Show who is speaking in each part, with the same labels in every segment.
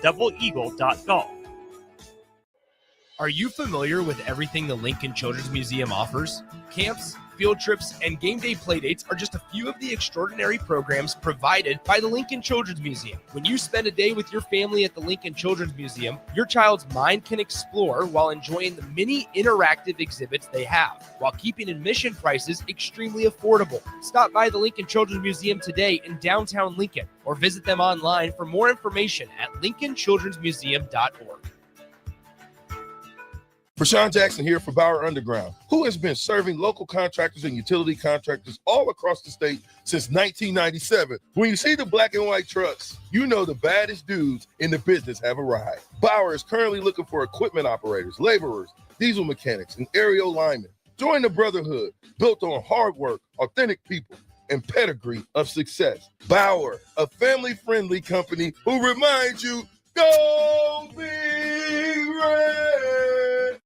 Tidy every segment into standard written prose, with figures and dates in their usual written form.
Speaker 1: doubleeagle.golf. Are you familiar with everything the Lincoln Children's Museum offers? Camps, field trips, and game day playdates are just a few of the extraordinary programs provided by the Lincoln Children's Museum. When you spend a day with your family at the Lincoln Children's Museum, your child's mind can explore while enjoying the many interactive exhibits they have, while keeping admission prices extremely affordable. Stop by the Lincoln Children's Museum today in downtown Lincoln, or visit them online for more information at lincolnchildrensmuseum.org.
Speaker 2: Rashawn Jackson here for Bauer Underground, who has been serving local contractors and utility contractors all across the state since 1997. When you see the black and white trucks, you know the baddest dudes in the business have arrived. Bauer is currently looking for equipment operators, laborers, diesel mechanics, and aerial linemen. Join the brotherhood built on hard work, authentic people, and pedigree of success. Bauer, a family-friendly company who reminds you, go Big Red!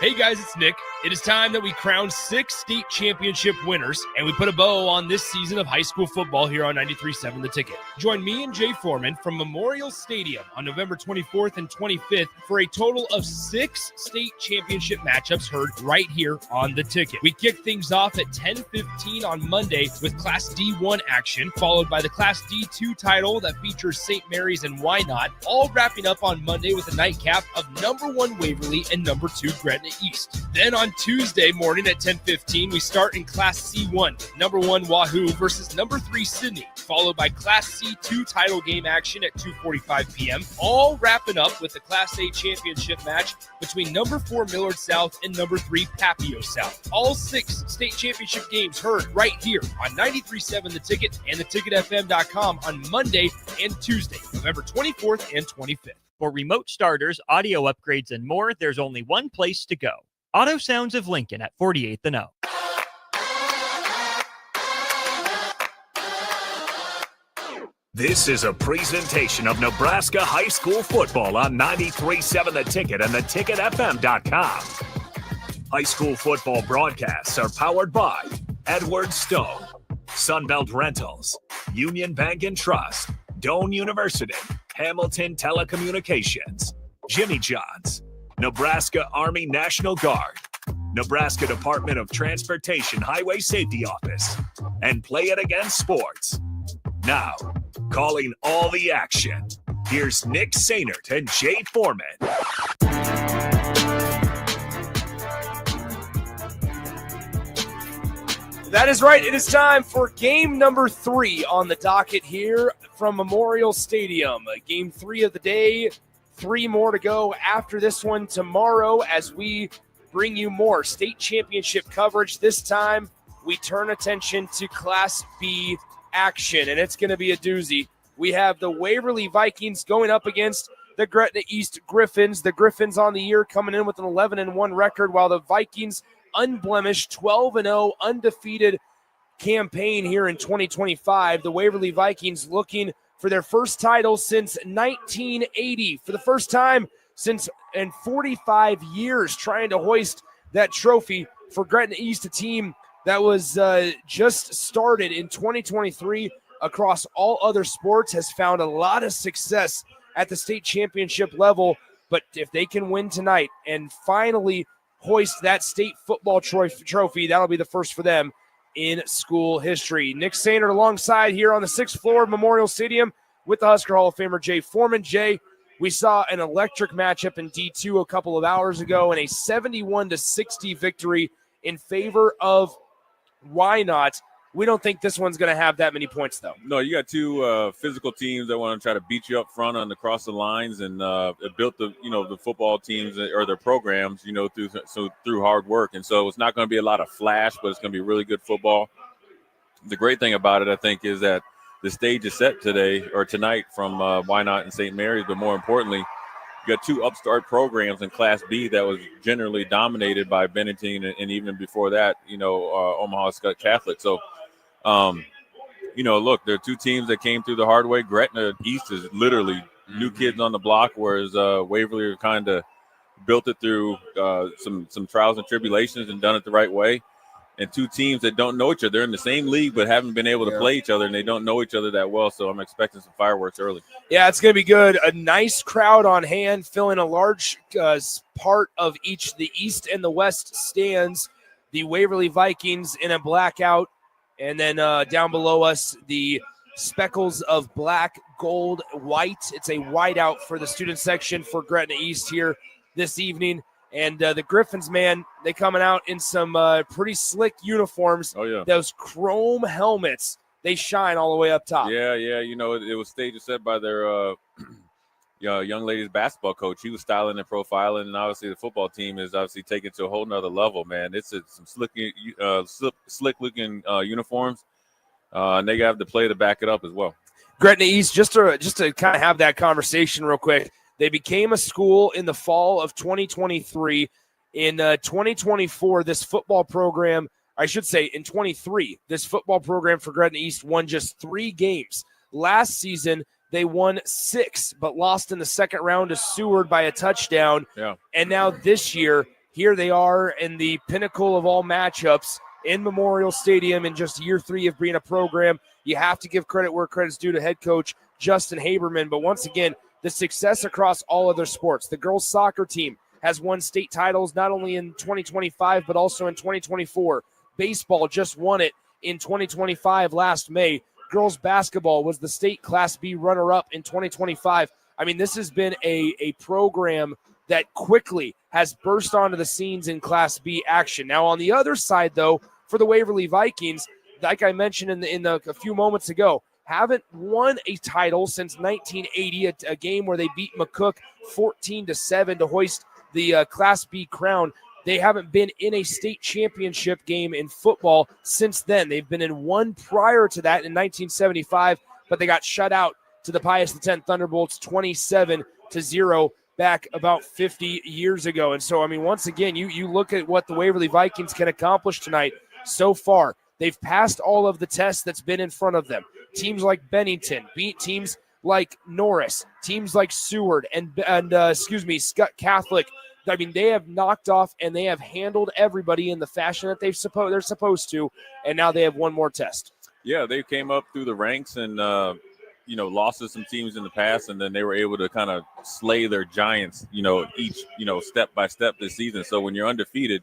Speaker 1: Hey guys, it's Nick. It is time that we crown 6 state championship winners, and we put a bow on this season of high school football here on 93.7 The Ticket. Join me and Jay Foreman from Memorial Stadium on November 24th and 25th for a total of 6 state championship matchups heard right here on The Ticket. We kick things off at 10:15 on Monday with Class D1 action, followed by the Class D2 title that features St. Mary's and Why Not, all wrapping up on Monday with a nightcap of number 1 Waverly and number 2 Gretna East. Then on Tuesday morning at 10:15, we start in Class C1 with number 1 Wahoo versus number 3 Sydney, followed by Class C2 title game action at 2:45 p.m., all wrapping up with the Class A championship match between number 4 Millard South and number 3 Papio South. All 6 state championship games heard right here on 93.7 The Ticket and theticketfm.com on Monday and Tuesday, November 24th and 25th.
Speaker 3: For remote starters, audio upgrades, and more, there's only one place to go. Auto Sounds of Lincoln at 48th and O.
Speaker 4: This is a presentation of Nebraska High School football on 93.7 The Ticket and theticketfm.com. High school football broadcasts are powered by Edward Stone, Sunbelt Rentals, Union Bank and Trust, Doane University, Hamilton Telecommunications, Jimmy John's, Nebraska Army National Guard, Nebraska Department of Transportation Highway Safety Office, and Play It Again Sports. Now, calling all the action, here's Nick Sainert and Jay Foreman.
Speaker 1: That is right. It is time for game number 3 on the docket here from Memorial Stadium. Game 3 of the day. 3 more to go after this one tomorrow as we bring you more state championship coverage. This time, we turn attention to Class B action, and it's going to be a doozy. We have the Waverly Vikings going up against the Gretna East Griffins. The Griffins on the year coming in with an 11-1 record, while the Vikings unblemished 12-0 undefeated campaign here in 2025. The Waverly Vikings looking for their first title since 1980. For the first time since in 45 years, trying to hoist that trophy for Gretna East, a team that was just started in 2023 across all other sports, has found a lot of success at the state championship level. But if they can win tonight and finally hoist that state football trophy, that'll be the first for them in school history. Nick Sainert alongside here on the 6th floor of Memorial Stadium with the Husker Hall of Famer Jay Foreman. Jay, we saw an electric matchup in D2 a couple of hours ago and a 71-60 victory in favor of Why Not. We don't think this one's going to have that many points, though.
Speaker 5: No, you got two physical teams that want to try to beat you up front and across the lines, and it built the football teams or their programs through hard work. And so it's not going to be a lot of flash, but it's going to be really good football. The great thing about it, I think, is that the stage is set tonight from Why Not and St. Mary's, but more importantly, you got two upstart programs in Class B that was generally dominated by Bennington and even before that, Omaha Scott Catholic. So. Look, there are two teams that came through the hard way. Gretna East is literally new kids on the block, whereas Waverly kind of built it through some trials and tribulations and done it the right way. and two teams that don't know each other. They're in the same league but haven't been able to play each other, and they don't know each other that well. So I'm expecting some fireworks early.
Speaker 1: Yeah, it's going to be good. A nice crowd on hand, filling a large part of each the East and the West stands. The Waverly Vikings in a blackout, and then down below us, the speckles of black, gold, white. It's a whiteout for the student section for Gretna East here this evening. And the Griffins, man, they coming out in some pretty slick uniforms.
Speaker 5: Oh, yeah.
Speaker 1: Those chrome helmets, they shine all the way up top.
Speaker 5: Yeah. You know, it was stage set by their young ladies basketball coach. He was styling and profiling, and obviously the football team is obviously taken to a whole nother level, man. It's some slick-looking uniforms, and they have the play to back it up as well.
Speaker 1: Gretna East, just to kind of have that conversation real quick, they became a school in the fall of 2023. In 2024, this football program, I should say in 23, this football program for Gretna East won just 3 games. Last season, they won 6, but lost in the second round to Seward by a touchdown.
Speaker 5: Yeah.
Speaker 1: And now this year, here they are in the pinnacle of all matchups in Memorial Stadium in just year 3 of being a program. You have to give credit where credit's due to head coach Justin Haberman. But once again, the success across all other sports. The girls soccer team has won state titles not only in 2025, but also in 2024. Baseball just won it in 2025 last May. Girls basketball was the state Class B runner-up in 2025. I mean, this has been a program that quickly has burst onto the scenes in Class B action. Now, on the other side, though, for the Waverly Vikings, like I mentioned a few moments ago, haven't won a title since 1980, a game where they beat McCook 14-7 to hoist the Class B crown. They haven't been in a state championship game in football since then. They've been in one prior to that in 1975, but they got shut out to the Pius X Thunderbolts 27-0 back about 50 years ago. And so, I mean, once again, you look at what the Waverly Vikings can accomplish tonight so far. They've passed all of the tests that's been in front of them. Teams like Bennington beat teams like Norris, teams like Seward and Scott Catholic. I mean, they have knocked off and they have handled everybody in the fashion that they're supposed to, and now they have one more test.
Speaker 5: Yeah, they came up through the ranks and lost to some teams in the past, and then they were able to kind of slay their giants, each step by step this season. So when you're undefeated,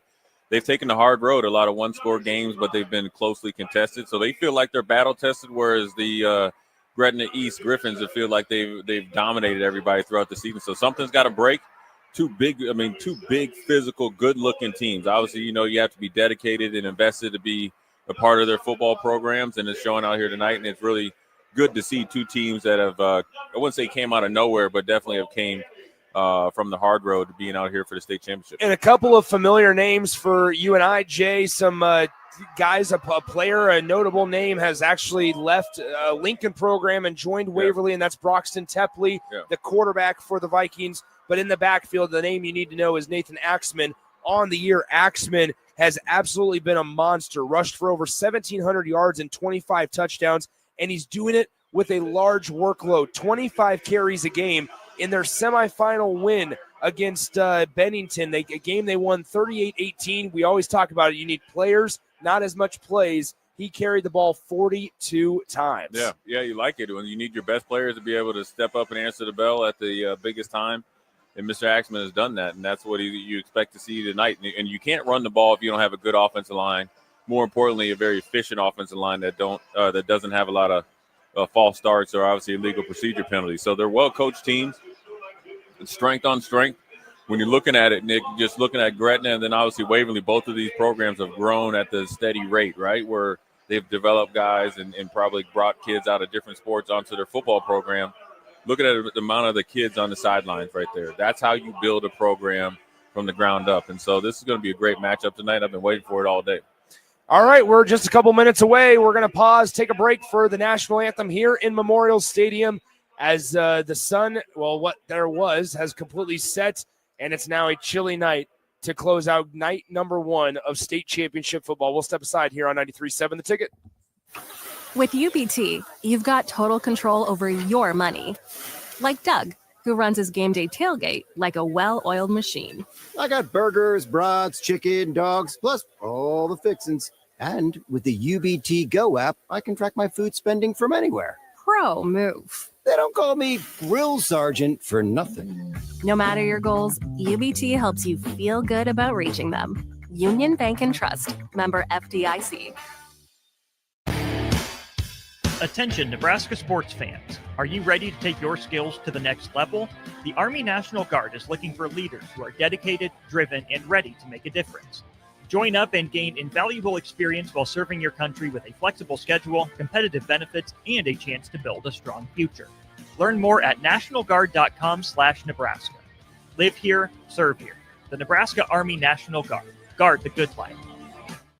Speaker 5: they've taken the hard road, a lot of one-score games, but they've been closely contested. So they feel like they're battle-tested, whereas the Gretna East Griffins feel like they've dominated everybody throughout the season. So something's got to break. Two big, physical, good-looking teams. Obviously, you have to be dedicated and invested to be a part of their football programs, and it's showing out here tonight. And it's really good to see two teams that have, I wouldn't say came out of nowhere, but definitely have came from the hard road to being out here for the state championship.
Speaker 1: And a couple of familiar names for you and I, Jay. Some guys, a player, a notable name has actually left Lincoln program and joined Waverly, and that's Broxton Tepley, the quarterback for the Vikings. But in the backfield, the name you need to know is Nathan Axman. On the year, Axman has absolutely been a monster, rushed for over 1,700 yards and 25 touchdowns, and he's doing it with a large workload, 25 carries a game. In their semifinal win against Bennington, a game they won 38-18. We always talk about it. You need players, not as much plays. He carried the ball 42 times.
Speaker 5: Yeah, you like it when you need your best players to be able to step up and answer the bell at the biggest time. And Mr. Axman has done that, and that's what you expect to see tonight. And you can't run the ball if you don't have a good offensive line. More importantly, a very efficient offensive line that doesn't have a lot of false starts or obviously illegal procedure penalties. So they're well-coached teams. It's strength on strength. When you're looking at it, Nick, just looking at Gretna and then obviously Waverly, both of these programs have grown at the steady rate, right, where they've developed guys and probably brought kids out of different sports onto their football program. Looking at the amount of the kids on the sidelines right there. That's how you build a program from the ground up. And so this is going to be a great matchup tonight. I've been waiting for it all day.
Speaker 1: All right, we're just a couple minutes away. We're going to pause, take a break for the national anthem here in Memorial Stadium as the sun, what there was, has completely set, and it's now a chilly night to close out night number 1 of state championship football. We'll step aside here on 93.7 The Ticket.
Speaker 6: With UBT, you've got total control over your money. Like Doug, who runs his game day tailgate like a well-oiled machine.
Speaker 7: I got burgers, brats, chicken, dogs, plus all the fixins. And with the UBT Go app, I can track my food spending from anywhere.
Speaker 6: Pro move.
Speaker 7: They don't call me Grill Sergeant for nothing.
Speaker 6: No matter your goals, UBT helps you feel good about reaching them. Union Bank and Trust. Member FDIC.
Speaker 3: Attention Nebraska sports fans. Are you ready to take your skills to the next level? The Army National Guard is looking for leaders who are dedicated, driven, and ready to make a difference. Join up and gain invaluable experience while serving your country with a flexible schedule, competitive benefits, and a chance to build a strong future. Learn more at nationalguard.com/Nebraska. Live here, serve here. The Nebraska Army National Guard. Guard the good life.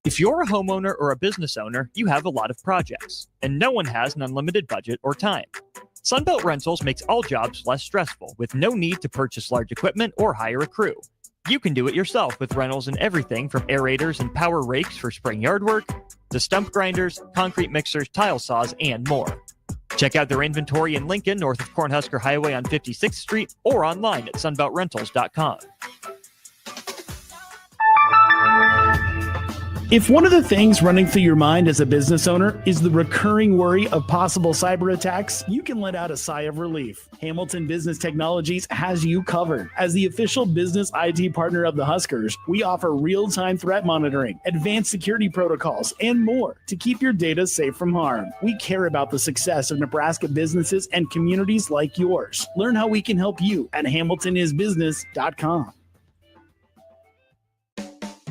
Speaker 3: If you're a homeowner or a business owner, you have a lot of projects, and no one has an unlimited budget or time. Sunbelt Rentals makes all jobs less stressful with no need to purchase large equipment or hire a crew. You can do it yourself with rentals and everything from aerators and power rakes for spring yard work to stump grinders, concrete mixers, tile saws, and more. Check out their inventory in Lincoln, north of Cornhusker Highway on 56th Street, or online at sunbeltrentals.com.
Speaker 8: If one of the things running through your mind as a business owner is the recurring worry of possible cyber attacks, you can let out a sigh of relief. Hamilton Business Technologies has you covered. As the official business IT partner of the Huskers, we offer real-time threat monitoring, advanced security protocols, and more to keep your data safe from harm. We care about the success of Nebraska businesses and communities like yours. Learn how we can help you at hamiltonisbusiness.com.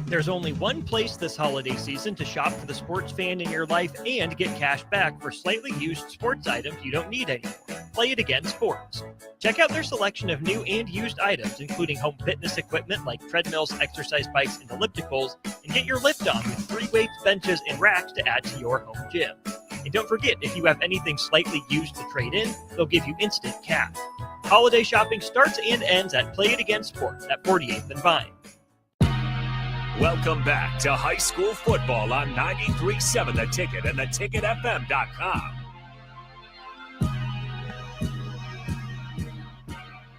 Speaker 3: There's only one place this holiday season to shop for the sports fan in your life and get cash back for slightly used sports items you don't need anymore. Play It Again Sports. Check out their selection of new and used items, including home fitness equipment like treadmills, exercise bikes, and ellipticals, and get your lift on with free weights, benches, and racks to add to your home gym. And don't forget, if you have anything slightly used to trade in, they'll give you instant cash. Holiday shopping starts and ends at Play It Again Sports at 48th and Vine.
Speaker 4: Welcome back to high school football on 93.7 The Ticket and theticketfm.com.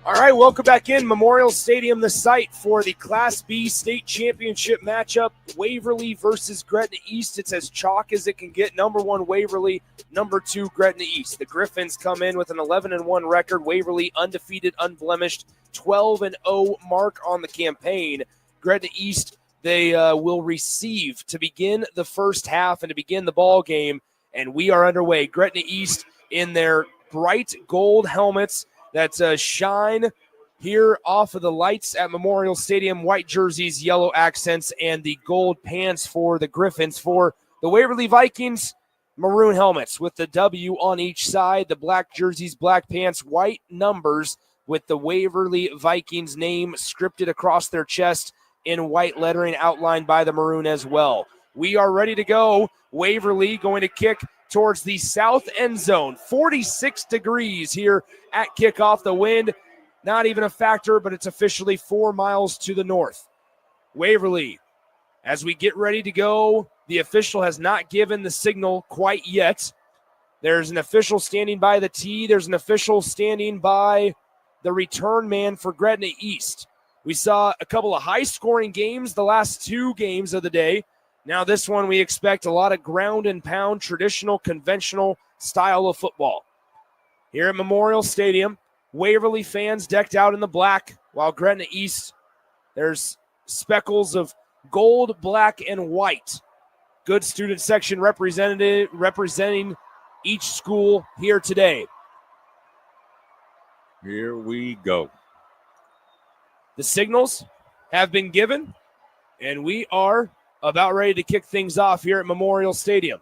Speaker 1: All right, welcome back in. Memorial Stadium, the site for the Class B state championship matchup, Waverly versus Gretna East. It's as chalk as it can get. Number 1, Waverly. Number 2, Gretna East. The Griffins come in with an 11-1 record. Waverly undefeated, unblemished, 12-0 mark on the campaign. Gretna East, they will receive to begin the first half and to begin the ball game, and we are underway. Gretna East in their bright gold helmets that shine here off of the lights at Memorial Stadium, white jerseys, yellow accents, and the gold pants for the Griffins. For the Waverly Vikings, maroon helmets with the W on each side, the black jerseys, black pants, white numbers with the Waverly Vikings name scripted across their chest in white lettering outlined by the maroon as well. We are ready to go. Waverly going to kick towards the south end zone. 46 degrees here at kickoff. The wind, not even a factor, but it's officially 4 miles to the north. Waverly, as we get ready to go, the official has not given the signal quite yet. There's an official standing by the tee. There's an official standing by the return man for Gretna East. We saw a couple of high-scoring games the last 2 games of the day. Now this one, we expect a lot of ground and pound, traditional, conventional style of football. Here at Memorial Stadium, Waverly fans decked out in the black, while Gretna East, there's speckles of gold, black, and white. Good student section representing each school here today.
Speaker 5: Here we go.
Speaker 1: The signals have been given, and we are about ready to kick things off here at Memorial Stadium.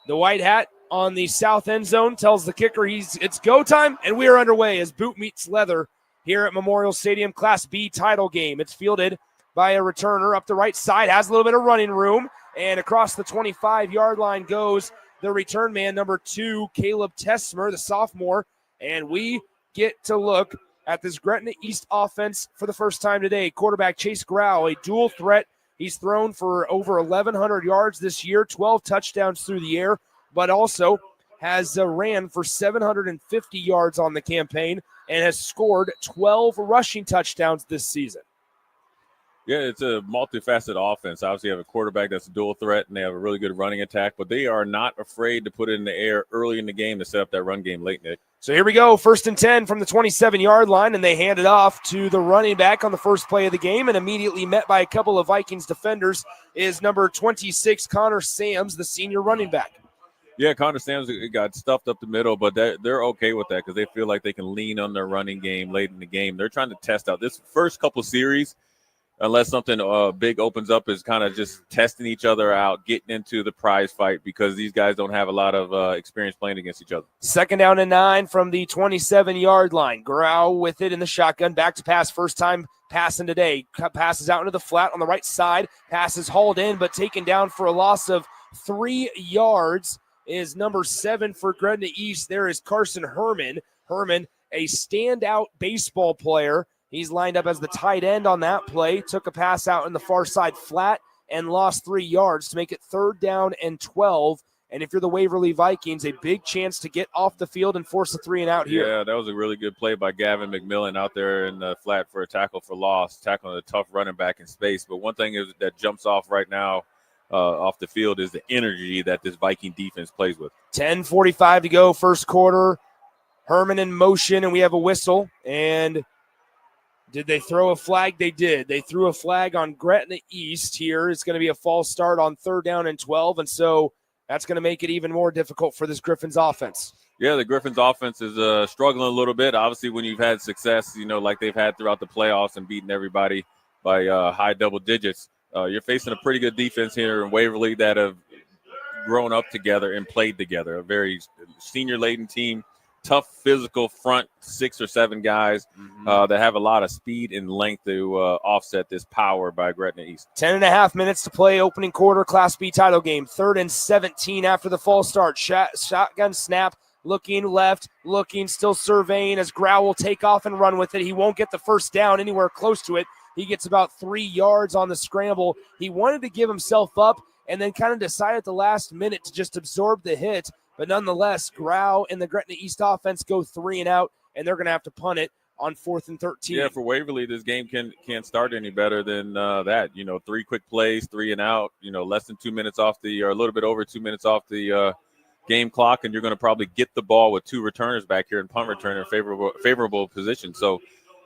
Speaker 1: The white hat on the south end zone tells the kicker it's go time, and we are underway as boot meets leather here at Memorial Stadium. Class B title game. It's fielded by a returner up the right side, has a little bit of running room, and across the 25-yard line goes the return man, number 2, Caleb Tesmer, the sophomore, and we get to look at this Gretna East offense for the first time today. Quarterback Chase Grau, a dual threat. He's thrown for over 1,100 yards this year, 12 touchdowns through the air, but also has ran for 750 yards on the campaign and has scored 12 rushing touchdowns this season.
Speaker 5: Yeah, it's a multifaceted offense. Obviously, you have a quarterback that's a dual threat, and they have a really good running attack, but they are not afraid to put it in the air early in the game to set up that run game late, Nick.
Speaker 1: So here we go, 1st and 10 from the 27-yard line, and they hand it off to the running back on the first play of the game, and immediately met by a couple of Vikings defenders is number 26, Connor Sams, the senior running back.
Speaker 5: Yeah, Connor Sams got stuffed up the middle, but they're okay with that because they feel like they can lean on their running game late in the game. They're trying to test out this first couple series, unless something big opens up, is kind of just testing each other out, getting into the prize fight because these guys don't have a lot of experience playing against each other.
Speaker 1: 2nd down and 9 from the 27-yard line. Grau with it in the shotgun, back to pass, first time passing today. Passes out into the flat on the right side. Passes hauled in, but taken down for a loss of 3 yards is number 7 for Gretna East. There is Carson Herman. Herman, a standout baseball player. He's lined up as the tight end on that play. Took a pass out in the far side flat and lost 3 yards to make it 3rd down and 12. And if you're the Waverly Vikings, a big chance to get off the field and force a 3 and out here.
Speaker 5: Yeah, that was a really good play by Gavin McMillan out there in the flat for a tackle for loss, tackling a tough running back in space. But one thing that jumps off right now off the field is the energy that this Viking defense plays with.
Speaker 1: 10:45 to go, first quarter. Herman in motion, and we have a whistle. And did they throw a flag? They did. They threw a flag on Gretna East here. It's going to be a false start on 3rd down and 12, and so that's going to make it even more difficult for this Griffins offense.
Speaker 5: Yeah, the Griffins offense is struggling a little bit. Obviously, when you've had success, like they've had throughout the playoffs and beating everybody by high double digits, you're facing a pretty good defense here in Waverly that have grown up together and played together. A very senior-laden team. Tough physical front 6 or 7 guys that have a lot of speed and length to offset this power by Gretna East.
Speaker 1: 10.5 minutes to play, opening quarter, Class B title game. 3rd and 17 after the false start. Shotgun snap, looking left, still surveying as Grau will take off and run with it. He won't get the first down anywhere close to it. He gets about 3 yards on the scramble. He wanted to give himself up and then kind of decided at the last minute to just absorb the hit. But nonetheless, Grau and the Gretna East offense go 3 and out, and they're going to have to punt it on 4th and 13.
Speaker 5: Yeah, for Waverly, this game can't start any better than that. 3 quick plays, 3 and out. Less than 2 minutes off or a little bit over 2 minutes off the game clock, and you're going to probably get the ball with 2 returners back here and punt return in favorable position. So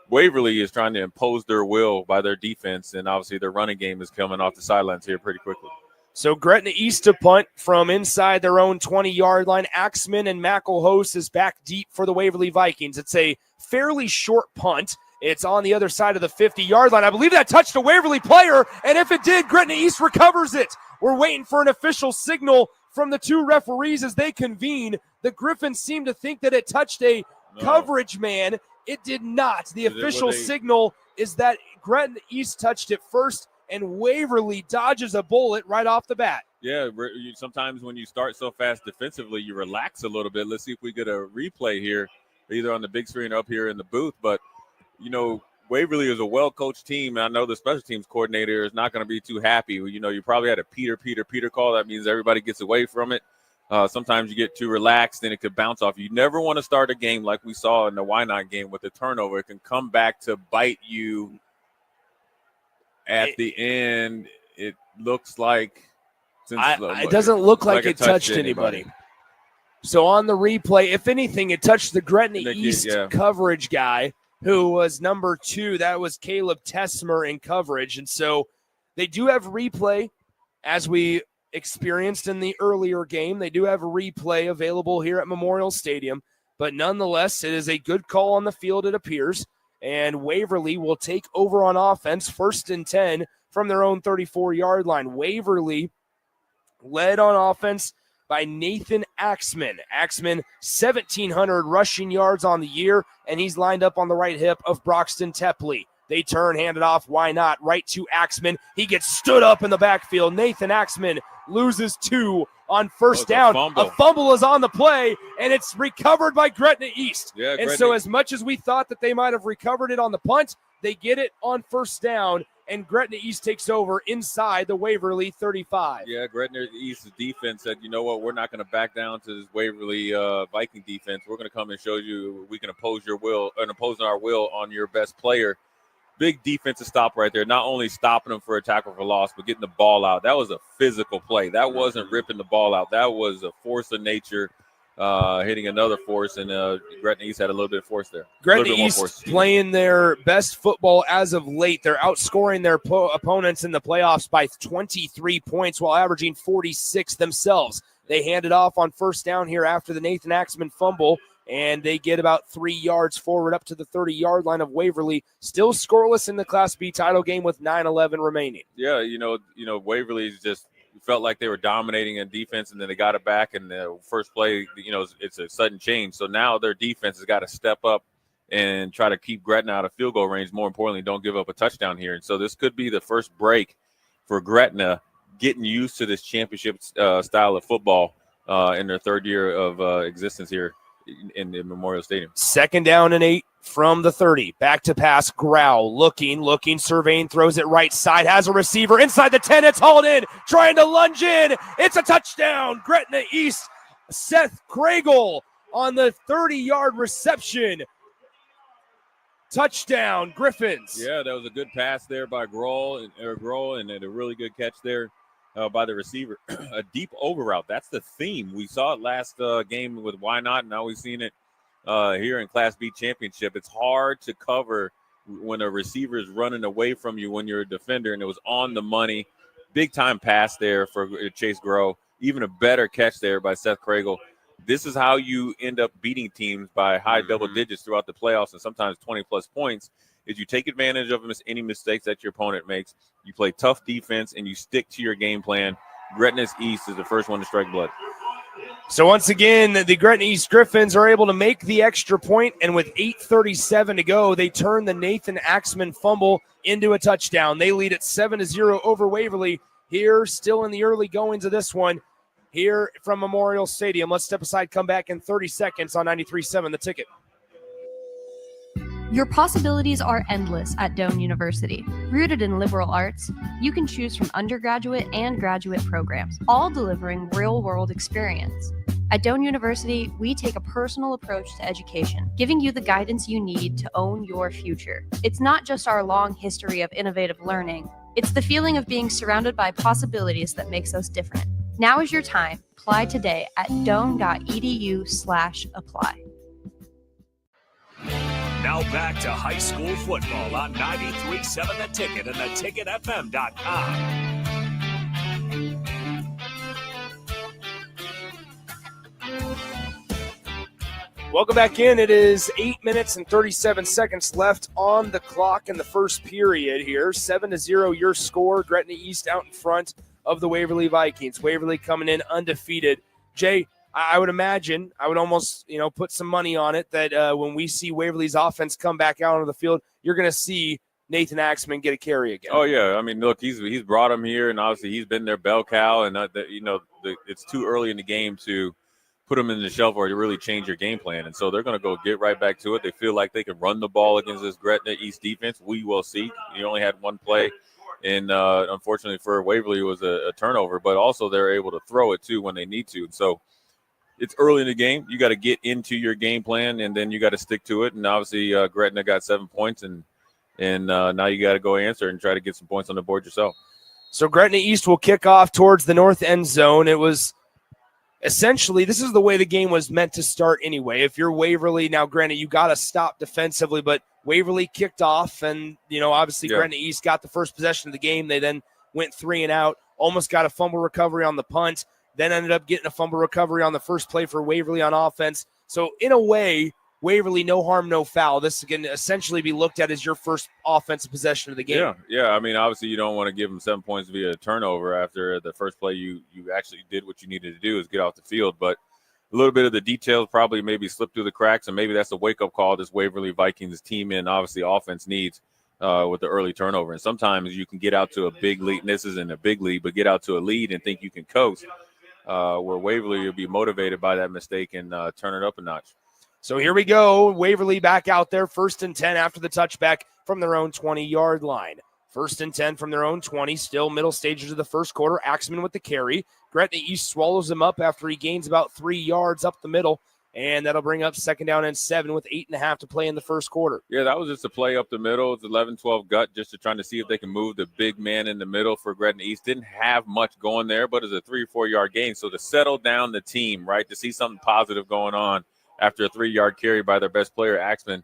Speaker 5: Waverly is trying to impose their will by their defense, and obviously their running game is coming off the sidelines here pretty quickly.
Speaker 1: So Gretna East to punt from inside their own 20-yard line. Axman and McElhose is back deep for the Waverly Vikings. It's a fairly short punt. It's on the other side of the 50-yard line. I believe that touched a Waverly player, and if it did, Gretna East recovers it. We're waiting for an official signal from the 2 referees as they convene. The Griffins seem to think that it touched a coverage man. It did not. The official signal is that Gretna East touched it first, and Waverly dodges a bullet right off the bat.
Speaker 5: Yeah, sometimes when you start so fast defensively, you relax a little bit. Let's see if we get a replay here, either on the big screen or up here in the booth. But, Waverly is a well-coached team, and I know the special teams coordinator is not going to be too happy. You probably had a Peter call. That means everybody gets away from it. Sometimes you get too relaxed, and it could bounce off. You never want to start a game like we saw in the Wynot game with a turnover. It can come back to bite you. At the end, it looks like
Speaker 1: it doesn't look like it touched anybody. So on the replay, if anything, it touched the Gretna East coverage guy, who was number 2. That was Caleb Tessmer in coverage. And so they do have replay, as we experienced in the earlier game. They do have a replay available here at Memorial Stadium. But nonetheless, it is a good call on the field, it appears. And Waverly will take over on offense, 1st and 10 from their own 34-yard line. Waverly led on offense by Nathan Axman. Axman, 1,700 rushing yards on the year, and he's lined up on the right hip of Broxton Tepley. They turn, hand it off, why not? Right to Axman. He gets stood up in the backfield. Nathan Axman loses 2 on first down. A fumble is on the play, and it's recovered by Gretna East.
Speaker 5: Yeah,
Speaker 1: and so as much as we thought that they might have recovered it on the punt, they get it on first down, and Gretna East takes over inside the Waverly 35.
Speaker 5: Yeah, Gretna East's defense said, you know what, we're not going to back down to this Waverly Viking defense. We're going to come and show you we can impose our will on your best player. big defensive stop right there. Not only stopping them for a tackle for loss, but getting the ball out. That was a physical play. That wasn't ripping the ball out. That was a force of nature hitting another force, and Gretna East had a little bit of force there.
Speaker 1: Gretna East playing their best football as of late. They're outscoring their opponents in the playoffs by 23 points while averaging 46 themselves. They hand it off on first down here after the Nathan Axman fumble, and they get about 3 yards forward up to the 30-yard line of Waverly. Still scoreless in the Class B title game with 9:11 remaining.
Speaker 5: Yeah, you know, Waverly's just felt like they were dominating in defense, and then they got it back. And the first play, you know, it's a sudden change. So now their defense has got to step up and try to keep Gretna out of field goal range. More importantly, don't give up a touchdown here. And so this could be the first break for Gretna getting used to this championship style of football in their third year of existence here in the Memorial Stadium.
Speaker 1: 2nd down and 8 from the 30. Back to pass. Grau looking, surveying, throws it right side, has a receiver inside the 10. It's hauled in, trying to lunge in. It's a touchdown. Gretna East. Seth Kragel on the 30-yard reception. Touchdown, Griffins.
Speaker 5: Yeah, that was a good pass there by Grohl, and a really good catch there by the receiver. A deep over route. That's the theme. We saw it last game with Why Not, and now we've seen it here in Class B Championship. It's hard to cover when a receiver is running away from you when you're a defender, and it was on the money. Big-time pass there for Chase Groh. Even a better catch there by Seth Kragel. This is how you end up beating teams by high double digits throughout the playoffs and sometimes 20-plus points, is you take advantage of any mistakes that your opponent makes. You play tough defense, and you stick to your game plan. Gretna East is the first one to strike blood.
Speaker 1: So once again, the Gretna East Griffins are able to make the extra point, and with 8:37 to go, they turn the Nathan Axman fumble into a touchdown. They lead at 7-0 over Waverly here, still in the early goings of this one. Here from Memorial Stadium. Let's step aside, come back in 30 seconds on 93.7 The Ticket.
Speaker 9: Your possibilities are endless at Doane University. Rooted in liberal arts, you can choose from undergraduate and graduate programs, all delivering real-world experience. At Doane University, we take a personal approach to education, giving you the guidance you need to own your future. It's not just our long history of innovative learning. It's the feeling of being surrounded by possibilities that makes us different. Now is your time. Apply today at doane.edu/apply.
Speaker 4: Now back to high school football on 93.7 The Ticket and theticketfm.com.
Speaker 1: Welcome back in. It is 8 minutes and 37 seconds left on the clock in the first period here. 7-0 your score. Gretna East out in front of the Waverly Vikings. Waverly coming in undefeated. Jay, I would imagine, I would almost, put some money on it that when we see Waverly's offense come back out on the field, you're going to see Nathan Axman get a carry again.
Speaker 5: Oh, yeah. I mean, look, he's brought him here, and obviously he's been their bell cow, and, it's too early in the game to put him in the shelf or to really change your game plan. And so they're going to go get right back to it. They feel like they can run the ball against this Gretna East defense. We will see. You only had one play. And unfortunately for Waverly, it was a turnover, but also they're able to throw it too when they need to. And so it's early in the game. You got to get into your game plan, and then you got to stick to it. And obviously Gretna got 7 points, and now you got to go answer and try to get some points on the board yourself.
Speaker 1: So Gretna East will kick off towards the north end zone. It was essentially, this is the way the game was meant to start anyway. If you're Waverly, now granted, you got to stop defensively, but Waverly kicked off, and, obviously Gretna East got the first possession of the game. They then went 3 and out, almost got a fumble recovery on the punt, then ended up getting a fumble recovery on the first play for Waverly on offense. So in a way, Waverly, no harm, no foul. This can essentially be looked at as your first offensive possession of the game.
Speaker 5: Yeah. I mean, obviously you don't want to give them 7 points via a turnover after the first play. You actually did what you needed to do, is get off the field. But a little bit of the details probably maybe slipped through the cracks, and maybe that's a wake-up call this Waverly Vikings team and obviously offense needs with the early turnover. And sometimes you can get out to a big lead, and this isn't a big lead, but get out to a lead and think you can coast, where Waverly will be motivated by that mistake and turn it up a notch.
Speaker 1: So here we go. Waverly back out there, 1st and 10 after the touchback from their own 20-yard line. 1st and 10 from their own 20, still middle stages of the first quarter. Axman with the carry. Gretna East swallows him up after he gains about 3 yards up the middle. And that'll bring up 2nd down and 7 with 8.5 to play in the first quarter.
Speaker 5: Yeah, that was just a play up the middle. It's 11-12 gut just to trying to see if they can move the big man in the middle for Gretna East. Didn't have much going there, but it's a 3 or 4 yard gain. So to settle down the team, right, to see something positive going on after a 3-yard carry by their best player, Axman,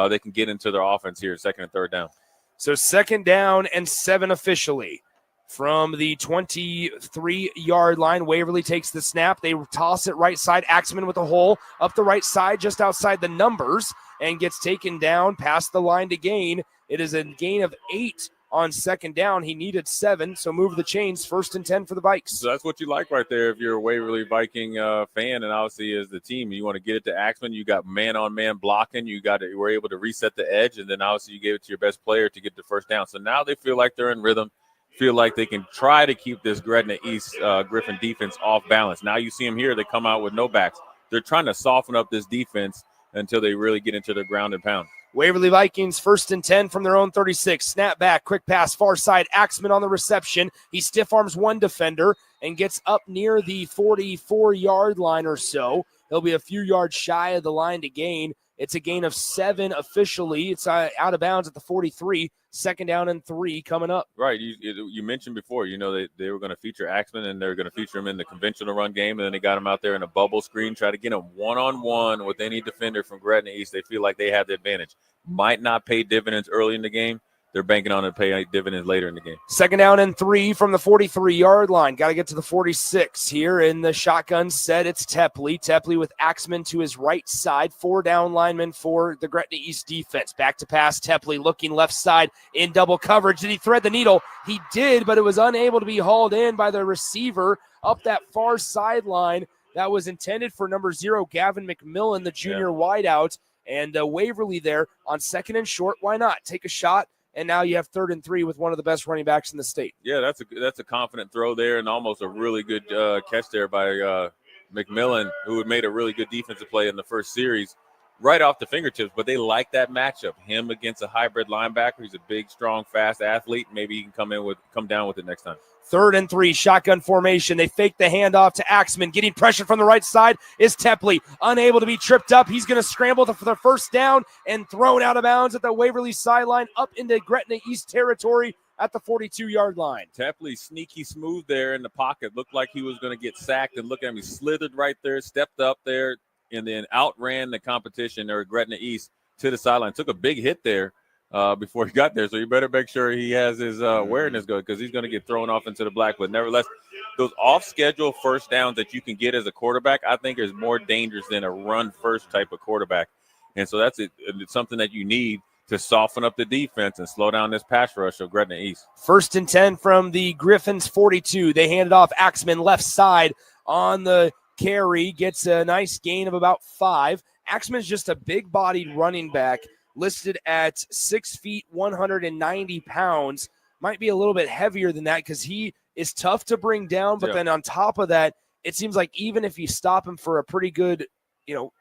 Speaker 5: they can get into their offense here, 2nd and 3rd down.
Speaker 1: So 2nd down and 7 officially. From the 23-yard line, Waverly takes the snap. They toss it right side. Axman with a hole up the right side, just outside the numbers, and gets taken down past the line to gain. It is a gain of 8 on 2nd down. He needed 7, so move the chains. 1st and 10 for the Vikes.
Speaker 5: So that's what you like right there if you're a Waverly Viking fan, and obviously as the team, you want to get it to Axman. You got man-on-man blocking. You were able to reset the edge, and then obviously you gave it to your best player to get the 1st down. So now they feel like they're in rhythm. Feel like they can try to keep this Gretna East Griffin defense off balance. Now you see them here, they come out with no backs. They're trying to soften up this defense until they really get into their ground and pound.
Speaker 1: Waverly Vikings 1st and 10 from their own 36. Snap back, quick pass, far side. Axman on the reception. He stiff arms one defender and gets up near the 44-yard line or so. He'll be a few yards shy of the line to gain. It's a gain of 7 officially. It's out of bounds at the 43. 2nd down and 3 coming up.
Speaker 5: Right. You mentioned before, they were going to feature Axman and they're going to feature him in the conventional run game. And then they got him out there in a bubble screen, try to get him one-on-one with any defender from Gretna East. They feel like they have the advantage. Might not pay dividends early in the game. They're banking on it to pay dividends later in the game. 2nd
Speaker 1: down and 3 from the 43-yard line. Got to get to the 46 here in the shotgun set. It's Tepley. Tepley with Axman to his right side. 4 down linemen for the Gretna East defense. Back to pass. Tepley looking left side in double coverage. Did he thread the needle? He did, but it was unable to be hauled in by the receiver up that far sideline. That was intended for number 0, Gavin McMillan, the junior wideout. And Waverly there on 2nd and short. Why not? Take a shot. And now you have 3rd and 3 with one of the best running backs in the state.
Speaker 5: Yeah, that's a confident throw there and almost a really good catch there by McMillan, who had made a really good defensive play in the first series right off the fingertips. But they like that matchup, him against a hybrid linebacker. He's a big, strong, fast athlete. Maybe he can come down with it next time.
Speaker 1: 3rd and 3, shotgun formation. They fake the handoff to Axman. Getting pressure from the right side is Tepley. Unable to be tripped up. He's going to scramble for the 1st down and thrown out of bounds at the Waverly sideline up into Gretna East territory at the 42-yard line.
Speaker 5: Tepley sneaky smooth there in the pocket. Looked like he was going to get sacked, and look at him. He slithered right there, stepped up there, and then outran the competition or Gretna East to the sideline. Took a big hit there before he got there, so you better make sure he has his awareness good because he's going to get thrown off into the black. But nevertheless, those off-schedule 1st downs that you can get as a quarterback, I think is more dangerous than a run-first type of quarterback. And so that's it's something that you need to soften up the defense and slow down this pass rush of Gretna East.
Speaker 1: 1st and 10 from the Griffins 42. They hand it off. Axman left side on the carry. Gets a nice gain of about 5. Axman's just a big-bodied running back, listed at 6 feet, 190 pounds. Might be a little bit heavier than that because he is tough to bring down. But then on top of that, it seems like even if you stop him for a pretty good,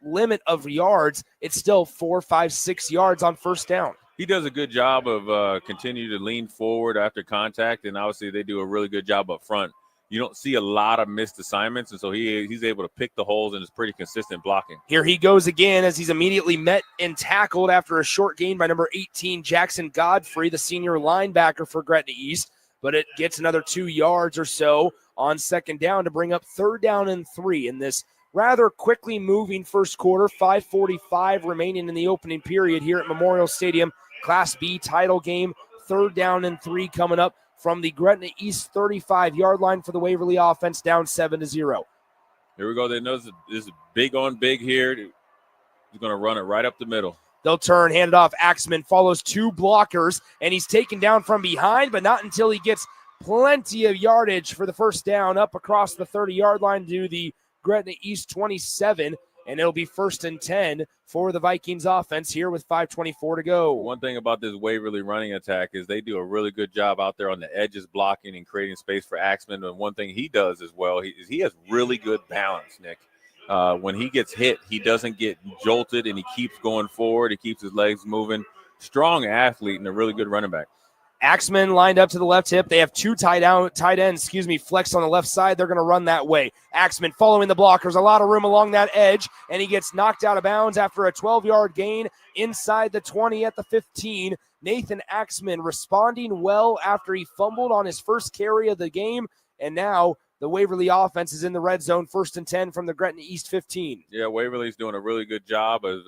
Speaker 1: limit of yards, it's still 4, 5, 6 yards on 1st down.
Speaker 5: He does a good job of continue to lean forward after contact, and obviously they do a really good job up front. You don't see a lot of missed assignments, and so he's able to pick the holes and is pretty consistent blocking.
Speaker 1: Here he goes again as he's immediately met and tackled after a short gain by number 18, Jackson Godfrey, the senior linebacker for Gretna East. But it gets another 2 yards or so on 2nd down to bring up 3rd down and 3 in this rather quickly moving first quarter. 5:45 remaining in the opening period here at Memorial Stadium. Class B title game. 3rd down and 3 coming up from the Gretna East 35-yard line for the Waverly offense, down 7-0.
Speaker 5: Here we go. They know this is big on big here. He's going to run it right up the middle.
Speaker 1: They'll turn, hand it off. Axman follows 2 blockers, and he's taken down from behind, but not until he gets plenty of yardage for the 1st down up across the 30-yard line to the Gretna East 27, and it'll be 1st and 10 for the Vikings offense here with 5:24 to go.
Speaker 5: One thing about this Waverly running attack is they do a really good job out there on the edges blocking and creating space for Axman. And one thing he does as well, he has really good balance, Nick. When he gets hit, he doesn't get jolted and he keeps going forward. He keeps his legs moving. Strong athlete and a really good running back.
Speaker 1: Axman lined up to the left hip. They have two tight ends, flex on the left side. They're going to run that way. Axman following the blockers. A lot of room along that edge, and he gets knocked out of bounds after a 12-yard gain inside the 20 at the 15. Nathan Axman responding well after he fumbled on his first carry of the game, and now the Waverly offense is in the red zone, 1st and 10 from the Gretna East 15.
Speaker 5: Yeah, Waverly's doing a really good job of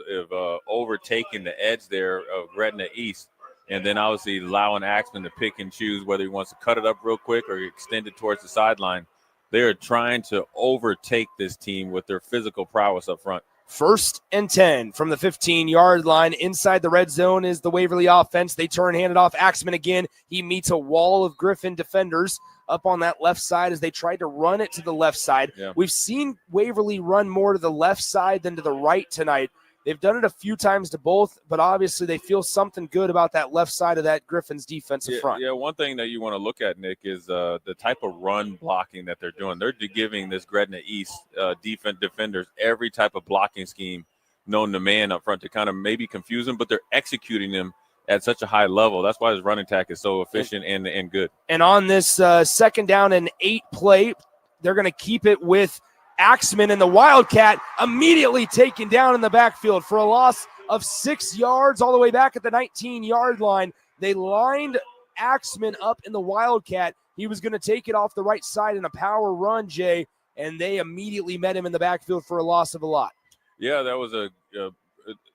Speaker 5: overtaking the edge there of Gretna East. And then obviously allowing Axman to pick and choose whether he wants to cut it up real quick or extend it towards the sideline. They are trying to overtake this team with their physical prowess up front.
Speaker 1: 1st and 10 from the 15-yard line. Inside the red zone is the Waverly offense. They turn, hand it off. Axman again. He meets a wall of Griffin defenders up on that left side as they tried to run it to the left side.
Speaker 5: Yeah.
Speaker 1: We've seen Waverly run more to the left side than to the right tonight. They've done it a few times to both, but obviously they feel something good about that left side of that Griffin's defensive front.
Speaker 5: Yeah, one thing that you want to look at, Nick, is the type of run blocking that they're doing. They're giving this Gretna East defenders every type of blocking scheme known to man up front to kind of maybe confuse them, but they're executing them at such a high level. That's why his running attack is so efficient and good.
Speaker 1: And on this 2nd down and 8 play, they're going to keep it with Axman, and the Wildcat immediately taken down in the backfield for a loss of 6 yards all the way back at the 19-yard line. They lined Axman up in the Wildcat. He was going to take it off the right side in a power run, Jay, and they immediately met him in the backfield for a loss of a lot.
Speaker 5: Yeah, that was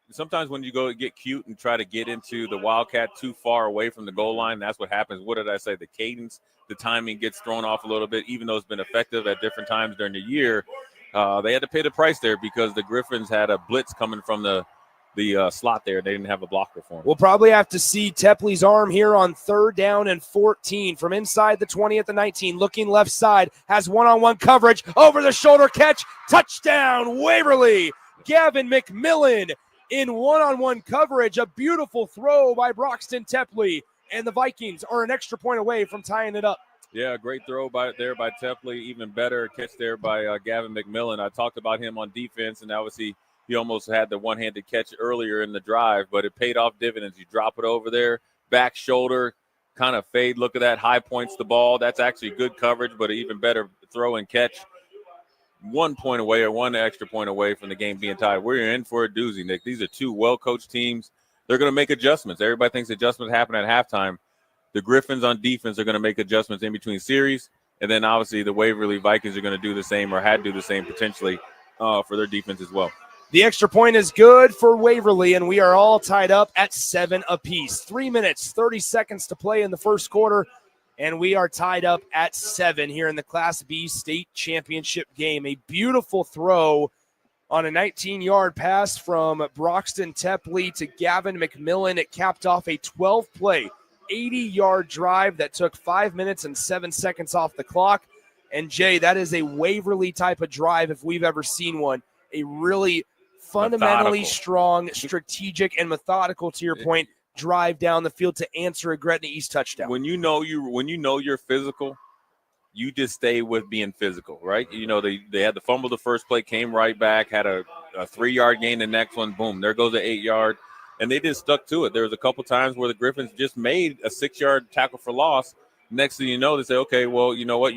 Speaker 5: sometimes when you go get cute and try to get into the Wildcat too far away from the goal line, that's what happens. What did I say? The cadence, the timing gets thrown off a little bit, even though it's been effective at different times during the year. They had to pay the price there because the Griffins had a blitz coming from the slot there. They didn't have a blocker for him.
Speaker 1: We'll probably have to see Tepley's arm here on 3rd down and 14 from inside the 20 at the 19. Looking left side, has one-on-one coverage, over the shoulder catch, touchdown Waverly. Gavin McMillan in one-on-one coverage. A beautiful throw by Broxton Tepley, and the Vikings are an extra point away from tying it up.
Speaker 5: Yeah, great throw by Tepley. Even better catch there by Gavin McMillan. I talked about him on defense, and obviously he almost had the one-handed catch earlier in the drive, but it paid off dividends. You drop it over there, back shoulder, kind of fade. Look at that, high points the ball. That's actually good coverage, but an even better throw and catch. 1 point away or one extra point away from the game being tied. We're in for a doozy, Nick. These are two well-coached teams. They're going to make adjustments. Everybody thinks adjustments happen at halftime. The Griffins on defense are going to make adjustments in between series, and then obviously the Waverly Vikings are going to do the same or had to do the same potentially for their defense as well.
Speaker 1: The extra point is good for Waverly, and we are all tied up at 7 apiece. 3 minutes, 30 seconds to play in the first quarter, and we are tied up at 7 here in the Class B state championship game. A beautiful throw on a 19-yard pass from Broxton Tepley to Gavin McMillan. It capped off a 12-play, 80-yard drive that took 5 minutes and 7 seconds off the clock. And, Jay, that is a Waverly type of drive if we've ever seen one. A really fundamentally strong, strategic, and methodical, to your point, drive down the field to answer a Gretna East touchdown.
Speaker 5: When you know you're physical, you just stay with being physical, right? You know, they had the fumble the first play, came right back, had a 3-yard gain the next one, boom, there goes the 8-yard, and they just stuck to it. There was a couple times where the Griffins just made a 6-yard tackle for loss. Next thing you know, they say, okay, well, you know what,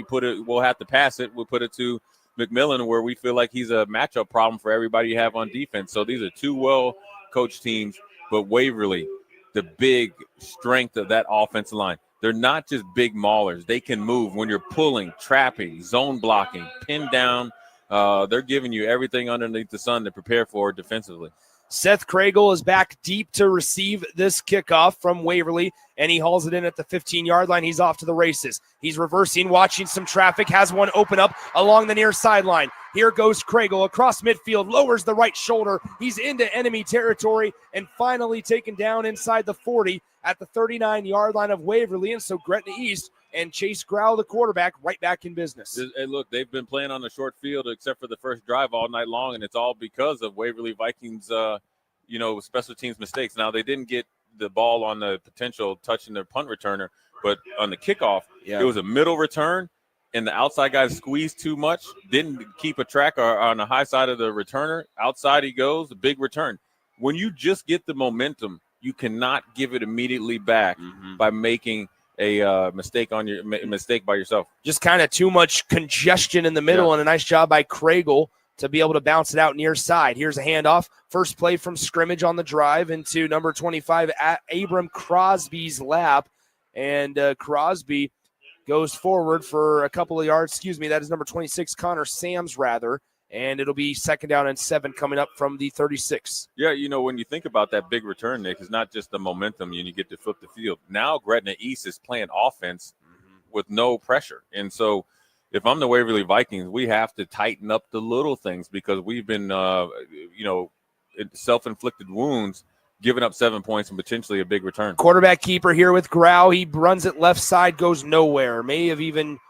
Speaker 5: we'll have to pass it. We'll put it to McMillan, where we feel like he's a matchup problem for everybody you have on defense. So these are two well-coached teams, but Waverly, the big strength of that offensive line, they're not just big maulers. They can move when you're pulling, trapping, zone blocking, pin down. They're giving you everything underneath the sun to prepare for defensively.
Speaker 1: Seth Kragel is back deep to receive this kickoff from Waverly, and he hauls it in at the 15-yard line. He's off to the races. He's reversing, watching some traffic, has one open up along the near sideline. Here goes Kragel across midfield, lowers the right shoulder. He's into enemy territory and finally taken down inside the 40 at the 39-yard line of Waverly. And so Gretna East and Chase Grau, the quarterback, right back in business.
Speaker 5: Hey, look, they've been playing on the short field except for the first drive all night long, and it's all because of Waverly Vikings, special teams mistakes. Now, they didn't get the ball on the potential touching their punt returner, but on the kickoff, It was a middle return, and the outside guy squeezed too much, didn't keep a track on the high side of the returner. Outside he goes, a big return. When you just get the momentum, You cannot give it immediately back by making a mistake by yourself.
Speaker 1: Just kind of too much congestion in the middle, and a nice job by Craigle to be able to bounce it out near side. Here's a handoff. First play from scrimmage on the drive into number 25, Abram Crosby's lap. And Crosby goes forward for a couple of yards. That is number 26, Connor Sams, rather. And it'll be 2nd down and 7 coming up from the 36.
Speaker 5: Yeah, when you think about that big return, Nick, it's not just the momentum and you get to flip the field. Now Gretna East is playing offense with no pressure. And so if I'm the Waverly Vikings, we have to tighten up the little things because we've been, self-inflicted wounds, giving up 7 points and potentially a big return.
Speaker 1: Quarterback keeper here with Grau. He runs it left side, goes nowhere. May have even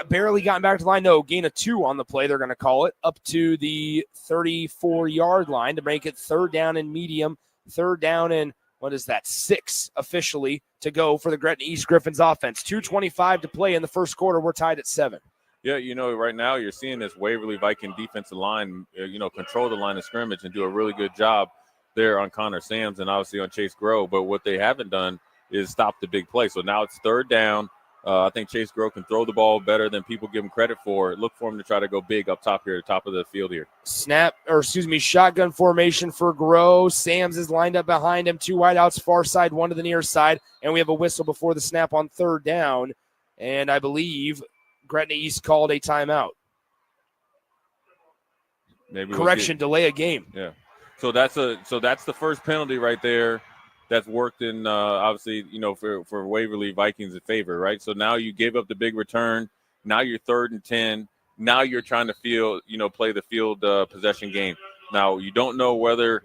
Speaker 1: barely gotten back to the line. No, gain of 2 on the play, they're going to call it, up to the 34-yard line to make it 3rd down and medium. 3rd down and, 6 officially to go for the Gretna East Griffins offense. 2:25 to play in the first quarter. We're tied at 7.
Speaker 5: Yeah, right now you're seeing this Waverly Viking defensive line, control the line of scrimmage and do a really good job there on Connor Sams and obviously on Chase Grove. But what they haven't done is stop the big play. So now it's 3rd down. I think Chase Grove can throw the ball better than people give him credit for. Look for him to try to go big up top here, top of the field here.
Speaker 1: Shotgun formation for Grove. Sams is lined up behind him. 2 wideouts, far side, 1 to the near side. And we have a whistle before the snap on 3rd down. And I believe Gretna East called a timeout.
Speaker 5: Maybe
Speaker 1: delay a game.
Speaker 5: Yeah. So that's the first penalty right there. That's worked in, obviously, for Waverly Vikings in favor, right? So now you gave up the big return. Now you're 3rd and 10. Now you're trying to play the field possession game. Now you don't know whether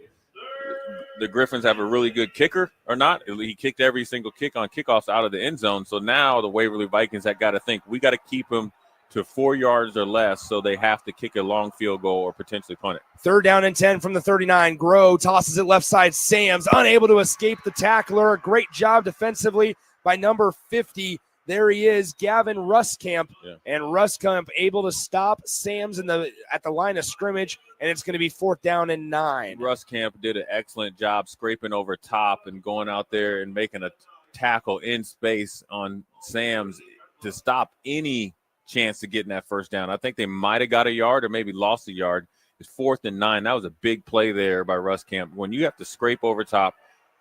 Speaker 5: the Griffins have a really good kicker or not. He kicked every single kick on kickoffs out of the end zone. So now the Waverly Vikings have got to think, we got to keep him to 4 yards or less, so they have to kick a long field goal or potentially punt it.
Speaker 1: 3rd down and 10 from the 39. Grow tosses it left side. Sams unable to escape the tackler. Great job defensively by number 50. There he is, Gavin Ruskamp. Yeah. And Ruskamp able to stop Sams at the line of scrimmage, and it's going to be 4th down and 9.
Speaker 5: Ruskamp did an excellent job scraping over top and going out there and making a tackle in space on Sams to stop any chance to get in that 1st down. I think they might have got a yard or maybe lost a yard. It's 4th and 9. That was a big play there by Ruskamp. When you have to scrape over top,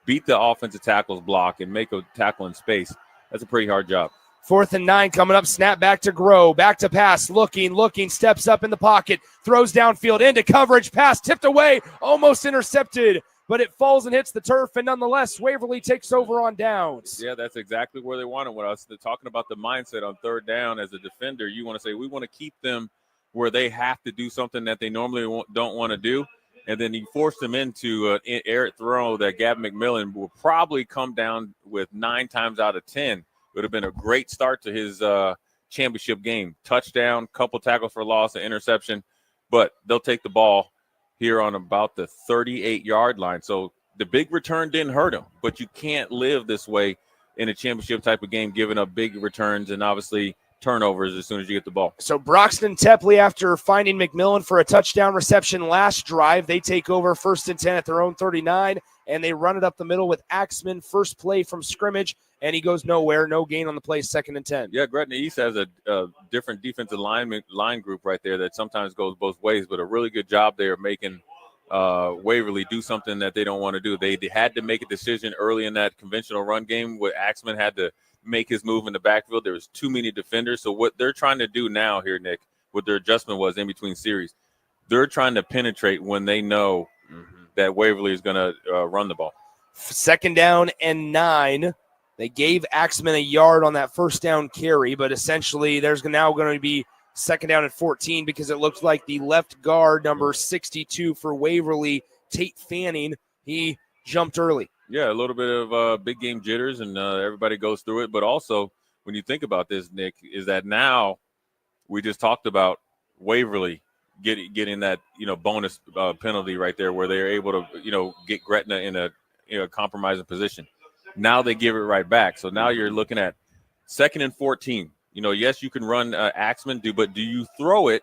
Speaker 5: beat the offensive tackle's block, and make a tackle in space, that's a pretty hard job.
Speaker 1: 4th and 9 coming up. Snap back to Grow. Back to pass. Looking. Steps up in the pocket. Throws downfield into coverage. Pass tipped away. Almost intercepted. But it falls and hits the turf, and nonetheless, Waverly takes over on downs.
Speaker 5: Yeah, that's exactly where they want it. When I was talking about the mindset on 3rd down as a defender, you want to say we want to keep them where they have to do something that they normally don't want to do, and then you force them into an air throw that Gavin McMillan will probably come down with 9 times out of 10. It would have been a great start to his championship game. Touchdown, couple tackles for loss, an interception, but they'll take the ball here on about the 38-yard line. So the big return didn't hurt him, but you can't live this way in a championship type of game, giving up big returns and obviously turnovers as soon as you get the ball.
Speaker 1: So Broxton Tepley, after finding McMillan for a touchdown reception last drive, they take over 1st and 10 at their own 39, and they run it up the middle with Axman. First play from scrimmage, and he goes nowhere. No gain on the play, 2nd and 10.
Speaker 5: Yeah, Gretna East has a different defensive line group right there that sometimes goes both ways, but a really good job there making Waverly do something that they don't want to do. They had to make a decision early in that conventional run game where Axman had to make his move in the backfield. There was too many defenders. So what they're trying to do now here, Nick, what their adjustment was in between series, they're trying to penetrate when they know that Waverly is going to run the ball.
Speaker 1: 2nd down and 9. They gave Axman a yard on that 1st down carry, but essentially there's now going to be 2nd down and 14 because it looks like the left guard, number 62 for Waverly, Tate Fanning, he jumped early.
Speaker 5: Yeah, a little bit of big game jitters, and everybody goes through it. But also, when you think about this, Nick, is that now we just talked about Waverly getting that bonus penalty right there where they're able to get Gretna in a compromising position. Now they give it right back. So now you're looking at 2nd and 14. Yes, you can run Axman, but do you throw it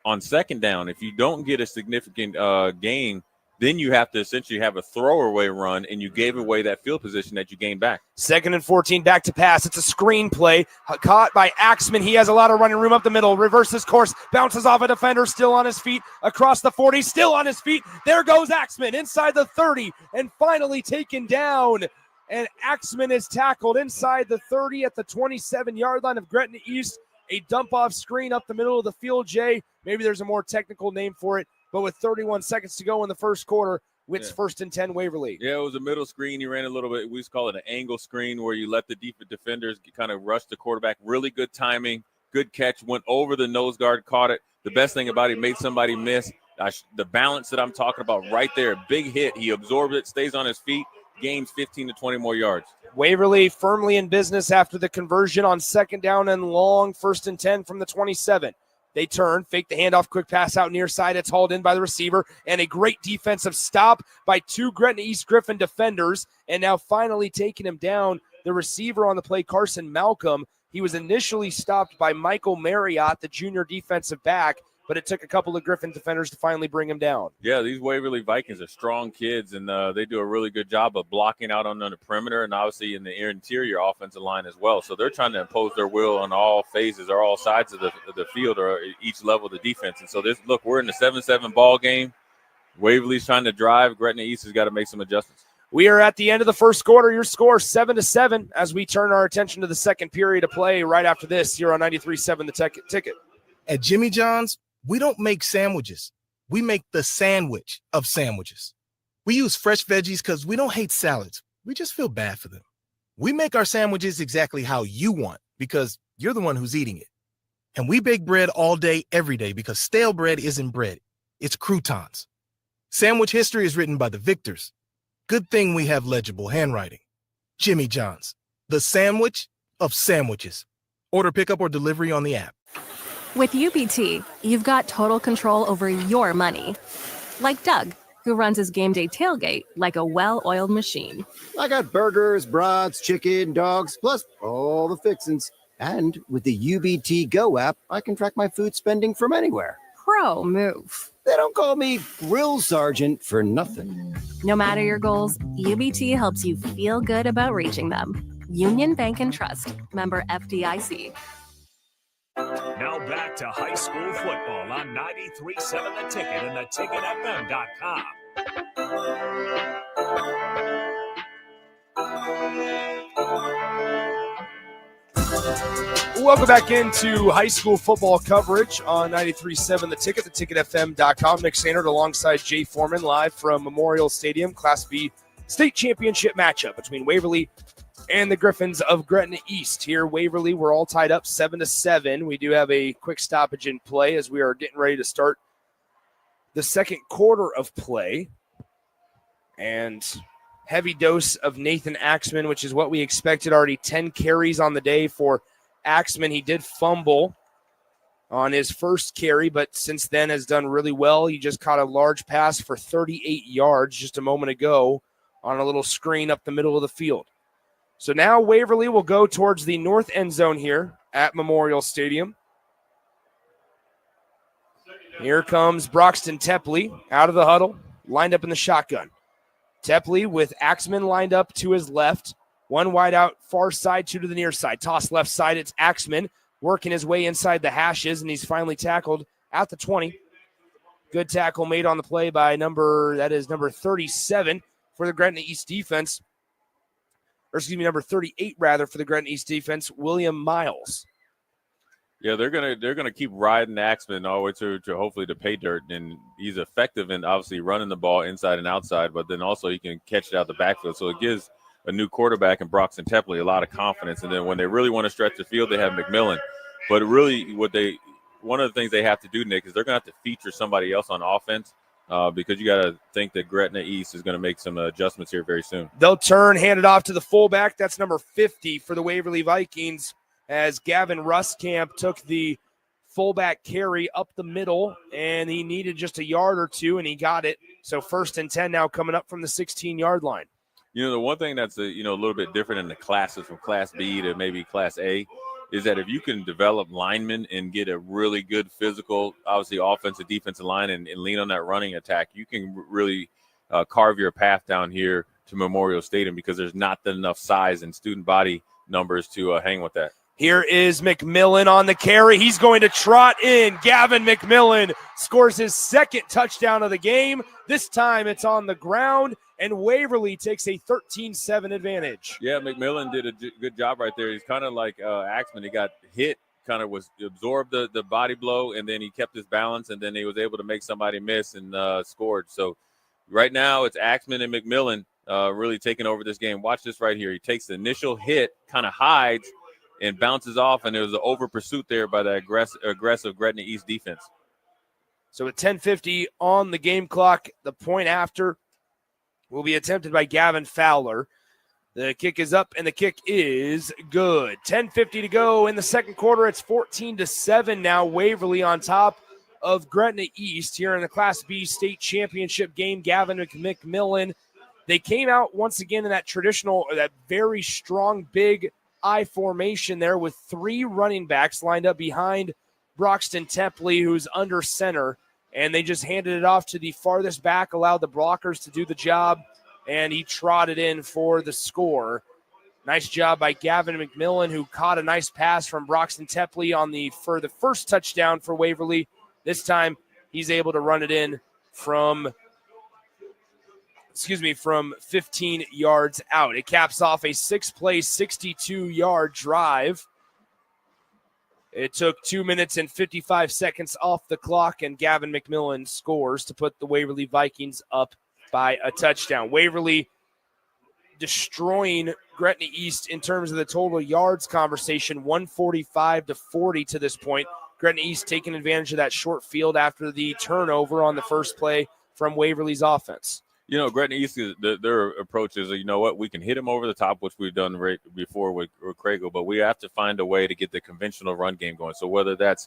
Speaker 5: on 2nd down? If you don't get a significant gain, then you have to essentially have a throwaway run, and you gave away that field position that you gained back.
Speaker 1: 2nd and 14, back to pass. It's a screen play caught by Axman. He has a lot of running room up the middle. Reverses course, bounces off a defender, still on his feet, across the 40, still on his feet. There goes Axman inside the 30 and finally taken down. And Axman is tackled inside the 30 at the 27-yard line of Gretna East. A dump-off screen up the middle of the field, Jay. Maybe there's a more technical name for it. But with 31 seconds to go in the first quarter, it's 1st and 10 Waverly.
Speaker 5: Yeah, it was a middle screen. He ran a little bit. We just call it an angle screen where you let the defenders kind of rush the quarterback. Really good timing, good catch. Went over the nose guard, caught it. The best thing about it, made somebody miss. The balance that I'm talking about right there, big hit. He absorbed it, stays on his feet, gains 15 to 20 more yards.
Speaker 1: Waverly firmly in business after the conversion on 2nd down and long, 1st and 10 from the 27. They turn, fake the handoff, quick pass out near side. It's hauled in by the receiver, and a great defensive stop by 2 Gretna East Griffin defenders. And now finally taking him down, the receiver on the play, Carson Malcolm. He was initially stopped by Michael Marriott, the junior defensive back, but it took a couple of Griffin defenders to finally bring him down.
Speaker 5: Yeah, these Waverly Vikings are strong kids, and they do a really good job of blocking out on the perimeter and obviously in the interior offensive line as well. So they're trying to impose their will on all phases or all sides of the field or each level of the defense. And so we're in the 7-7 ball game. Waverly's trying to drive. Gretna East has got to make some adjustments.
Speaker 1: We are at the end of the first quarter. Your score 7-7 as we turn our attention to the second period of play right after this here on 93.7 The Ticket.
Speaker 10: At Jimmy John's, we don't make sandwiches. We make the sandwich of sandwiches. We use fresh veggies because we don't hate salads. We just feel bad for them. We make our sandwiches exactly how you want because you're the one who's eating it. And we bake bread all day, every day because stale bread isn't bread. It's croutons. Sandwich history is written by the victors. Good thing we have legible handwriting. Jimmy John's, the sandwich of sandwiches. Order pickup or delivery on the app.
Speaker 6: With UBT, you've got total control over your money. Like Doug, who runs his game day tailgate like a well-oiled machine.
Speaker 7: I got burgers, brats, chicken, dogs, plus all the fixins. And with the UBT Go app, I can track my food spending from anywhere.
Speaker 6: Pro move.
Speaker 7: They don't call me Grill Sergeant for nothing.
Speaker 6: No matter your goals, UBT helps you feel good about reaching them. Union Bank and Trust. Member FDIC.
Speaker 4: Now back to high school football on 93.7 The Ticket and theticketfm.com.
Speaker 1: Welcome back into high school football coverage on 93.7 The Ticket, theticketfm.com. Nick Sandert alongside Jay Foreman live from Memorial Stadium. Class B state championship matchup between Waverly and the Griffins of Gretna East. Here, Waverly, we're all tied up 7-7. We do have a quick stoppage in play as we are getting ready to start the second quarter of play. And heavy dose of Nathan Axman, which is what we expected. Already 10 carries on the day for Axman. He did fumble on his first carry, but since then has done really well. He just caught a large pass for 38 yards just a moment ago on a little screen up the middle of the field. So now Waverly will go towards the north end zone here at Memorial Stadium. Here comes Broxton Tepley out of the huddle, lined up in the shotgun. Tepley with Axman lined up to his left. One wide out, far side, 2 to the near side. Toss left side, it's Axman working his way inside the hashes, and he's finally tackled at the 20. Good tackle made on the play by number 37 for the Gretna East defense. Number 38 rather for the Gretna East defense, William Miles.
Speaker 5: Yeah, they're gonna keep riding Axman all the way to hopefully to pay dirt, and he's effective in obviously running the ball inside and outside, but then also he can catch it out the backfield. So it gives a new quarterback in Broxton Tepley a lot of confidence. And then when they really want to stretch the field, they have McMillan. But really, one of the things they have to do, Nick, is they're gonna have to feature somebody else on offense. Because you got to think that Gretna East is going to make some adjustments here very soon.
Speaker 1: They'll turn, hand it off to the fullback. That's number 50 for the Waverly Vikings as Gavin Rustkamp took the fullback carry up the middle, and he needed just a yard or two, and he got it. So 1st and 10 now coming up from the 16-yard line.
Speaker 5: You know, the one thing that's a little bit different in the classes from Class B to maybe Class A is that if you can develop linemen and get a really good physical, obviously offensive, defensive line and lean on that running attack, you can really carve your path down here to Memorial Stadium because there's not enough size and student body numbers to hang with that.
Speaker 1: Here is McMillan on the carry. He's going to trot in. Gavin McMillan scores his second touchdown of the game. This time it's on the ground, and Waverly takes a 13-7 advantage.
Speaker 5: Yeah, McMillan did a good job right there. He's kind of like Axman. He got hit, kind of absorbed the body blow, and then he kept his balance, and then he was able to make somebody miss and scored. So right now it's Axman and McMillan really taking over this game. Watch this right here. He takes the initial hit, kind of hides, and bounces off, and there was an over pursuit there by the aggressive Gretna East defense.
Speaker 1: So at 10:50 on the game clock, the point after will be attempted by Gavin Fowler. The kick is up, and the kick is good. 10:50 to go in the second quarter. It's 14-7 now. Waverly on top of Gretna East here in the Class B state championship game. Gavin McMillan, they came out once again in that traditional, that very strong, big I formation there with three running backs lined up behind Broxton Tepley, who's under center, and they just handed it off to the farthest back, allowed the blockers to do the job, and he trotted in for the score. Nice job by Gavin McMillan, who caught a nice pass from Broxton Tepley for the first touchdown for Waverly. This time he's able to run it in from 15 yards out. It caps off a 6-play, 62-yard drive. It took 2 minutes and 55 seconds off the clock, and Gavin McMillan scores to put the Waverly Vikings up by a touchdown. Waverly destroying Gretna East in terms of the total yards conversation, 145-40 to this point. Gretna East taking advantage of that short field after the turnover on the first play from Waverly's offense.
Speaker 5: You know, Gretna East, their approach is, you know what, we can hit him over the top, which we've done right before with Craigle, but we have to find a way to get the conventional run game going. So whether that's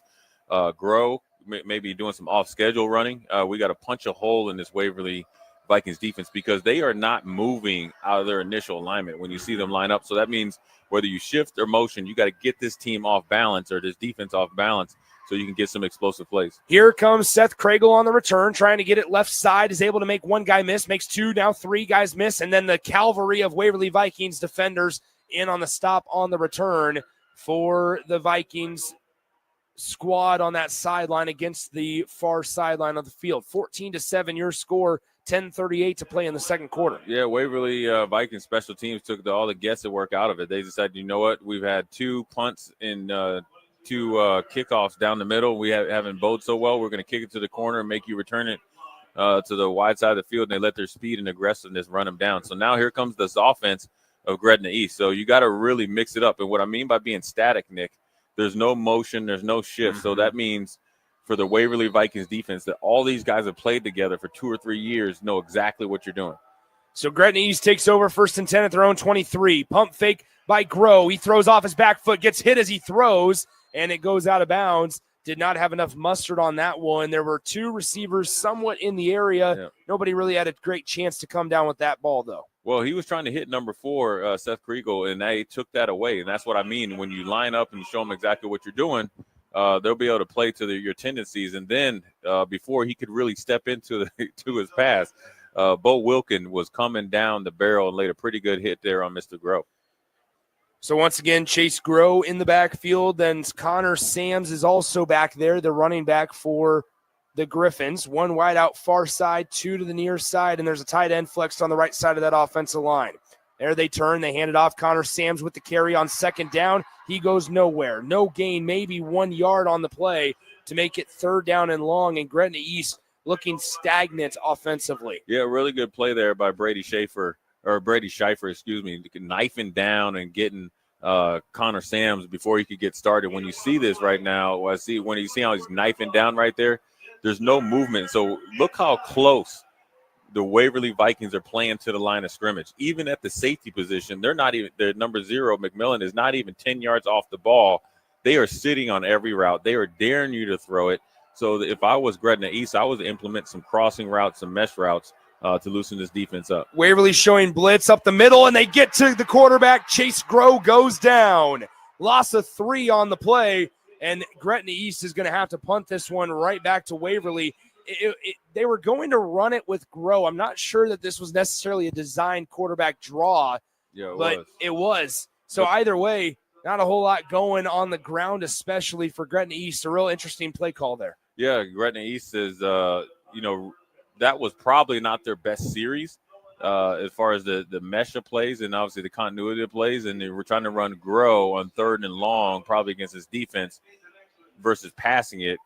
Speaker 5: grow, maybe doing some off-schedule running, we got to punch a hole in this Waverly Vikings defense because they are not moving out of their initial alignment when you see them line up. So that means whether you shift or motion, you got to get this team off balance or this defense off balance so you can get some explosive plays.
Speaker 1: Here comes Seth Craigle on the return, trying to get it left side, is able to make one guy miss, makes two, now three guys miss, and then the cavalry of Waverly Vikings defenders in on the stop on the return for the Vikings squad on that sideline against the far sideline of the field. 14-7 your score, 10:38 to play in the second quarter.
Speaker 5: Yeah, Waverly Vikings special teams took all the guesswork out of it. They decided, you know what, we've had two punts and two kickoffs down the middle. We haven't bowled so well. We're going to kick it to the corner and make you return it to the wide side of the field, and they let their speed and aggressiveness run them down. So now here comes this offense of Gretna East. So you got to really mix it up. And what I mean by being static, Nick, there's no motion, there's no shift. So that means for the Waverly Vikings defense that all these guys have played together for 2 or 3 years, know exactly what you're doing.
Speaker 1: So Gretna East takes over 1st and 10 at their own 23. Pump fake by Grow. He throws off his back foot, gets hit as he throws, and it goes out of bounds. Did not have enough mustard on that one. There were two receivers somewhat in the area. Yeah. Nobody really had a great chance to come down with that ball, though.
Speaker 5: Well, he was trying to hit number 4, Seth Kriegel, and they took that away. And that's what I mean. When you line up and you show them exactly what you're doing, they'll be able to play to your tendencies. And then before he could really step into to his pass, Bo Wilkin was coming down the barrel and laid a pretty good hit there on Mr. Grow.
Speaker 1: So once again, Chase Grow in the backfield. Then Connor Sams is also back there, the running back for the Griffins. One wide out far side, two to the near side, and there's a tight end flexed on the right side of that offensive line. There they turn. They hand it off. Connor Sams with the carry on second down. He goes nowhere. No gain, maybe 1 yard on the play to make it 3rd down and long, and Gretna East looking stagnant offensively.
Speaker 5: Yeah, really good play there by Brady Scheifer, knifing down and getting Connor Sams before he could get started. When you see this right now, when you see how he's knifing down right there, there's no movement. So look how close the Waverly Vikings are playing to the line of scrimmage. Even at the safety position, they're number 0, McMillan, is not even 10 yards off the ball. They are sitting on every route. They are daring you to throw it. So if I was Gretna East, I would implement some crossing routes, some mesh routes to loosen this defense up.
Speaker 1: Waverly showing blitz up the middle, and they get to the quarterback. Chase Grow goes down. Loss of 3 on the play, and Gretna East is going to have to punt this one right back to Waverly. they were going to run it with Groh. I'm not sure that this was necessarily a designed quarterback draw, it was. So either way, not a whole lot going on the ground, especially for Gretna East. A real interesting play call there.
Speaker 5: Yeah, Gretna East is, that was probably not their best series as far as the mesh of plays and obviously the continuity of plays. And they were trying to run Grow on 3rd and long, probably against his defense versus passing it.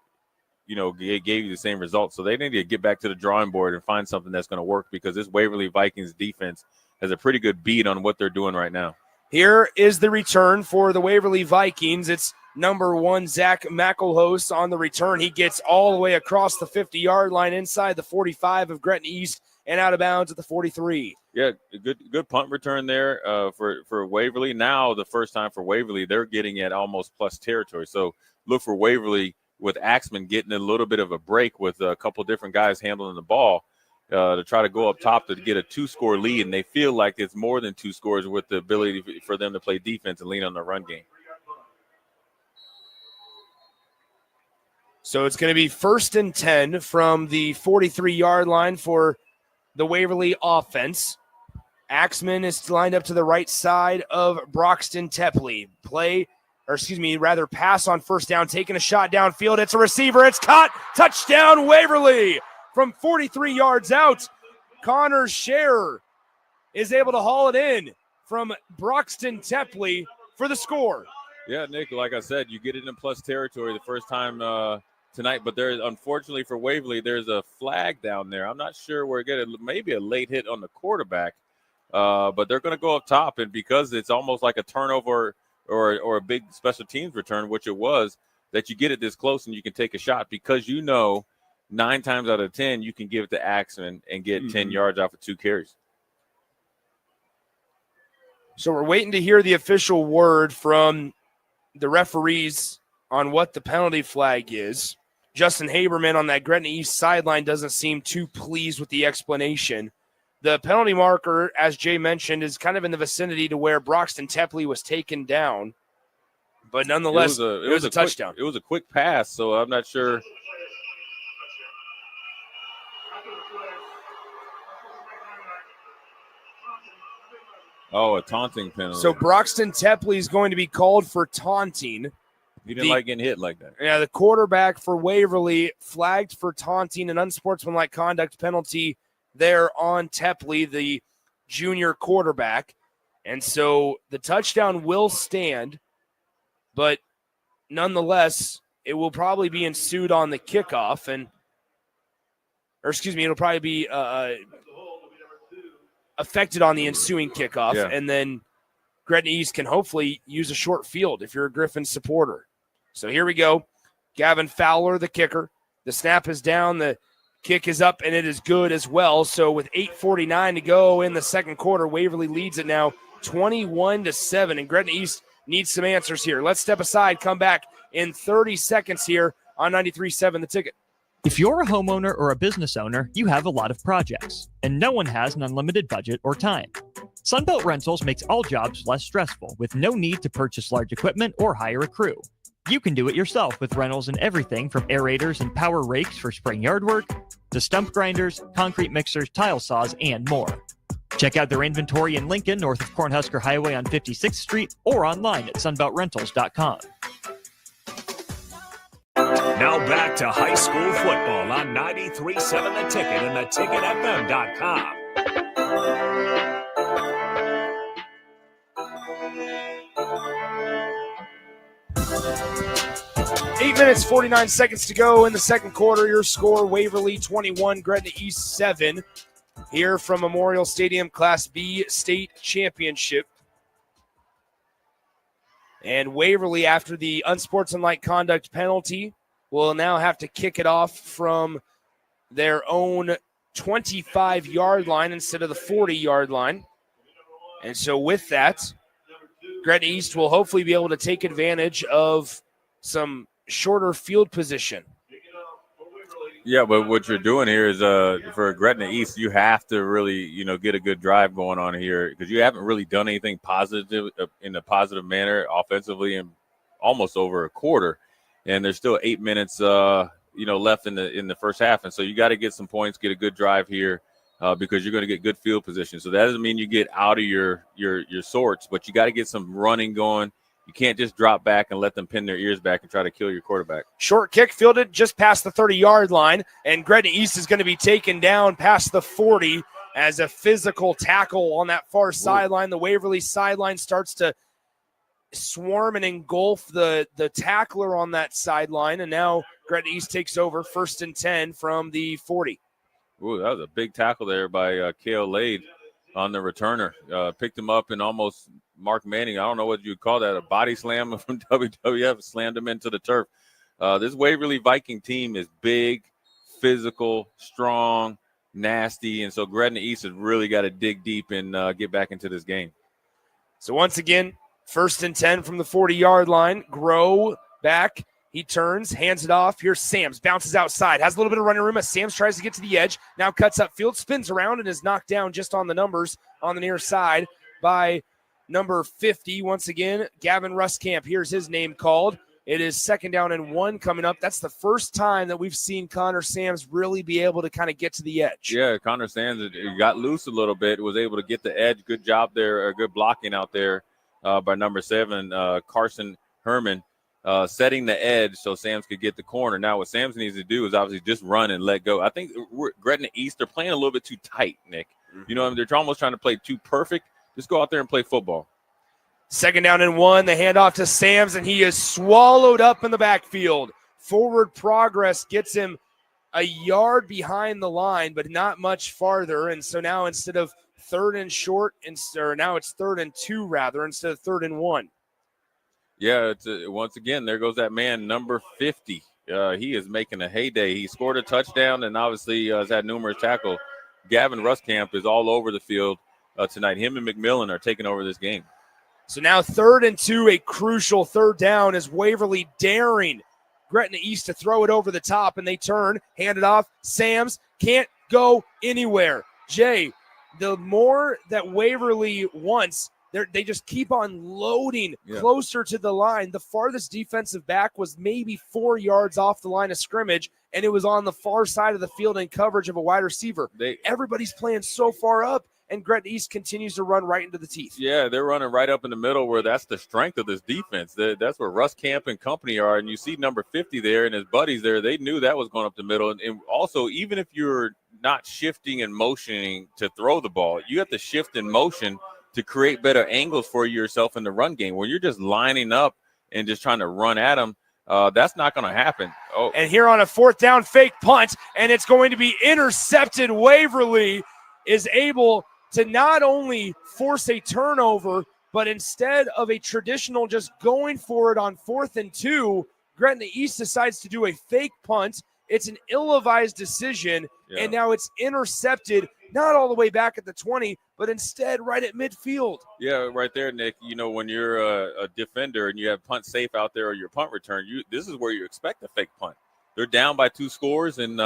Speaker 5: It gave you the same result. So they need to get back to the drawing board and find something that's going to work because this Waverly Vikings defense has a pretty good beat on what they're doing right now.
Speaker 1: Here is the return for the Waverly Vikings. It's number 1, Zach McElhouse on the return. He gets all the way across the 50-yard line inside the 45 of Gretna East and out of bounds at the 43.
Speaker 5: Yeah, good punt return there for Waverly. Now the first time for Waverly, they're getting at almost plus territory. So look for Waverly with Axman getting a little bit of a break with a couple different guys handling the ball to try to go up top to get a 2-score lead. And they feel like it's more than 2 scores with the ability for them to play defense and lean on the run game.
Speaker 1: So it's going to be 1st and 10 from the 43-yard line for the Waverly offense. Axman is lined up to the right side of Broxton Tepley. Pass on 1st down, taking a shot downfield. It's a receiver. It's caught. Touchdown, Waverly. From 43 yards out, Connor Scherer is able to haul it in from Broxton Tepley for the score.
Speaker 5: Yeah, Nick, like I said, you get it in plus territory the first time tonight, but there's, unfortunately for Waverly, there's a flag down there. I'm not sure where it get maybe a late hit on the quarterback, but they're going to go up top, and because it's almost like a turnover or a big special teams return, which it was, that you get it this close and you can take a shot because 9 times out of 10 you can give it to Axman and get 10 yards off of 2 carries.
Speaker 1: So we're waiting to hear the official word from the referees on what the penalty flag is. Justin Haberman on that Gretna East sideline doesn't seem too pleased with the explanation. The penalty marker, as Jay mentioned, is kind of in the vicinity to where Broxton Tepley was taken down. But nonetheless, it was a touchdown.
Speaker 5: It was a quick pass, so I'm not sure. Oh, a taunting penalty.
Speaker 1: So Broxton Tepley is going to be called for taunting.
Speaker 5: He didn't like getting hit like that.
Speaker 1: Yeah, the quarterback for Waverly flagged for taunting, an unsportsmanlike conduct penalty there on Tepley, the junior quarterback. And so the touchdown will stand, but nonetheless, it will probably be ensued on the kickoff. It'll probably be affected on the ensuing kickoff.
Speaker 5: Yeah.
Speaker 1: And then Gretna East can hopefully use a short field if you're a Griffin supporter. So here we go. Gavin Fowler, the kicker. The snap is down. The kick is up, and it is good as well. So with 8:49 to go in the second quarter, Waverly leads it now 21-7, and Gretna East needs some answers here. Let's step aside, come back in 30 seconds here on 93.7 The Ticket.
Speaker 3: If you're a homeowner or a business owner, you have a lot of projects, and no one has an unlimited budget or time. Sunbelt Rentals makes all jobs less stressful with no need to purchase large equipment or hire a crew. You can do it yourself with rentals and everything from aerators and power rakes for spring yard work to stump grinders, concrete mixers, tile saws, and more. Check out their inventory in Lincoln, north of Cornhusker Highway on 56th Street, or online at sunbeltrentals.com.
Speaker 4: Now back to high school football on 93.7 The Ticket and theticketfm.com.
Speaker 1: 8 minutes, 49 seconds to go in the second quarter. Your score, Waverly 21, Gretna East 7. Here from Memorial Stadium, Class B State Championship. And Waverly, after the unsportsmanlike conduct penalty, will now have to kick it off from their own 25-yard line instead of the 40-yard line. And so with that, Gretna East will hopefully be able to take advantage of some shorter field position.
Speaker 5: Yeah, but what you're doing here is for Gretna East, you have to really, get a good drive going on here because you haven't really done anything positive in a positive manner offensively in almost over a quarter. And there's still 8 minutes, left in the first half. And so you got to get some points, get a good drive here because you're going to get good field position. So that doesn't mean you get out of your sorts, but you got to get some running going. You can't just drop back and let them pin their ears back and try to kill your quarterback.
Speaker 1: Short kick fielded just past the 30-yard line, and Gretna East is going to be taken down past the 40 as a physical tackle on that far sideline. The Waverly sideline starts to swarm and engulf the tackler on that sideline, and now Gretna East takes over 1st and 10 from the 40.
Speaker 5: Ooh, that was a big tackle there by Kale Lade on the returner. Picked him up and almost Mark Manning, I don't know what you'd call that, a body slam from WWF, slammed him into the turf. This Waverly Viking team is big, physical, strong, nasty, and so Gretna East has really got to dig deep and get back into this game.
Speaker 1: So once again, 1st and 10 from the 40-yard line. Grow back. He turns, hands it off. Here's Sams. Bounces outside. Has a little bit of running room as Sams tries to get to the edge. Now cuts upfield, spins around, and is knocked down just on the numbers on the near side by number 50. Once again, Gavin Ruskamp. Here's his name called. It is 2nd down and 1 coming up. That's the first time that we've seen Connor Sams really be able to kind of get to the edge.
Speaker 5: Yeah, Connor Sams got loose a little bit, was able to get the edge. Good job there, or good blocking out there by number 7, Carson Herman, setting the edge so Sams could get the corner. Now what Sams needs to do is obviously just run and let go. I think Gretna East, they're playing a little bit too tight, Nick. Mm-hmm. They're almost trying to play too perfect. Just go out there and play football.
Speaker 1: 2nd down and 1. The handoff to Sams, and he is swallowed up in the backfield. Forward progress gets him a yard behind the line, but not much farther. And so now instead of 3rd and short, now it's 3rd and 2 rather, instead of 3rd and 1.
Speaker 5: Yeah, once again, there goes that man, number 50. He is making a heyday. He scored a touchdown and obviously has had numerous tackles. Gavin Ruskamp is all over the field tonight. Him and McMillan are taking over this game.
Speaker 1: So now 3rd and 2, a crucial 3rd down as Waverly daring Gretna East to throw it over the top, and they turn, hand it off. Sams can't go anywhere. Jay, the more that Waverly wants, they just keep on loading closer to the line. The farthest defensive back was maybe 4 yards off the line of scrimmage, and it was on the far side of the field in coverage of a wide receiver. Everybody's playing so far up, and Gretna East continues to run right into the teeth.
Speaker 5: Yeah, they're running right up in the middle where that's the strength of this defense. That's where Ruskamp and company are, and you see number 50 there and his buddies there. They knew that was going up the middle. And also, even if you're not shifting and motioning to throw the ball, you have to shift in motion to create better angles for yourself in the run game. When you're just lining up and just trying to run at them, that's not going to happen. Oh,
Speaker 1: and here on a 4th down fake punt, and it's going to be intercepted. Waverly is able to not only force a turnover, but instead of a traditional just going for it on 4th and 2, Gretna East decides to do a fake punt. It's an ill-advised decision, and now it's intercepted, not all the way back at the 20, but instead right at midfield.
Speaker 5: Yeah, right there, Nick. When you're a defender and you have punt safe out there or your punt return, this is where you expect a fake punt. They're down by 2 scores, and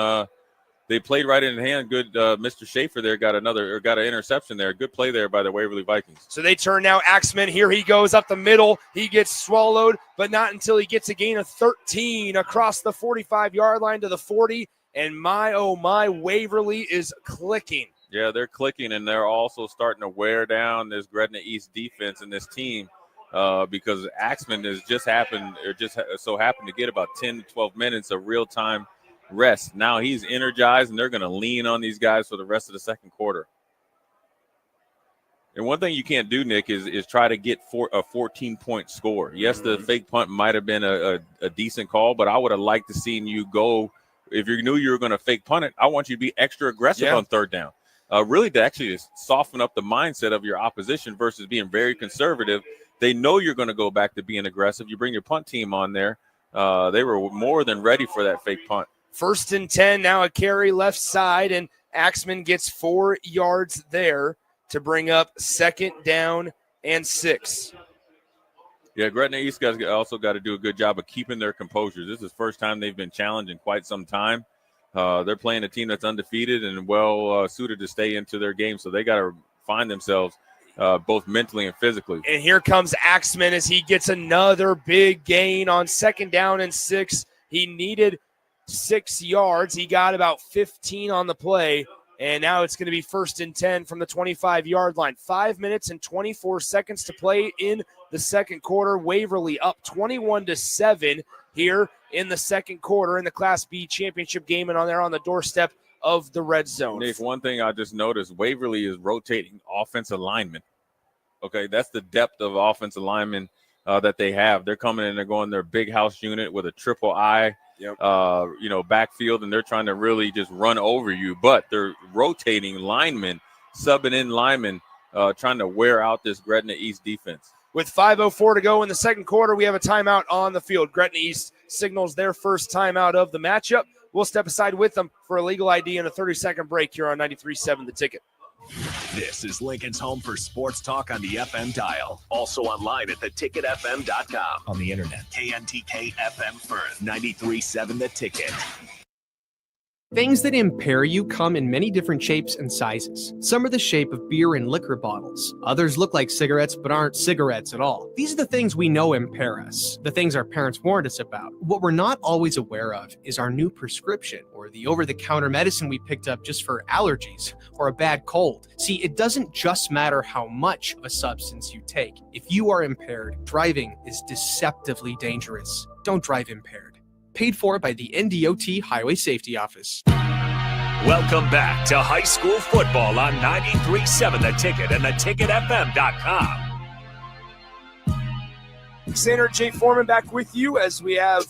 Speaker 5: they played right in hand. Good, Mr. Schaefer there got an interception there. Good play there by the Waverly Vikings.
Speaker 1: So they turn now. Axman, here he goes up the middle. He gets swallowed, but not until he gets a gain of 13 across the 45-yard line to the 40. And my, oh my, Waverly is clicking.
Speaker 5: Yeah, they're clicking, and they're also starting to wear down this Gretna East defense and this team because Axman has just so happened to get about 10 to 12 minutes of real-time rest. Now he's energized, and they're going to lean on these guys for the rest of the second quarter. And one thing you can't do, Nick, is try to get a 14-point score. Yes, the fake punt might have been a decent call, but I would have liked to seen you go. If you knew you were going to fake punt it, I want you to be extra aggressive on 3rd down. Really to actually soften up the mindset of your opposition versus being very conservative. They know you're going to go back to being aggressive. You bring your punt team on there. They were more than ready for that fake punt.
Speaker 1: 1st and 10, now a carry left side, and Axman gets 4 yards there to bring up 2nd down and 6.
Speaker 5: Yeah, Gretna East guys also got to do a good job of keeping their composure. This is the first time they've been challenged in quite some time. They're playing a team that's undefeated and well suited to stay into their game, so they got to find themselves both mentally and physically.
Speaker 1: And here comes Axman as he gets another big gain on 2nd down and 6. He needed 6 yards. He got about 15 on the play, and now it's going to be 1st and 10 from the 25-yard line. 5 minutes and 24 seconds to play in the second quarter. Waverly up 21-7 here in the second quarter in the Class B championship game, and they're on the doorstep of the red zone.
Speaker 5: Nick, one thing I just noticed, Waverly is rotating offensive linemen. Okay, that's the depth of offensive linemen that they have. They're coming in, they're going their big house unit with a triple I, backfield, and they're trying to really just run over you. But they're rotating linemen, subbing in linemen, trying to wear out this Gretna East defense.
Speaker 1: With 5:04 to go in the second quarter, we have a timeout on the field. Gretna East signals their first timeout of the matchup. We'll step aside with them for a legal ID and a 30-second break here on 93.7 The Ticket.
Speaker 4: This is Lincoln's home for sports talk on the FM dial. Also online at theticketfm.com. On the internet, KNTK FM Firth, 93.7 The Ticket.
Speaker 11: Things that impair you come in many different shapes and sizes. Some are the shape of beer and liquor bottles. Others look like cigarettes but aren't cigarettes at all. These are the things we know impair us, the things our parents warned us about. What we're not always aware of is our new prescription, or the over-the-counter medicine we picked up just for allergies or a bad cold. See, it doesn't just matter how much of a substance you take. If you are impaired, driving is deceptively dangerous. Don't drive impaired. Paid for by the NDOT Highway Safety Office.
Speaker 4: Welcome back to high school football on 93.7 The Ticket and theticketfm.com.
Speaker 1: Alexander J. Foreman back with you as we have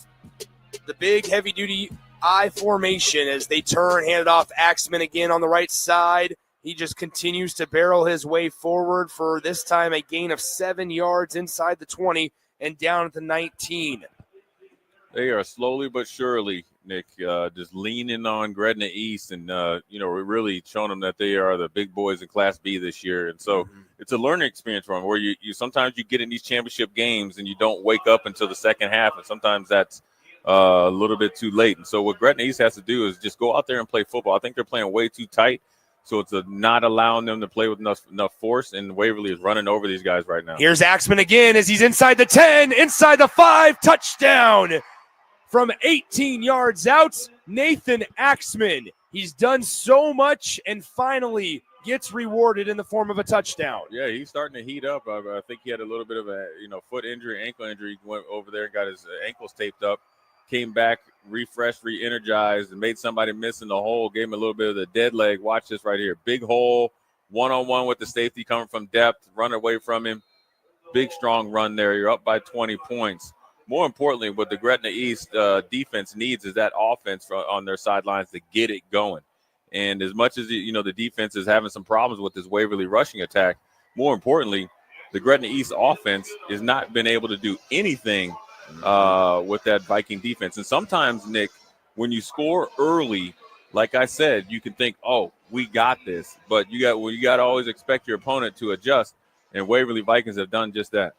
Speaker 1: the big heavy-duty I formation as they turn, hand it off. Axman again on the right side. He just continues to barrel his way forward for this time a gain of 7 yards inside the 20 and down at the 19.
Speaker 5: They are slowly but surely, Nick, just leaning on Gretna East, and we're really showing them that they are the big boys in Class B this year. And so it's a learning experience for them, where you sometimes you get in these championship games and you don't wake up until the second half, and sometimes that's a little bit too late. And so what Gretna East has to do is just go out there and play football. I think they're playing way too tight, so it's not allowing them to play with enough force, and Waverly is running over these guys right now.
Speaker 1: Here's Axman again as he's inside the 10, inside the 5, touchdown. From 18 yards out, Nathan Axman. He's done so much and finally gets rewarded in the form of a touchdown.
Speaker 5: Yeah, he's starting to heat up. I think he had a little bit of a foot injury, ankle injury. He went over there and got his ankles taped up, came back, refreshed, re-energized, and made somebody miss in the hole, gave him a little bit of the dead leg. Watch this right here. Big hole, one-on-one with the safety coming from depth, run away from him. Big, strong run there. You're up by 20 points. More importantly, what the Gretna East defense needs is that offense on their sidelines to get it going. And as much as the defense is having some problems with this Waverly rushing attack, more importantly, the Gretna East offense has not been able to do anything with that Viking defense. And sometimes, Nick, when you score early, like I said, you can think, "Oh, we got this," but you got to always expect your opponent to adjust. And Waverly Vikings have done just that.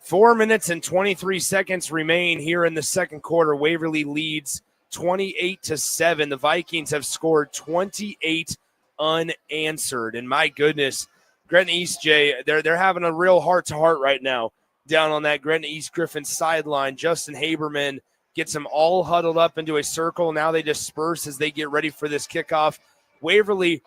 Speaker 1: 4 minutes and 23 seconds remain here in the second quarter. Waverly leads 28-7. The Vikings have scored 28 unanswered. And my goodness, Gretna East, Jay, they're having a real heart-to-heart right now down on that Gretna East Griffin sideline. Justin Haberman gets them all huddled up into a circle. Now they disperse as they get ready for this kickoff. Waverly,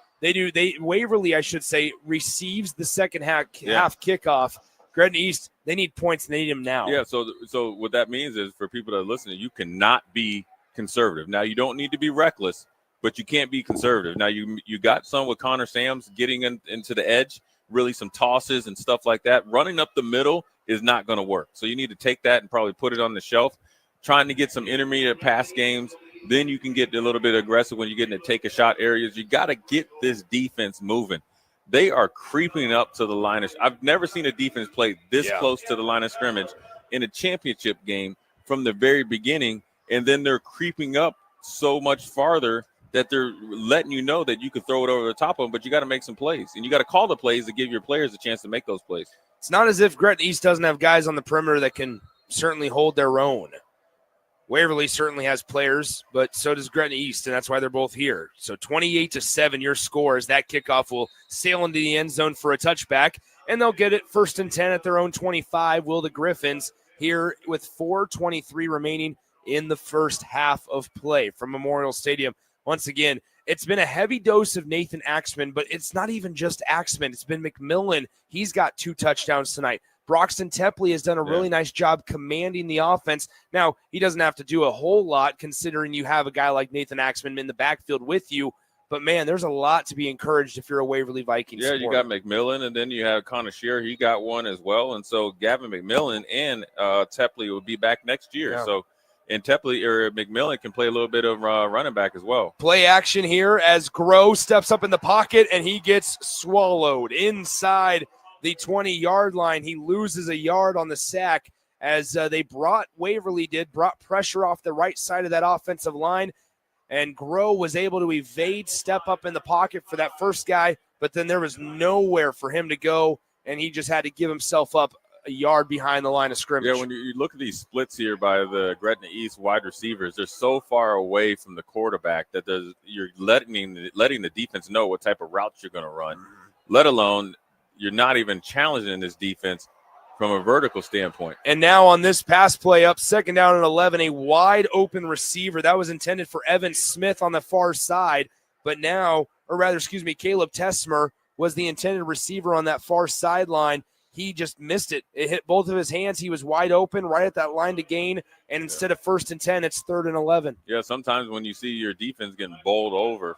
Speaker 1: I should say, receives the second half kickoff. Gretna East, they need points, and they need them now.
Speaker 5: Yeah, so what that means is, for people that are listening, you cannot be conservative. Now, you don't need to be reckless, but you can't be conservative. Now, you got some with Connor Sams getting into the edge, really some tosses and stuff like that. Running up the middle is not going to work. So you need to take that and probably put it on the shelf. Trying to get some intermediate pass games, then you can get a little bit aggressive when you're getting to take a shot areas. You got to get this defense moving. They are creeping up to the line. I've never seen a defense play this close to the line of scrimmage in a championship game from the very beginning, and then they're creeping up so much farther that they're letting you know that you can throw it over the top of them, but you got to make some plays, and you got to call the plays to give your players a chance to make those plays.
Speaker 1: It's not as if Gretna East doesn't have guys on the perimeter that can certainly hold their own. Waverly certainly has players, but so does Gretna East, and that's why they're both here. So 28-7, your score as that kickoff will sail into the end zone for a touchback, and they'll get it 1st and 10 at their own 25. Will the Griffins here with 4:23 remaining in the first half of play from Memorial Stadium. Once again, it's been a heavy dose of Nathan Axman, but it's not even just Axman. It's been McMillan. He's got 2 touchdowns tonight. Broxton Tepley has done a really nice job commanding the offense. Now, he doesn't have to do a whole lot considering you have a guy like Nathan Axman in the backfield with you. But, man, there's a lot to be encouraged if you're a Waverly Vikings supporter.
Speaker 5: You got McMillan, and then you have Connor Shearer. He got one as well. And so Gavin McMillan and Tepley will be back next year.
Speaker 1: Yeah.
Speaker 5: So, and Tepley or McMillan can play a little bit of running back as well.
Speaker 1: Play action here as Groh steps up in the pocket, and he gets swallowed inside the 20-yard line. He loses a yard on the sack as Waverly brought pressure off the right side of that offensive line, and Groh was able to evade, step up in the pocket for that first guy, but then there was nowhere for him to go, and he just had to give himself up a yard behind the line of scrimmage.
Speaker 5: Yeah, when you look at these splits here by the Gretna East wide receivers, they're so far away from the quarterback that you're letting the defense know what type of routes you're going to run, let alone you're not even challenging this defense from a vertical standpoint.
Speaker 1: And now on this pass play up, 2nd down and 11, a wide open receiver. That was intended for Evan Smith on the far side, but now, Caleb Tesmer was the intended receiver on that far sideline. He just missed it. It hit both of his hands. He was wide open right at that line to gain, and instead of 1st and 10, it's 3rd and 11.
Speaker 5: Yeah, sometimes when you see your defense getting bowled over,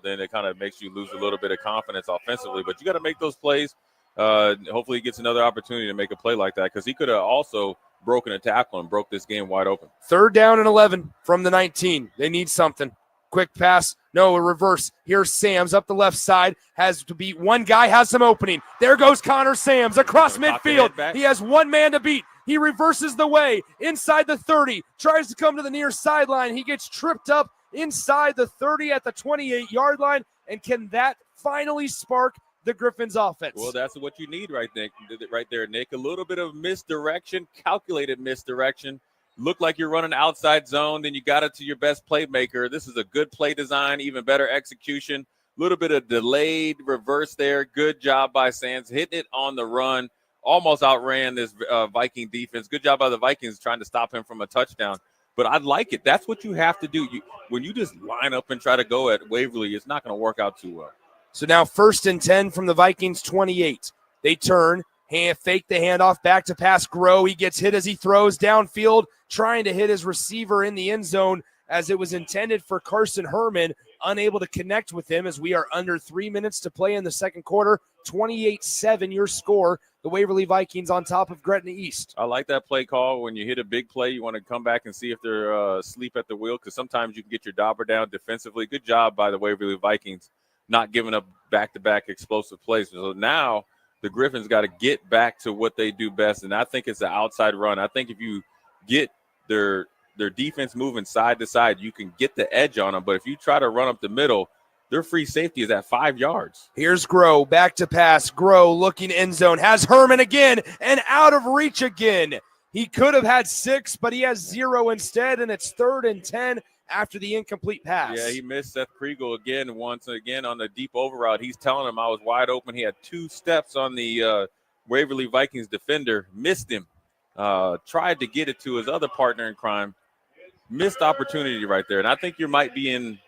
Speaker 5: then it kind of makes you lose a little bit of confidence offensively. But you got to make those plays. Hopefully he gets another opportunity to make a play like that because he could have also broken a tackle and broke this game wide open.
Speaker 1: 3rd down and 11 from the 19. They need something. Quick pass. No, a reverse. Here's Sams up the left side. Has to beat one guy, has some opening. There goes Connor Sams across midfield. He has one man to beat. He reverses the way inside the 30. Tries to come to the near sideline. He gets tripped up inside the 30 at the 28-yard line. And can that finally spark the Griffins offense?
Speaker 5: Well, that's what you need right there, Nick. A little bit of misdirection, calculated misdirection. Look like you're running outside zone, then you got it to your best playmaker. This is a good play design, even better execution. A little bit of delayed reverse there. Good job by Sands, hitting it on the run. Almost outran this Viking defense. Good job by the Vikings trying to stop him from a touchdown. But I like it. That's what you have to do. When you just line up and try to go at Waverly, it's not going to work out too well.
Speaker 1: So now 1st and 10 from the Vikings 28. They turn, fake the handoff, back to pass Groh. He gets hit as he throws downfield, trying to hit his receiver in the end zone as it was intended for Carson Herman, unable to connect with him as we are under 3 minutes to play in the second quarter. 28-7 your score. The Waverly Vikings on top of Gretna East.
Speaker 5: I like that play call. When you hit a big play, you want to come back and see if they're asleep at the wheel because sometimes you can get your dauber down defensively. Good job by the Waverly Vikings not giving up back-to-back explosive plays. So now the Griffins got to get back to what they do best, and I think it's the outside run. I think if you get their defense moving side to side, you can get the edge on them. But if you try to run up the middle, their free safety is at 5 yards.
Speaker 1: Here's Groh, back to pass. Groh looking end zone, has Herman again, and out of reach again. He could have had 6, but he has 0 instead, and it's 3rd and 10 after the incomplete pass.
Speaker 5: Yeah, he missed Seth Kriegel once again on the deep over route. He's telling him I was wide open. He had 2 steps on the Waverly Vikings defender, missed him. Tried to get it to his other partner in crime. Missed opportunity right there. And I think you might be in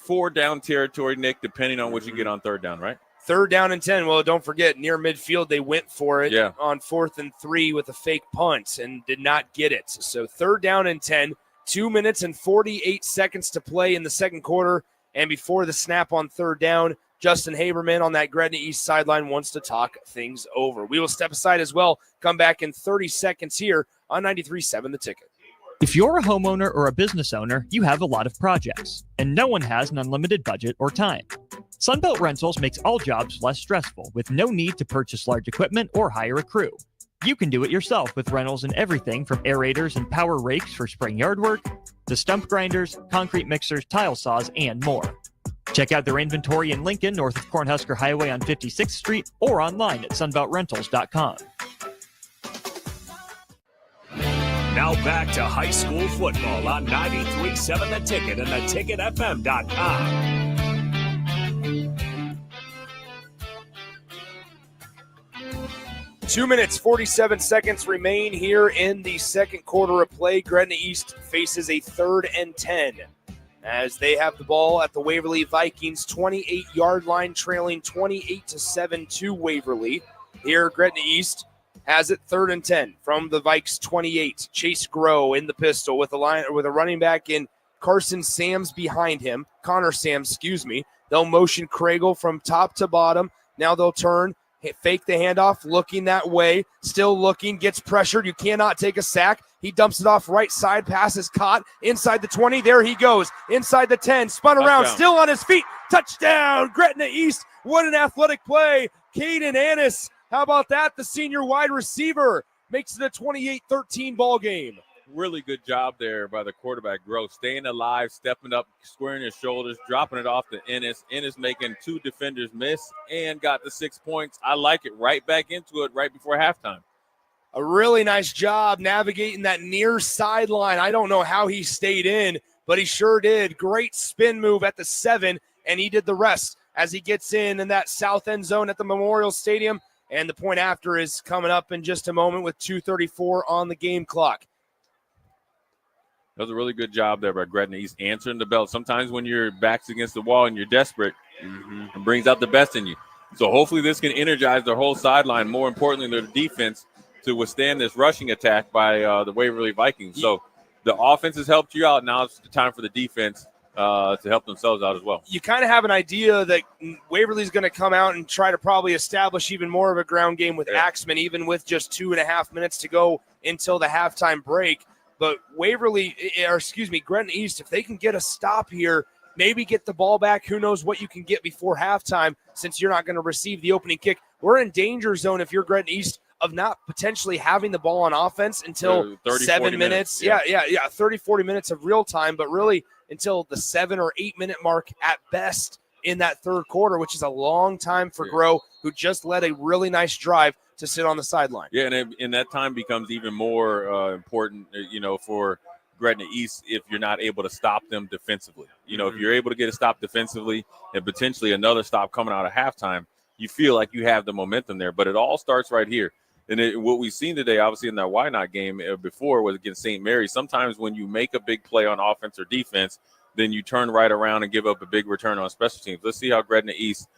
Speaker 5: 4-down territory, Nick, depending on what you get on 3rd down, right?
Speaker 1: 3rd down and 10. Well, don't forget, near midfield, they went for it on 4th and 3 with a fake punt and did not get it. So 3rd down and 10, 2 minutes and 48 seconds to play in the second quarter. And before the snap on 3rd down, Justin Haberman on that Gretna East sideline wants to talk things over. We will step aside as well, come back in 30 seconds here on 93.7 The Ticket.
Speaker 3: If you're a homeowner or a business owner, you have a lot of projects, and no one has an unlimited budget or time. Sunbelt Rentals makes all jobs less stressful with no need to purchase large equipment or hire a crew. You can do it yourself with rentals and everything from aerators and power rakes for spring yard work to stump grinders, concrete mixers, tile saws, and more. Check out their inventory in Lincoln, north of Cornhusker Highway on 56th Street, or online at sunbeltrentals.com.
Speaker 4: Now back to high school football on 93.7 The Ticket and theticketfm.com.
Speaker 1: 2 minutes, 47 seconds remain here in the second quarter of play. Gretna East faces a 3rd and 10 as they have the ball at the Waverly Vikings 28-yard line, trailing 28-7 to Waverly. Here, Gretna East has it 3rd and 10 from the Vikes 28. Chase Grow in the pistol with a running back in Carson Sams behind him. Connor Sams, excuse me. They'll motion Craigle from top to bottom. Now they'll turn, fake the handoff, looking that way, still looking, gets pressured. You cannot take a sack. He dumps it off right side, pass is caught inside the 20. There he goes, inside the 10, spun around, still on his feet. Touchdown, Gretna East. What an athletic play. Caden Annis, how about that? The senior wide receiver makes it a 28-13 ball game.
Speaker 5: Really good job there by the quarterback, Gross, staying alive, stepping up, squaring his shoulders, dropping it off to Ennis. Ennis making 2 defenders miss and got the 6 points. I like it. Right back into it right before halftime.
Speaker 1: A really nice job navigating that near sideline. I don't know how he stayed in, but he sure did. Great spin move at the 7, and he did the rest as he gets in that south end zone at the Memorial Stadium. And the point after is coming up in just a moment with 2:34 on the game clock.
Speaker 5: That was a really good job there by Gretna East, answering the bell. Sometimes when your back's against the wall and you're desperate, it brings out the best in you. So hopefully this can energize their whole sideline, more importantly, their defense, to withstand this rushing attack by the Waverly Vikings. So the offense has helped you out. Now it's the time for the defense to help themselves out as well.
Speaker 1: You kind of have an idea that Waverly's going to come out and try to probably establish even more of a ground game with Axman, even with just 2.5 minutes to go until the halftime break. But Gretna East, if they can get a stop here, maybe get the ball back, who knows what you can get before halftime since you're not going to receive the opening kick. We're in danger zone if you're Gretna East of not potentially having the ball on offense until
Speaker 5: 30,
Speaker 1: 7 minutes. Yeah, 30, 40 minutes of real time, but really until the 7 or 8 minute mark at best in that third quarter, which is a long time for Grow, who just led a really nice drive to sit on the sideline.
Speaker 5: Yeah, and that time becomes even more important, for Gretna East if you're not able to stop them defensively. If you're able to get a stop defensively and potentially another stop coming out of halftime, you feel like you have the momentum there. But it all starts right here. And what we've seen today, obviously, in that Why Not game before was against St. Mary's. Sometimes when you make a big play on offense or defense, then you turn right around and give up a big return on special teams. Let's see how Gretna East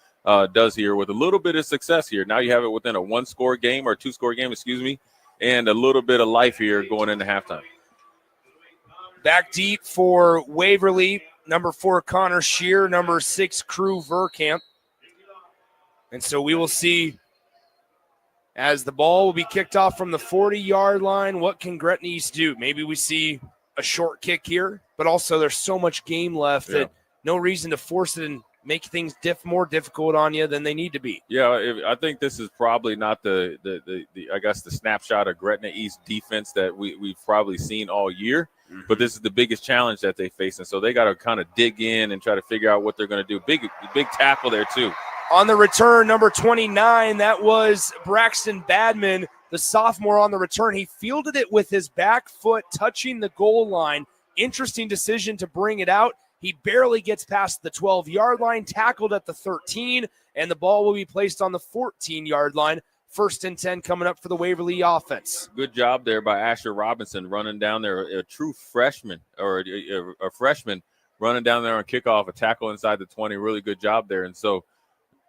Speaker 5: does here with a little bit of success here. Now you have it within a 1-score game or 2-score game, and a little bit of life here going into halftime.
Speaker 1: Back deep for Waverly, number 4, Connor Shear, number 6, Crew Verkamp. And so we will see as the ball will be kicked off from the 40-yard line, what can Gretna East do? Maybe we see a short kick here, but also there's so much game left that no reason to force it and make things more difficult on you than they need to be.
Speaker 5: Yeah, I think this is probably not the snapshot of Gretna East defense that we've probably seen all year, but this is the biggest challenge that they face, and so they got to kind of dig in and try to figure out what they're going to do. Big tackle there too.
Speaker 1: On the return, number 29, that was Braxton Badman, the sophomore on the return. He fielded it with his back foot touching the goal line. Interesting decision to bring it out. He barely gets past the 12-yard line, tackled at the 13, and the ball will be placed on the 14-yard line. 1st and 10 coming up for the Waverly offense.
Speaker 5: Good job there by Asher Robinson running down there, a true freshman or a freshman running down there on kickoff, a tackle inside the 20. Really good job there. And so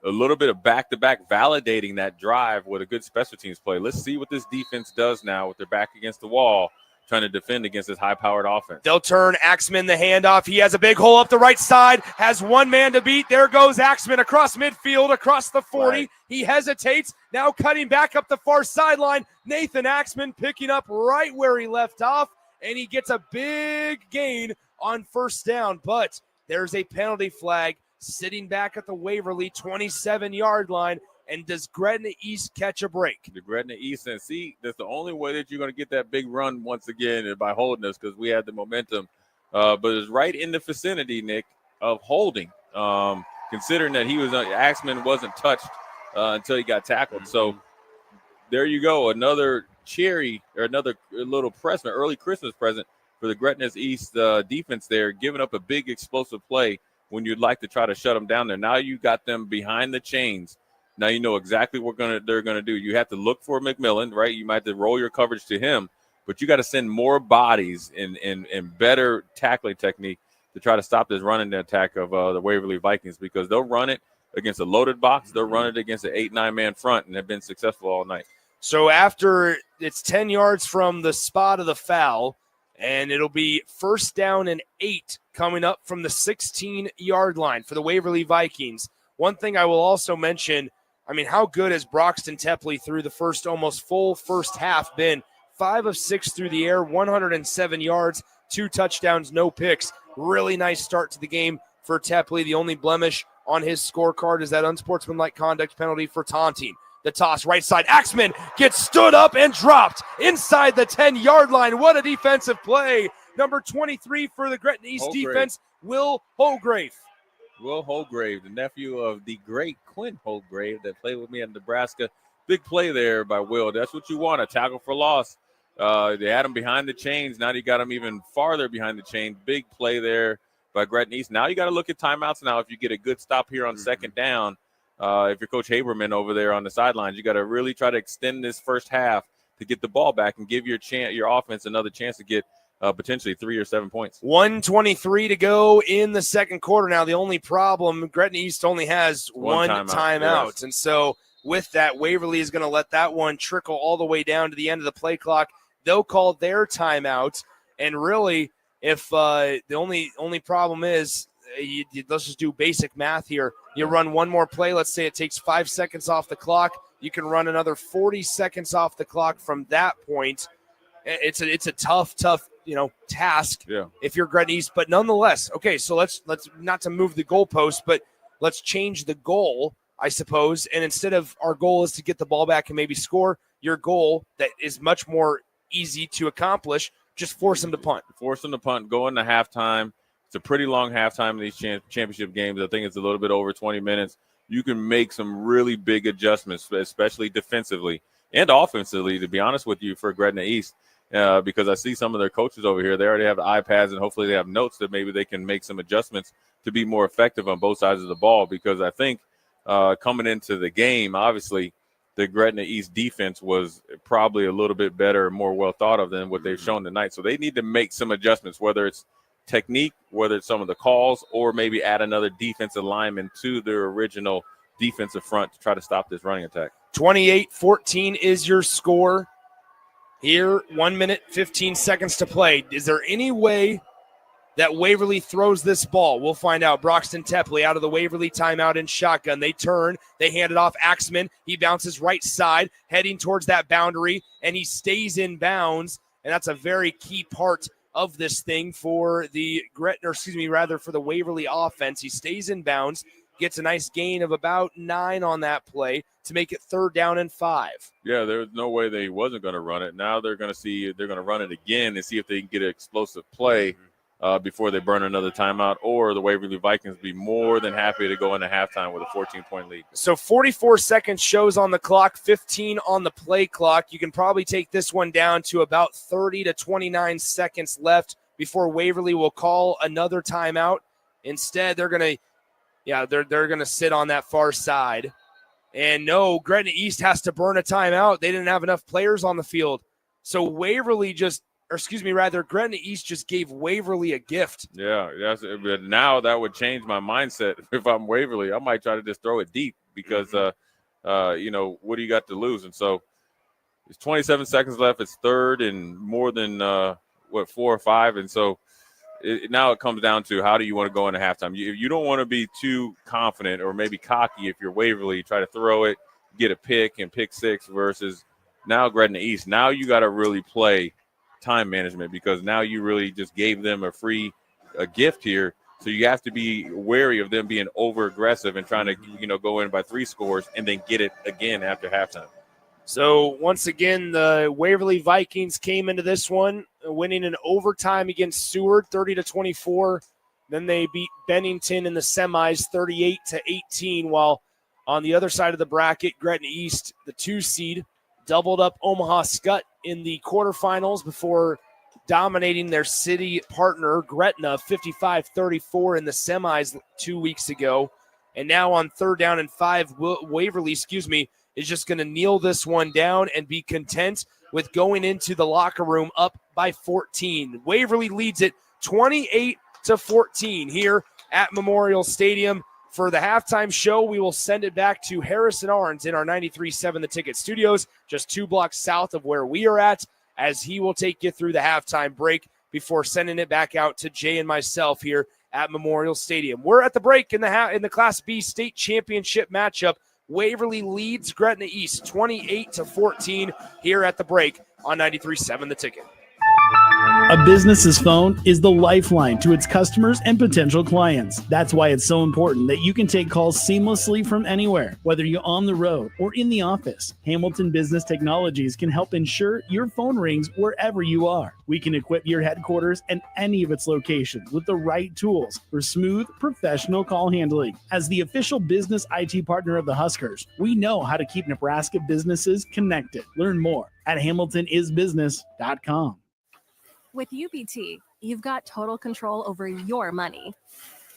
Speaker 5: a little bit of back-to-back validating that drive with a good special teams play. Let's see what this defense does now with their back against the wall, trying to defend against this high-powered offense.
Speaker 1: They'll turn Axman the handoff. He has a big hole up the right side, has one man to beat. There goes Axman across midfield, across the 40. Right. He hesitates, now cutting back up the far sideline. Nathan Axman picking up right where he left off, and he gets a big gain on 1st down. But there's a penalty flag sitting back at the Waverly 27-yard line. And does Gretna East catch a break?
Speaker 5: The Gretna East, and see, that's the only way that you're going to get that big run once again by holding us, because we had the momentum. But it's right in the vicinity, Nick, of holding, considering that Axman wasn't touched until he got tackled. So there you go, another cherry or another little present, early Christmas present for the Gretna East defense there, giving up a big explosive play when you'd like to try to shut them down there. Now you got them behind the chains. Now you know exactly what they're gonna do. You have to look for McMillan, right? You might have to roll your coverage to him, but you got to send more bodies and better tackling technique to try to stop this running attack of the Waverly Vikings, because they'll run it against a loaded box, they'll run it against an 8-9 man front, and have been successful all night.
Speaker 1: So after it's 10 yards from the spot of the foul, and it'll be 1st down and 8 coming up from the 16-yard line for the Waverly Vikings. One thing I will also mention, I mean, how good has Broxton Tepley through the almost full first half been? 5 of 6 through the air, 107 yards, 2 touchdowns, no picks. Really nice start to the game for Tepley. The only blemish on his scorecard is that unsportsmanlike conduct penalty for taunting. The toss right side. Axman gets stood up and dropped inside the 10-yard line. What a defensive play. Number 23 for the Gretna East defense, Will Holgrave.
Speaker 5: Will Holgrave, the nephew of the great Quinn Holgrave that played with me at Nebraska. Big play there by Will. That's what you want, a tackle for loss. They had him behind the chains. Now you got him even farther behind the chain. Big play there by Gretna East. Now you got to look at timeouts now. If you get a good stop here on 2nd down, if you're Coach Haberman over there on the sidelines, you got to really try to extend this first half to get the ball back and give your offense another chance to get potentially 3 or 7 points.
Speaker 1: 1:23 to go in the second quarter. Now, the only problem, Gretna East only has one timeout. Yes. And so with that, Waverly is going to let that one trickle all the way down to the end of the play clock. They'll call their timeout. And really, if the only problem is, let's just do basic math here. You run one more play. Let's say it takes 5 seconds off the clock. You can run another 40 seconds off the clock from that point. It's a tough task if you're Gretna East, but nonetheless, okay, so let's not to move the goalpost, but let's change the goal, I suppose. And instead of our goal is to get the ball back and maybe score, your goal that is much more easy to accomplish, just force them to punt.
Speaker 5: Force them to punt, go into halftime. It's a pretty long halftime in these championship games. I think it's a little bit over 20 minutes. You can make some really big adjustments, especially defensively and offensively, to be honest with you, for Gretna East. Because I see some of their coaches over here, they already have iPads, and hopefully they have notes that maybe they can make some adjustments to be more effective on both sides of the ball. Because I think coming into the game, obviously, the Gretna East defense was probably a little bit better and more well thought of than what they've shown tonight. So they need to make some adjustments, whether it's technique, whether it's some of the calls, or maybe add another defensive lineman to their original defensive front to try to stop this running attack.
Speaker 1: 28-14 is your score. Here, 1 minute, 15 seconds to play. Is there any way that Waverly throws this ball? We'll find out. Broxton Tepley out of the Waverly timeout in shotgun. They turn. They hand it off. Axman. He bounces right side, heading towards that boundary, and he stays in bounds. And that's a very key part of this thing for the for the Waverly offense. He stays in bounds, gets a nice gain of about 9 on that play to make it 3rd down and 5.
Speaker 5: Yeah, there's no way they wasn't going to run it. Now they're going to run it again and see if they can get an explosive play before they burn another timeout, or the Waverly Vikings be more than happy to go into halftime with a 14-point lead.
Speaker 1: So 44 seconds shows on the clock, 15 on the play clock. You can probably take this one down to about 30 to 29 seconds left before Waverly will call another timeout. Instead, they're going to sit on that far side. And no, Gretna East has to burn a timeout. They didn't have enough players on the field. So Gretna East just gave Waverly a gift.
Speaker 5: Yeah, but now that would change my mindset. If I'm Waverly, I might try to just throw it deep because, what do you got to lose? And so it's 27 seconds left. It's 3rd and more than, 4 or 5. And so now it comes down to how do you want to go into halftime. You don't want to be too confident or maybe cocky if you're Waverly. You try to throw it, get a pick six versus now Gretna East. Now you got to really play time management because now you really just gave them a gift here. So you have to be wary of them being over aggressive and trying to go in by 3 scores and then get it again after halftime.
Speaker 1: So once again, the Waverly Vikings came into this one winning in overtime against Seward, 30-24. Then they beat Bennington in the semis, 38-18. While on the other side of the bracket, Gretna East, the 2 seed, doubled up Omaha Skutt in the quarterfinals before dominating their city partner, Gretna, 55-34 in the semis 2 weeks ago. And now on 3rd down and 5, Waverly, is just going to kneel this one down and be content with going into the locker room up by 14. Waverly leads it 28-14 here at Memorial Stadium. For the halftime show, we will send it back to Harrison Arns in our 93.7 The Ticket studios, just 2 blocks south of where we are at, as he will take you through the halftime break before sending it back out to Jay and myself here at Memorial Stadium. We're at the break in the Class B state championship matchup. Waverly leads Gretna East 28-14 here at the break on 93.7 The Ticket.
Speaker 8: A business's phone is the lifeline to its customers and potential clients. That's why it's so important that you can take calls seamlessly from anywhere, whether you're on the road or in the office. Hamilton Business Technologies can help ensure your phone rings wherever you are. We can equip your headquarters and any of its locations with the right tools for smooth, professional call handling. As the official business IT partner of the Huskers, we know how to keep Nebraska businesses connected. Learn more at hamiltonisbusiness.com.
Speaker 6: With UBT, you've got total control over your money.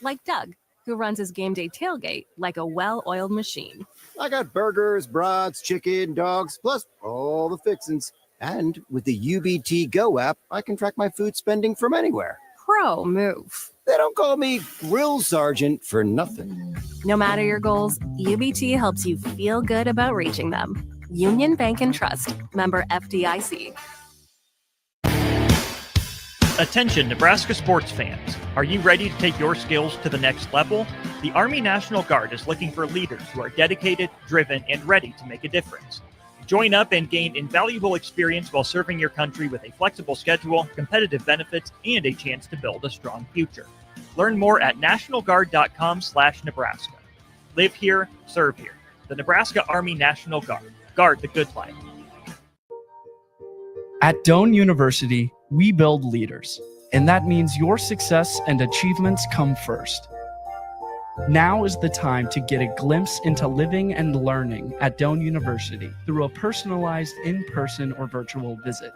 Speaker 6: Like Doug, who runs his game day tailgate like a well-oiled machine.
Speaker 7: I got burgers, brats, chicken, dogs, plus all the fixins. And with the UBT Go app, I can track my food spending from anywhere.
Speaker 6: Pro move.
Speaker 7: They don't call me Grill Sergeant for nothing.
Speaker 6: No matter your goals, UBT helps you feel good about reaching them. Union Bank and Trust, member FDIC.
Speaker 3: Attention Nebraska sports fans. Are you ready to take your skills to the next level? The Army National Guard is looking for leaders who are dedicated, driven, and ready to make a difference. Join up and gain invaluable experience while serving your country with a flexible schedule, competitive benefits, and a chance to build a strong future. Learn more at nationalguard.com/Nebraska. Live here, serve here. The Nebraska Army National Guard. Guard the good life.
Speaker 12: At Doane University, we build leaders, and that means your success and achievements come first. Now is the time to get a glimpse into living and learning at Doane University through a personalized in-person or virtual visit.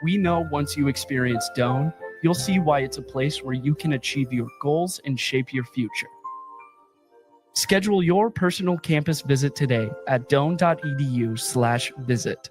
Speaker 12: We know once you experience Doane, you'll see why it's a place where you can achieve your goals and shape your future. Schedule your personal campus visit today at doane.edu/visit.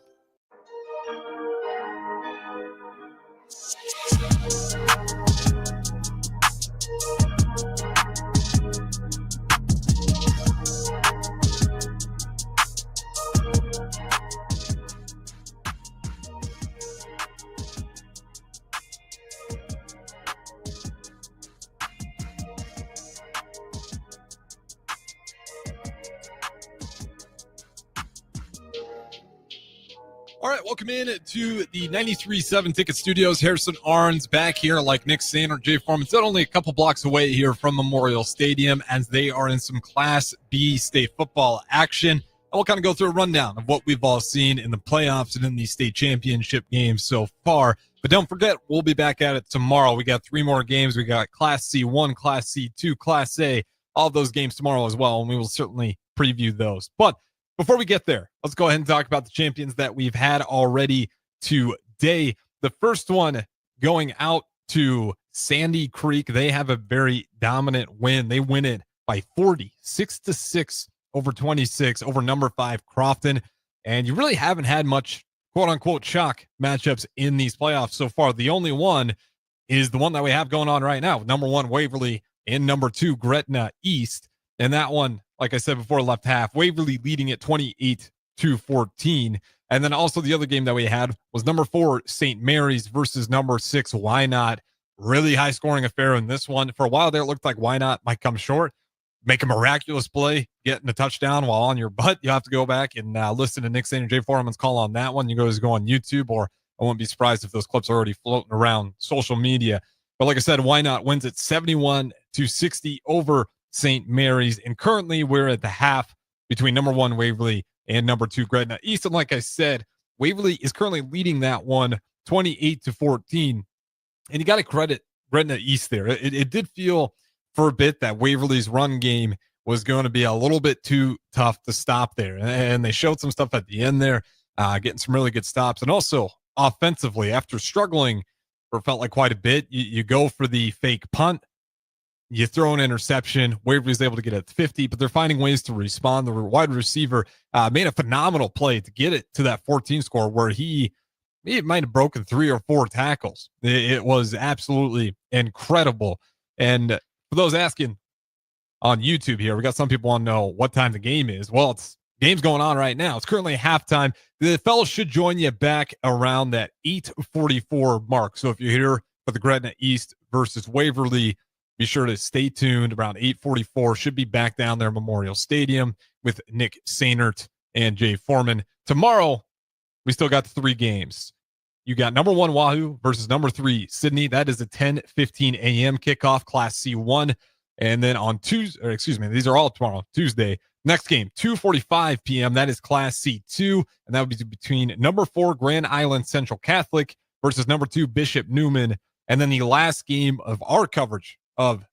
Speaker 13: All right, welcome in to the 93.7 Ticket Studios. Harrison Arns back here, like Nick Sainer, Jay Foreman. It's only a couple blocks away here from Memorial Stadium as they are in some Class B state football action. And we'll kind of go through a rundown of what we've all seen in the playoffs and in the state championship games so far. But don't forget, we'll be back at it tomorrow. We got 3 more games. We got Class C1, Class C2, Class A, all of those games tomorrow as well, and we will certainly preview those. But before we get there, let's go ahead and talk about the champions that we've had already today. The first one going out to Sandy Creek. They have a very dominant win. They win it by 40, 6-6 over 26 over number 5 Crofton. And you really haven't had much quote-unquote shock matchups in these playoffs so far. The only one is the one that we have going on right now with number 1 Waverly and number 2 Gretna East. And that one, like I said before, left half, Waverly leading at 28-14. And then also the other game that we had was number 4 St. Mary's versus number 6 Why Not. Really high scoring affair in this one. For a while there, it looked like Why Not might come short, make a miraculous play, getting a touchdown while on your butt. You have to go back and listen to Nick Sainer, Jay Foreman's call on that one. You guys go on YouTube, or I wouldn't be surprised if those clips are already floating around social media. But like I said, Why Not wins at 71-60 over St. Mary's. And currently we're at the half between number 1 Waverly and number 2 Gretna East. And like I said, Waverly is currently leading that one 28-14. And you got to credit Gretna East there. It did feel for a bit that Waverly's run game was going to be a little bit too tough to stop there. And they showed some stuff at the end there, getting some really good stops. And also offensively, after struggling for felt like quite a bit, you go for the fake punt. You throw an interception. Waverly's able to get it at 50, but they're finding ways to respond. The wide receiver made a phenomenal play to get it to that 14 score where he might have broken 3 or 4 tackles. It was absolutely incredible. And for those asking on YouTube here, we got some people want to know what time the game is. Well, game's going on right now. It's currently halftime. The fellas should join you back around that 8:44 mark. So if you're here for the Gretna East versus Waverly, be sure to stay tuned. Around 8:44, should be back down there at Memorial Stadium with Nick Sainert and Jay Foreman. Tomorrow, we still got 3 games. You got number 1 Wahoo versus number 3 Sydney. That is a 10:15 a.m. kickoff, Class C1. And then on Tuesday, these are all tomorrow, Tuesday. Next game, 2:45 p.m. That is Class C2, and that would be between number 4 Grand Island Central Catholic versus number 2 Bishop Newman. And then the last game of our coverage of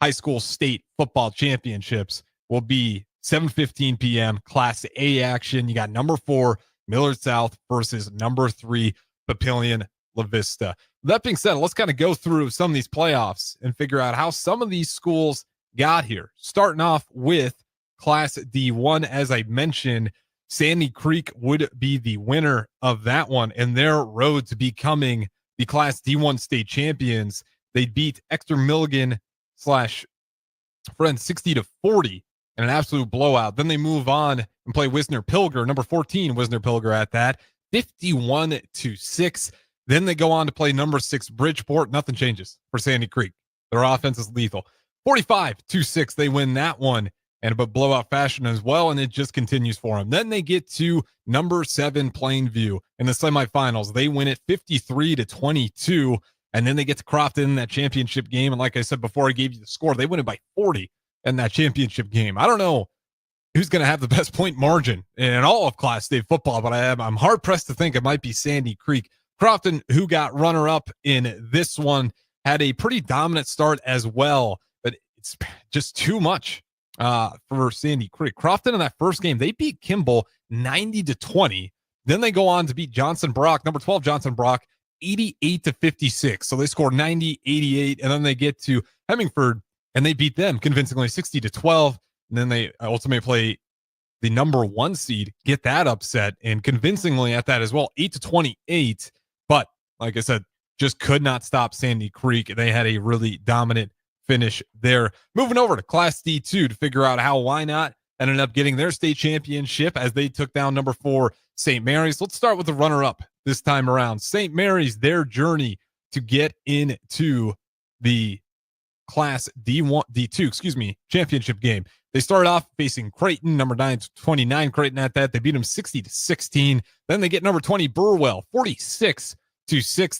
Speaker 13: high school state football championships will be 7:15 p.m. Class A action. You got number 4 Millard South versus number 3 Papillion La Vista. That being said, let's kind of go through some of these playoffs and figure out how some of these schools got here. Starting off with Class D1, as I mentioned, Sandy Creek would be the winner of that one, and their road to becoming the Class D1 state champions. They beat Exeter Milligan / Friends 60-40 in an absolute blowout. Then they move on and play Wisner Pilger, number 14 Wisner Pilger at that, 51-6. Then they go on to play number 6 Bridgeport. Nothing changes for Sandy Creek. Their offense is lethal. 45-6. They win that one, and a blowout fashion as well, and it just continues for them. Then they get to number 7 Plainview in the semifinals. They win it 53-22, and then they get to Crofton in that championship game. And like I said before, I gave you the score. They win it by 40 in that championship game. I don't know who's going to have the best point margin in all of Class State football, but I'm hard-pressed to think it might be Sandy Creek. Crofton, who got runner-up in this one, had a pretty dominant start as well, but it's just too much for Sandy Creek. Crofton in that first game, they beat Kimball 90-20. Then they go on to beat Johnson Brock, number 12 Johnson Brock, 88-56. So they scored 90, 88, and then they get to Hemingford, and they beat them convincingly 60-12. And then they ultimately play the number 1 seed, get that upset, and convincingly at that as well, 8-28. But like I said, just could not stop Sandy Creek. They had a really dominant finish there. Moving over to Class D2 to figure out how Why Not ended up getting their state championship as they took down number 4 St. Mary's. Let's start with the runner-up this time around. St. Mary's, their journey to get into the Class D2 championship game. They started off facing Creighton, number 29 Creighton at that. They beat them 60-16. Then they get number 20 Burwell, 46-6.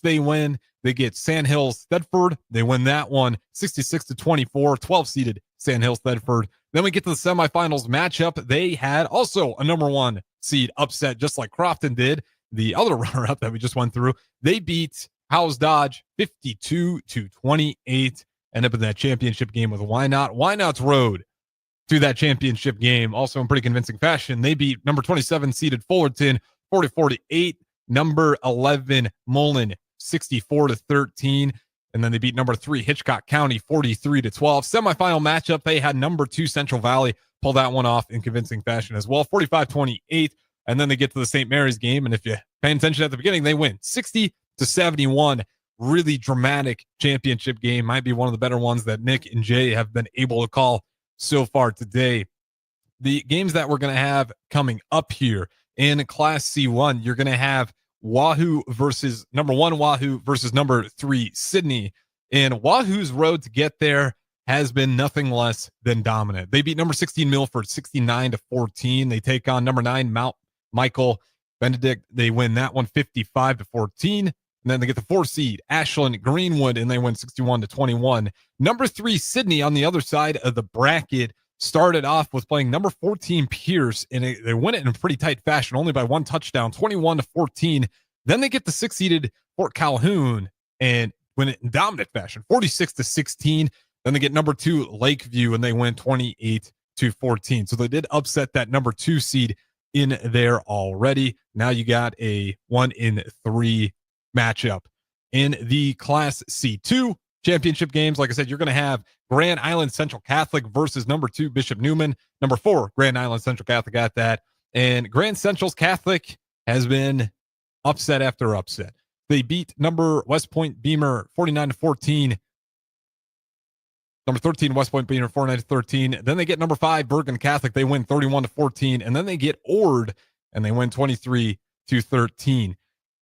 Speaker 13: They win. They get Sandhills Thedford. They win that one 66-24, 12-seeded Sandhills Thedford. Then we get to the semifinals matchup. They had also a number 1 seed upset, just like Crofton did. The other runner-up that we just went through, they beat Howes Dodge 52-28. End up in that championship game with Why Not. Why Not's road to that championship game, also in pretty convincing fashion. They beat number 27 seeded Fullerton 44-8. Number 11 Mullen 64-13. And then they beat number 3 Hitchcock County 43-12. Semifinal matchup, they had number 2 Central Valley pull that one off in convincing fashion as well, 45-28. And then they get to the St. Mary's game, and if you pay attention at the beginning, they win 60-71. Really dramatic championship game. Might be one of the better ones that Nick and Jay have been able to call so far today. The games that we're going to have coming up here in Class C1, you're going to have Wahoo versus number 1 Wahoo versus number 3 Sydney. And Wahoo's road to get there has been nothing less than dominant. They beat number 16 Milford 69-14. They take on number 9 Mount Michael Benedict. They win that one 55-14. And then they get the 4 seed Ashland Greenwood, and they win 61-21. Number 3 Sydney on the other side of the bracket started off with playing number 14 Pierce, and they win it in a pretty tight fashion, only by 1 touchdown, 21-14. Then they get the 6-seeded Fort Calhoun and win it in dominant fashion, 46-16. Then they get number 2 Lakeview, and they win 28-14. So they did upset that number 2 seed in there already. Now you got a 1-3 matchup. In the Class C2 championship games, like I said, you're going to have Grand Island Central Catholic versus number 2 Bishop Neumann, number 4 Grand Island Central Catholic at that. And Grand Central's Catholic has been upset after upset. They beat number West Point Beamer 49-14. Number 13 West Point Beamer 49-13. Then they get number 5 Bergen Catholic. They win 31-14. And then they get Ord and they win 23-13.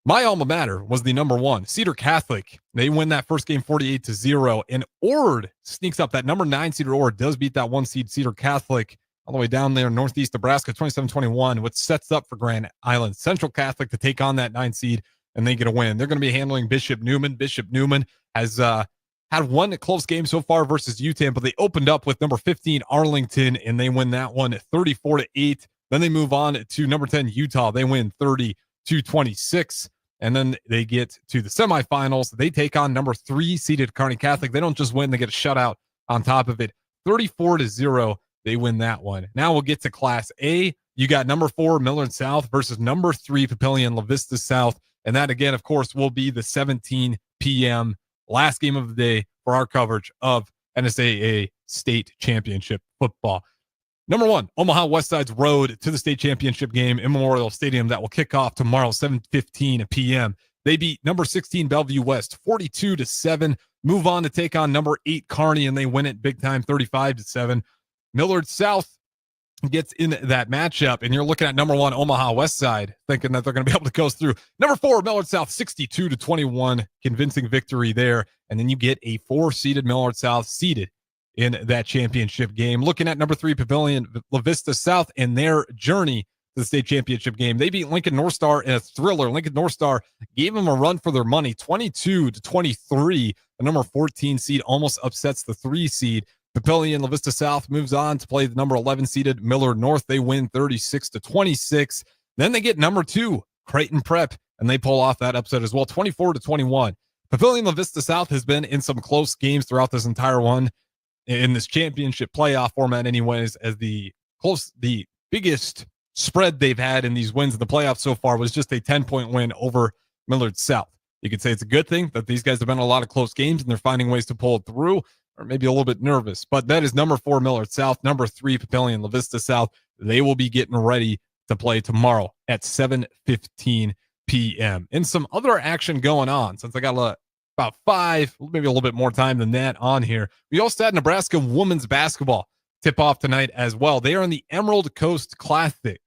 Speaker 13: My alma mater was the number 1 Cedar Catholic. They win that first game 48-0. And Ord sneaks up. That number 9 Cedar Ord does beat that 1 seed Cedar Catholic all the way down there in Northeast Nebraska, 27-21, which sets up for Grand Island Central Catholic to take on that 9 seed, and they get a win. They're going to be handling Bishop Neumann. Bishop Neumann has had one close game so far versus UTAM, but they opened up with number 15 Arlington, and they win that one 34-8. Then they move on to number 10 Utah. They win 30-26. And then they get to the semifinals. They take on number 3 seeded Kearney Catholic. They don't just win, they get a shutout on top of it. 34-0. They win that one. Now we'll get to Class A. You got number 4 Millard South versus number 3 Papillion La Vista South. And that, again, of course, will be the 17 p.m. last game of the day for our coverage of NSAA State Championship football. Number 1, Omaha Westside's road to the state championship game in Memorial Stadium that will kick off tomorrow, 7:15 p.m. They beat number 16 Bellevue West 42-7. Move on to take on number 8 Kearney, and they win it big time, 35-7. Millard South gets in that matchup, and you're looking at number 1 Omaha Westside, thinking that they're going to be able to go through. Number 4 Millard South 62-21, convincing victory there, and then you get a 4-seeded Millard South seeded in that championship game. Looking at number 3 Papillion La Vista South and their journey to the state championship game, they beat Lincoln North Star in a thriller. Lincoln North Star gave them a run for their money, 22-23. The number 14 seed almost upsets the 3 seed. Papillion La Vista South moves on to play the number 11 seeded Millard North. They win 36-26. Then they get number 2 Creighton Prep, and they pull off that upset as well, 24-21. Papillion La Vista South has been in some close games throughout this entire one in this championship playoff format anyways, as the biggest spread they've had in these wins in the playoffs so far was just a 10-point win over Millard South. You could say it's a good thing that these guys have been in a lot of close games and they're finding ways to pull it through, or maybe a little bit nervous. But that is number 4 Millard South, number 3 Papillion La Vista South. They will be getting ready to play tomorrow at 7:15 p.m. And some other action going on, since I got about 5, maybe a little bit more time than that on here. We also had Nebraska women's basketball tip off tonight as well. They are in the Emerald Coast Classic,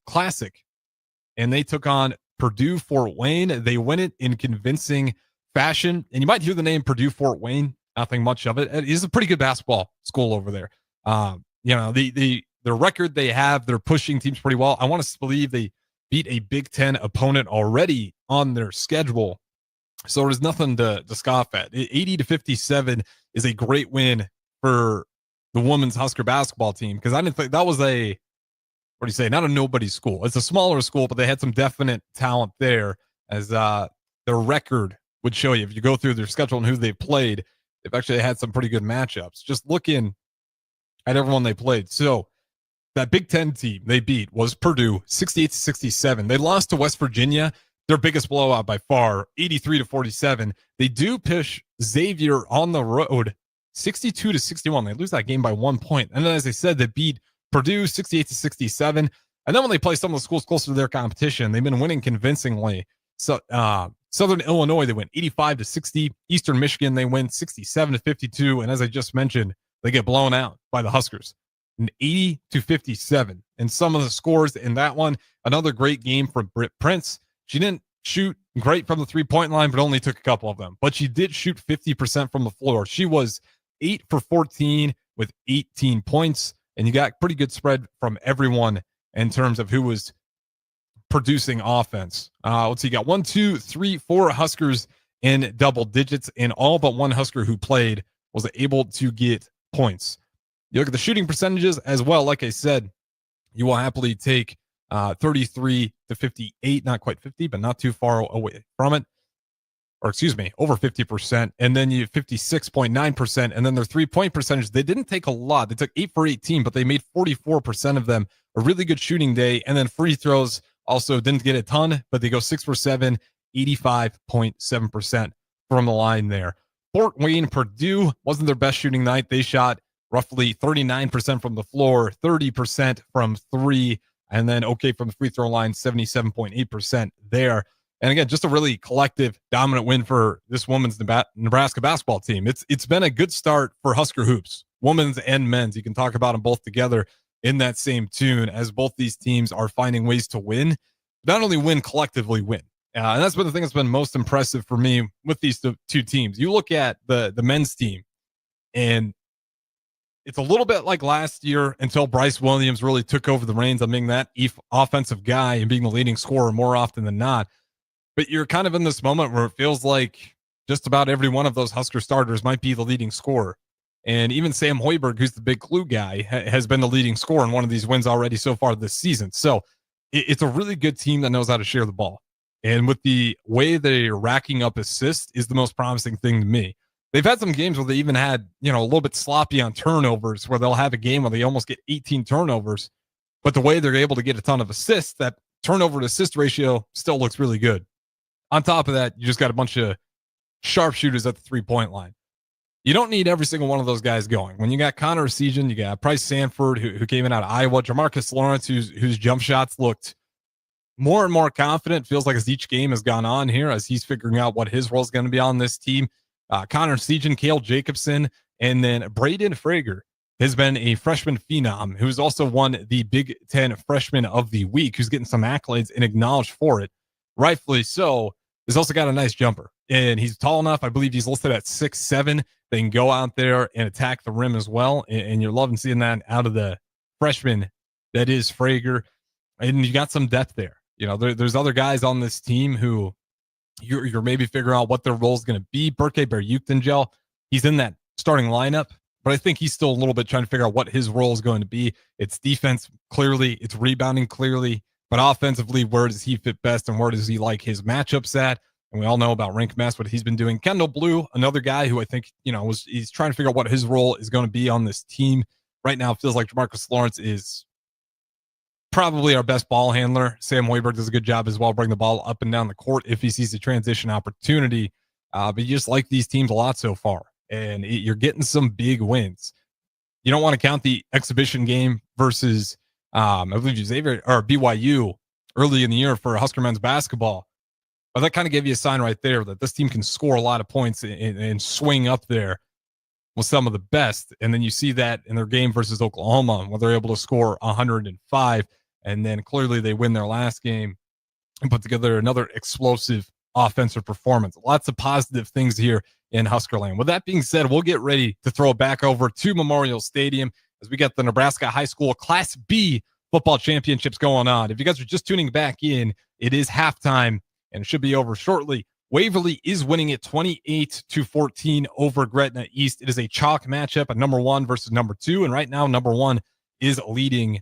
Speaker 13: and they took on Purdue Fort Wayne. They win it in convincing fashion. And you might hear the name Purdue Fort Wayne, nothing much of it. It is a pretty good basketball school over there. The record they have, they're pushing teams pretty well. I want to believe they beat a Big Ten opponent already on their schedule. So there's nothing to scoff at. 80-57 is a great win for the women's Husker basketball team, because I didn't think that was not a nobody school. It's a smaller school, but they had some definite talent there, as their record would show you. If you go through their schedule and who they played, they've actually had some pretty good matchups. Just looking at everyone they played. So that Big Ten team they beat was Purdue, 68-67. They lost to West Virginia, their biggest blowout by far, 83-47. They do push Xavier on the road, 62-61. They lose that game by 1 point. And then, as I said, they beat Purdue 68-67. And then when they play some of the schools closer to their competition, they've been winning convincingly. So Southern Illinois, they win 85-60. Eastern Michigan, they win 67-52. And as I just mentioned, they get blown out by the Huskers, 80-57. And some of the scores in that one, another great game from Britt Prince. She didn't shoot great from the three-point line, but only took a couple of them. But she did shoot 50% from the floor. She was 8 for 14 with 18 points. And you got pretty good spread from everyone in terms of who was producing offense. Let's see, you got 1, 2, 3, 4 Huskers in double digits, and all but one Husker who played was able to get points. You look at the shooting percentages as well. Like I said, you will happily take 33-58, not quite 50, but not too far away from it. Or excuse me, over 50%. And then you 56.9%. And then their 3-point percentage, they didn't take a lot. They took 8 for 18, but they made 44% of them. A really good shooting day. And then free throws also didn't get a ton, but they go 6 for 7, 85.7% from the line there. Fort Wayne, Purdue wasn't their best shooting night. They shot roughly 39% from the floor, 30% from three, and then okay from the free throw line, 77.8% there. And again, just a really collective, dominant win for this women's Nebraska basketball team. It's been a good start for Husker hoops, women's and men's. You can talk about them both together in that same tune, as both these teams are finding ways to win, not only win, collectively win. And that's been the thing that's been most impressive for me with these two teams. You look at the men's team, and it's a little bit like last year until Bryce Williams really took over the reins on being that offensive guy and being the leading scorer more often than not. But you're kind of in this moment where it feels like just about every one of those Husker starters might be the leading scorer. And even Sam Hoiberg, who's the big clue guy, has been the leading scorer in one of these wins already so far this season. So it's a really good team that knows how to share the ball. And with the way they're racking up assists is the most promising thing to me. They've had some games where they even had, a little bit sloppy on turnovers, where they'll have a game where they almost get 18 turnovers. But the way they're able to get a ton of assists, that turnover to assist ratio still looks really good. On top of that, you just got a bunch of sharpshooters at the three-point line. You don't need every single one of those guys going. When you got Connor Season, you got Bryce Sanford, who came in out of Iowa, Jamarcus Lawrence, whose jump shots looked more and more confident. Feels like as each game has gone on here, as he's figuring out what his role is going to be on this team. Connor Season, Cale Jacobson, and then Braden Frager has been a freshman phenom who's also won the Big Ten Freshman of the Week, who's getting some accolades and acknowledged for it. Rightfully so. He's also got a nice jumper, and he's tall enough. I believe he's listed at 6'7". They can go out there and attack the rim as well, and you're loving seeing that out of the freshman that is Frager. And you got some depth there. There's other guys on this team who you're maybe figuring out what their role is going to be. Berke Berukdengel, he's in that starting lineup, but I think he's still a little bit trying to figure out what his role is going to be. It's defense, clearly. It's rebounding, clearly. But offensively, where does he fit best, and where does he like his matchups at? And we all know about Rank Mess, what he's been doing. Kendall Blue, another guy who I think, he's trying to figure out what his role is going to be on this team. Right now, it feels like Jamarcus Lawrence is probably our best ball handler. Sam Hoiberg does a good job as well, bring the ball up and down the court if he sees a transition opportunity. But you just like these teams a lot so far, and you're getting some big wins. You don't want to count the exhibition game versus I believe Xavier or BYU early in the year for Husker men's basketball. But that kind of gave you a sign right there that this team can score a lot of points and swing up there with some of the best. And then you see that in their game versus Oklahoma, where they're able to score 105. And then clearly they win their last game and put together another explosive offensive performance. Lots of positive things here in Huskerland. With that being said, we'll get ready to throw it back over to Memorial Stadium as we got the Nebraska High School Class B football championships going on. If you guys are just tuning back in, it is halftime and it should be over shortly. Waverly is winning it 28-14 over Gretna East. It is a chalk matchup at number 1 versus number 2. And right now, number 1 is leading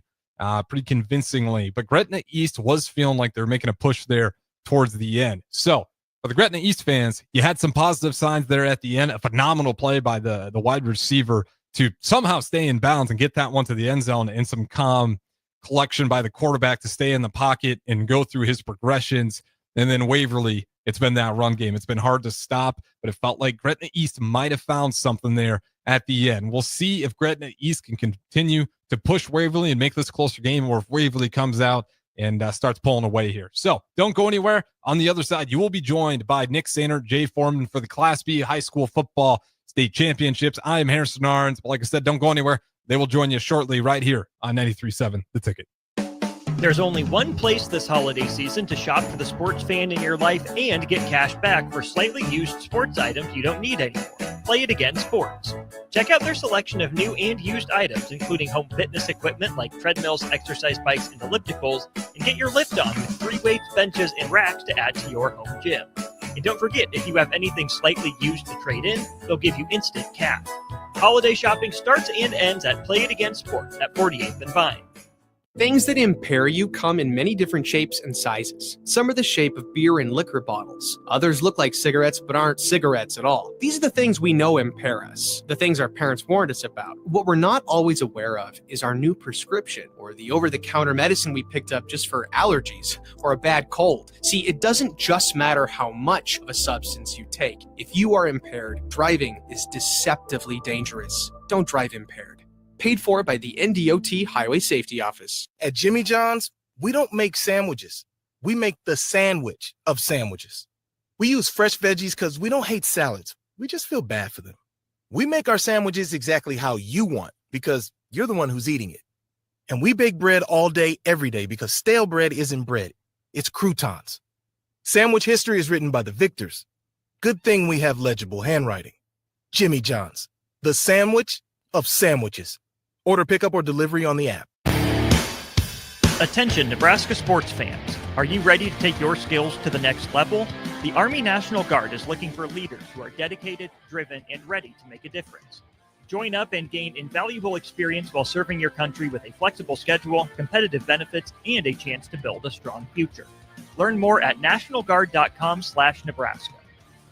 Speaker 13: pretty convincingly. But Gretna East was feeling like they're making a push there towards the end. So for the Gretna East fans, you had some positive signs there at the end. A phenomenal play by the wide receiver to somehow stay in bounds and get that one to the end zone, and some calm collection by the quarterback to stay in the pocket and go through his progressions. And then Waverly, it's been that run game. It's been hard to stop, but it felt like Gretna East might have found something there at the end. We'll see if Gretna East can continue to push Waverly and make this a closer game, or if Waverly comes out and starts pulling away here. So don't go anywhere. On the other side, you will be joined by Nick Sainer, Jay Foreman for the Class B High School Football State Championships. I am Harrison Arns, but like I said, don't go anywhere. They will join you shortly right here on 93.7 The Ticket.
Speaker 3: There's only one place this holiday season to shop for the sports fan in your life and get cash back for slightly used sports items you don't need anymore. Play It Again Sports. Check out their selection of new and used items, including home fitness equipment like treadmills, exercise bikes, and ellipticals, and get your lift on with free weights, benches, and racks to add to your home gym. And don't forget, if you have anything slightly used to trade in, they'll give you instant cash. Holiday shopping starts and ends at Play It Again Sports at 48th and Vine.
Speaker 11: Things that impair you come in many different shapes and sizes. Some are the shape of beer and liquor bottles. Others look like cigarettes but aren't cigarettes at all. These are the things we know impair us, the things our parents warned us about. What we're not always aware of is our new prescription or the over-the-counter medicine we picked up just for allergies or a bad cold. See, it doesn't just matter how much of a substance you take. If you are impaired, driving is deceptively dangerous. Don't drive impaired. Paid for by the NDOT Highway Safety Office.
Speaker 10: At Jimmy John's, we don't make sandwiches. We make the sandwich of sandwiches. We use fresh veggies because we don't hate salads. We just feel bad for them. We make our sandwiches exactly how you want because you're the one who's eating it. And we bake bread all day, every day because stale bread isn't bread. It's croutons. Sandwich history is written by the victors. Good thing we have legible handwriting. Jimmy John's, the sandwich of sandwiches. Order pickup or delivery on the app.
Speaker 3: Attention, Nebraska sports fans. Are you ready to take your skills to the next level? The Army National Guard is looking for leaders who are dedicated, driven, and ready to make a difference. Join up and gain invaluable experience while serving your country with a flexible schedule, competitive benefits, and a chance to build a strong future. Learn more at nationalguard.com/Nebraska.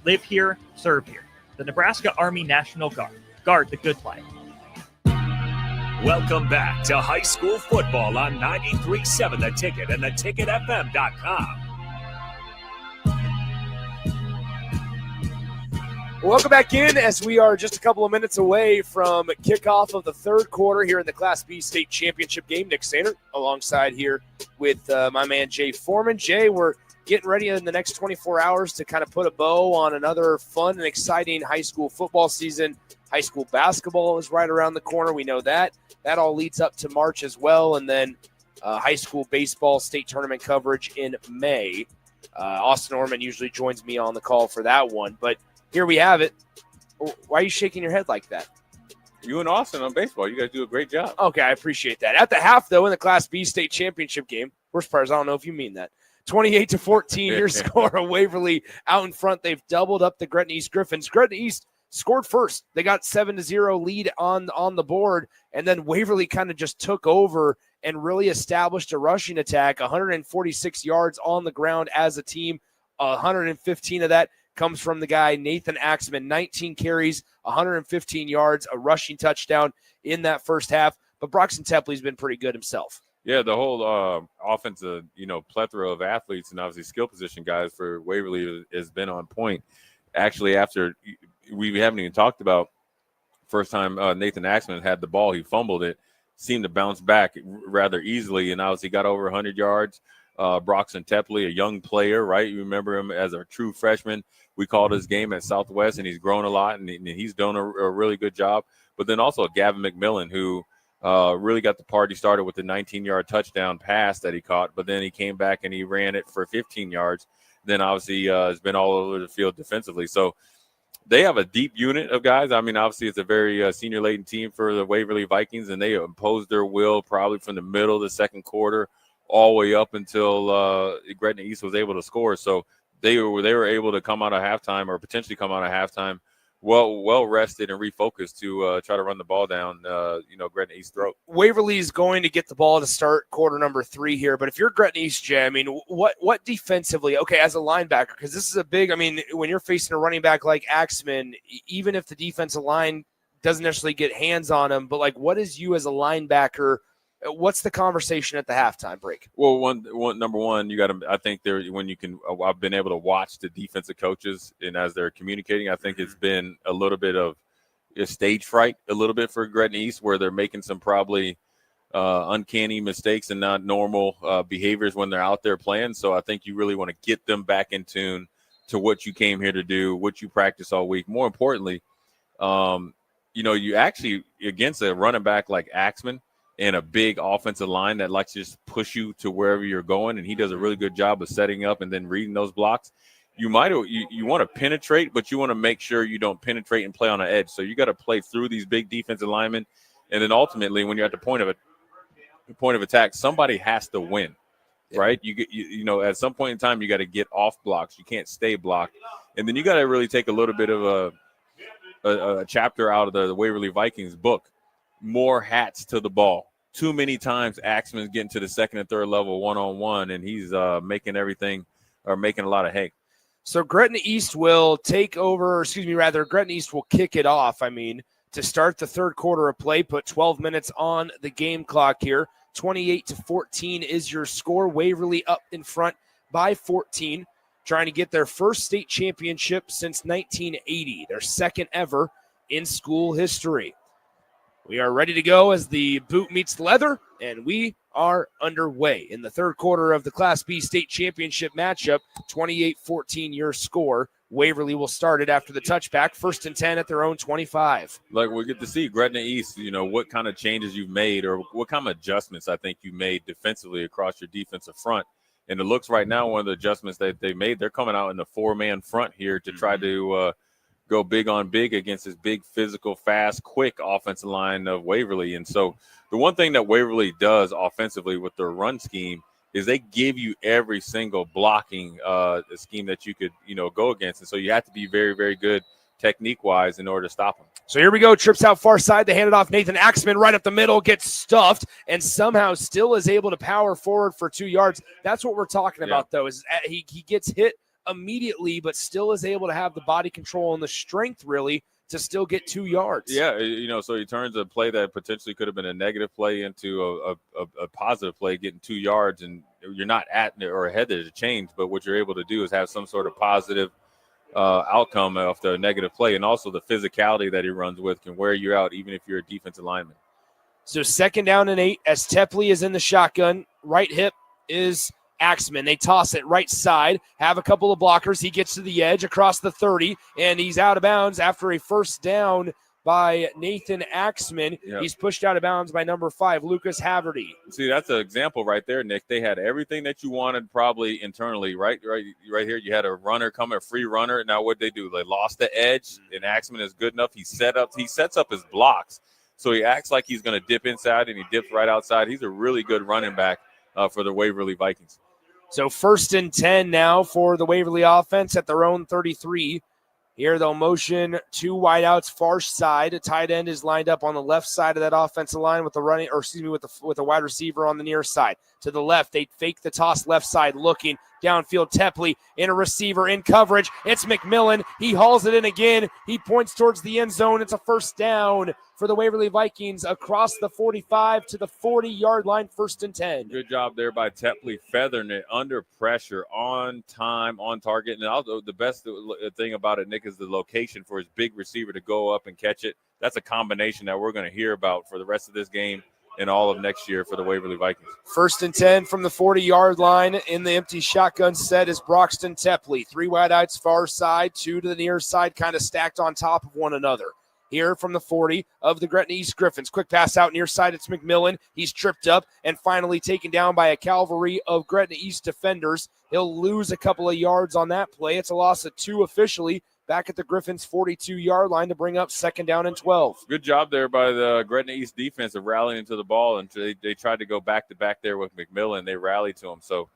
Speaker 3: Live here, serve here. The Nebraska Army National Guard. Guard the good life.
Speaker 4: Welcome back to high school football on 93.7 The Ticket and theticketfm.com.
Speaker 1: Welcome back in as we are just a couple of minutes away from kickoff of the third quarter here in the Class B state championship game. Nick Sainer alongside here with my man Jay Foreman. Jay, we're getting ready in the next 24 hours to kind of put a bow on another fun and exciting high school football season. High school basketball is right around the corner. We know that. That all leads up to March as well. And then high school baseball state tournament coverage in May. Austin Orman usually joins me on the call for that one. But here we have it. Why are you shaking your head like that?
Speaker 5: You and Austin on baseball. You guys do a great job.
Speaker 1: Okay, I appreciate that. At the half, though, in the Class B state championship game, worst part is I don't know if you mean that. 28-14, your score of Waverly out in front. They've doubled up the Gretna East Griffins. Gretna East scored first. They got 7-0 lead on the board, and then Waverly kind of just took over and really established a rushing attack. 146 yards on the ground as a team. 115 of that comes from the guy Nathan Axman. 19 carries, 115 yards, a rushing touchdown in that first half. But Broxton Tepley's been pretty good himself.
Speaker 5: Yeah, the whole offensive, plethora of athletes and obviously skill position guys for Waverly has been on point. Actually, after we haven't even talked about first time Nathan Axman had the ball, he fumbled it, seemed to bounce back rather easily, and obviously got over 100 yards. Broxton Tepley, a young player, right? You remember him as a true freshman. We called his game at Southwest, and he's grown a lot, and he's done a really good job. But then also Gavin McMillan, who really got the party started with the 19-yard touchdown pass that he caught, but then he came back and he ran it for 15 yards. Then obviously has been all over the field defensively. So they have a deep unit of guys. I mean, obviously it's a very senior-laden team for the Waverly Vikings, and they imposed their will probably from the middle of the second quarter all the way up until Gretna East was able to score. So they were able to come out of halftime or potentially come out of halftime well rested and refocused to try to run the ball down, Gretna East's throat.
Speaker 1: Waverly's going to get the ball to start quarter number 3 here, but if you're Gretna East, Jay, I mean, what defensively, okay, as a linebacker, because this is a big, I mean, when you're facing a running back like Axman, even if the defensive line doesn't necessarily get hands on him, but like, what is you as a linebacker? What's the conversation at the halftime break?
Speaker 5: Well, number one, you got to. I think I've been able to watch the defensive coaches, and as they're communicating, I think it's been a little bit of a stage fright, a little bit for Gretna East, where they're making some probably uncanny mistakes and not normal behaviors when they're out there playing. So I think you really want to get them back in tune to what you came here to do, what you practice all week. More importantly, you actually against a running back like Axman and a big offensive line that likes to just push you to wherever you're going, and he does a really good job of setting up and then reading those blocks. You want to penetrate, but you want to make sure you don't penetrate and play on an edge. So you got to play through these big defensive linemen, and then ultimately, when you're at the point of attack, somebody has to win, right? At some point in time, you got to get off blocks. You can't stay blocked, and then you got to really take a little bit of a chapter out of the Waverly Vikings book. More hats to the ball. too many times Axman's getting to the second and third level one-on-one, and he's making a lot of hay.
Speaker 1: So Gretna East will take over, Gretna East will kick it off, to start the third quarter of play, put 12 minutes on the game clock here. 28-14 is your score. Waverly up in front by 14, trying to get their first state championship since 1980, their second ever in school history. We are ready to go as the boot meets leather, and we are underway in the third quarter of the Class B state championship matchup. 28-14 your score. Waverly will start it after the touchback. 1st and 10 at their own 25.
Speaker 5: Like, we get to see Gretna East, what kind of changes you've made or what kind of adjustments I think you made defensively across your defensive front. And it looks right now one of the adjustments that they made, they're coming out in the 4-man front here to try to go big on big against this big, physical, fast, quick offensive line of Waverly. And so the one thing that Waverly does offensively with their run scheme is they give you every single blocking scheme that you could, go against. And so you have to be very, very good technique-wise in order to stop them.
Speaker 1: So here we go. Trips out far side. They hand it off. Nathan Axman right up the middle, gets stuffed, and somehow still is able to power forward for 2 yards. That's what we're talking about, though, is he gets hit immediately, but still is able to have the body control and the strength, really, to still get 2 yards.
Speaker 5: Yeah, so he turns a play that potentially could have been a negative play into a positive play, getting 2 yards, and you're not at or ahead of the change, but what you're able to do is have some sort of positive outcome of the negative play, and also the physicality that he runs with can wear you out even if you're a defensive lineman.
Speaker 1: So 2nd down and 8 as Tepley is in the shotgun. Right hip is Axman. They toss it right side, have a couple of blockers. He gets to the edge across the 30, and he's out of bounds after a first down by Nathan Axman.
Speaker 5: Yep.
Speaker 1: He's pushed out of bounds by number 5, Lucas Haverty.
Speaker 5: See, that's an example right there, Nick. They had everything that you wanted probably internally, right here. You had a runner a free runner. Now what they do? They lost the edge, and Axman is good enough. He sets up his blocks, so he acts like he's going to dip inside, and he dips right outside. He's a really good running back for the Waverly Vikings.
Speaker 1: So 1st and 10 now for the Waverly offense at their own 33. Here they'll motion 2 wideouts far side. A tight end is lined up on the left side of that offensive line with a wide receiver on the near side. To the left, they fake the toss left side, looking downfield. Tepley in a receiver in coverage. It's McMillan. He hauls it in again. He points towards the end zone. It's a first down for the Waverly Vikings across the 45 to the 40-yard line. 1st and 10.
Speaker 5: Good job there by Tepley, feathering it under pressure, on time, on target. And also the best thing about it, Nick, is the location for his big receiver to go up and catch it. That's a combination that we're going to hear about for the rest of this game and all of next year for the Waverly Vikings.
Speaker 1: 1st and 10 from the 40-yard line. In the empty shotgun set is Broxton Tepley. 3 wideouts far side, 2 to the near side, kind of stacked on top of one another. Here from the 40 of the Gretna East Griffins. Quick pass out near side. It's McMillan. He's tripped up and finally taken down by a cavalry of Gretna East defenders. He'll lose a couple of yards on that play. It's a loss of 2 officially back at the Griffins' 42-yard line to bring up 2nd down and 12.
Speaker 5: Good job there by the Gretna East defense of rallying to the ball, and they tried to go back-to-back there with McMillan. They rallied to him. So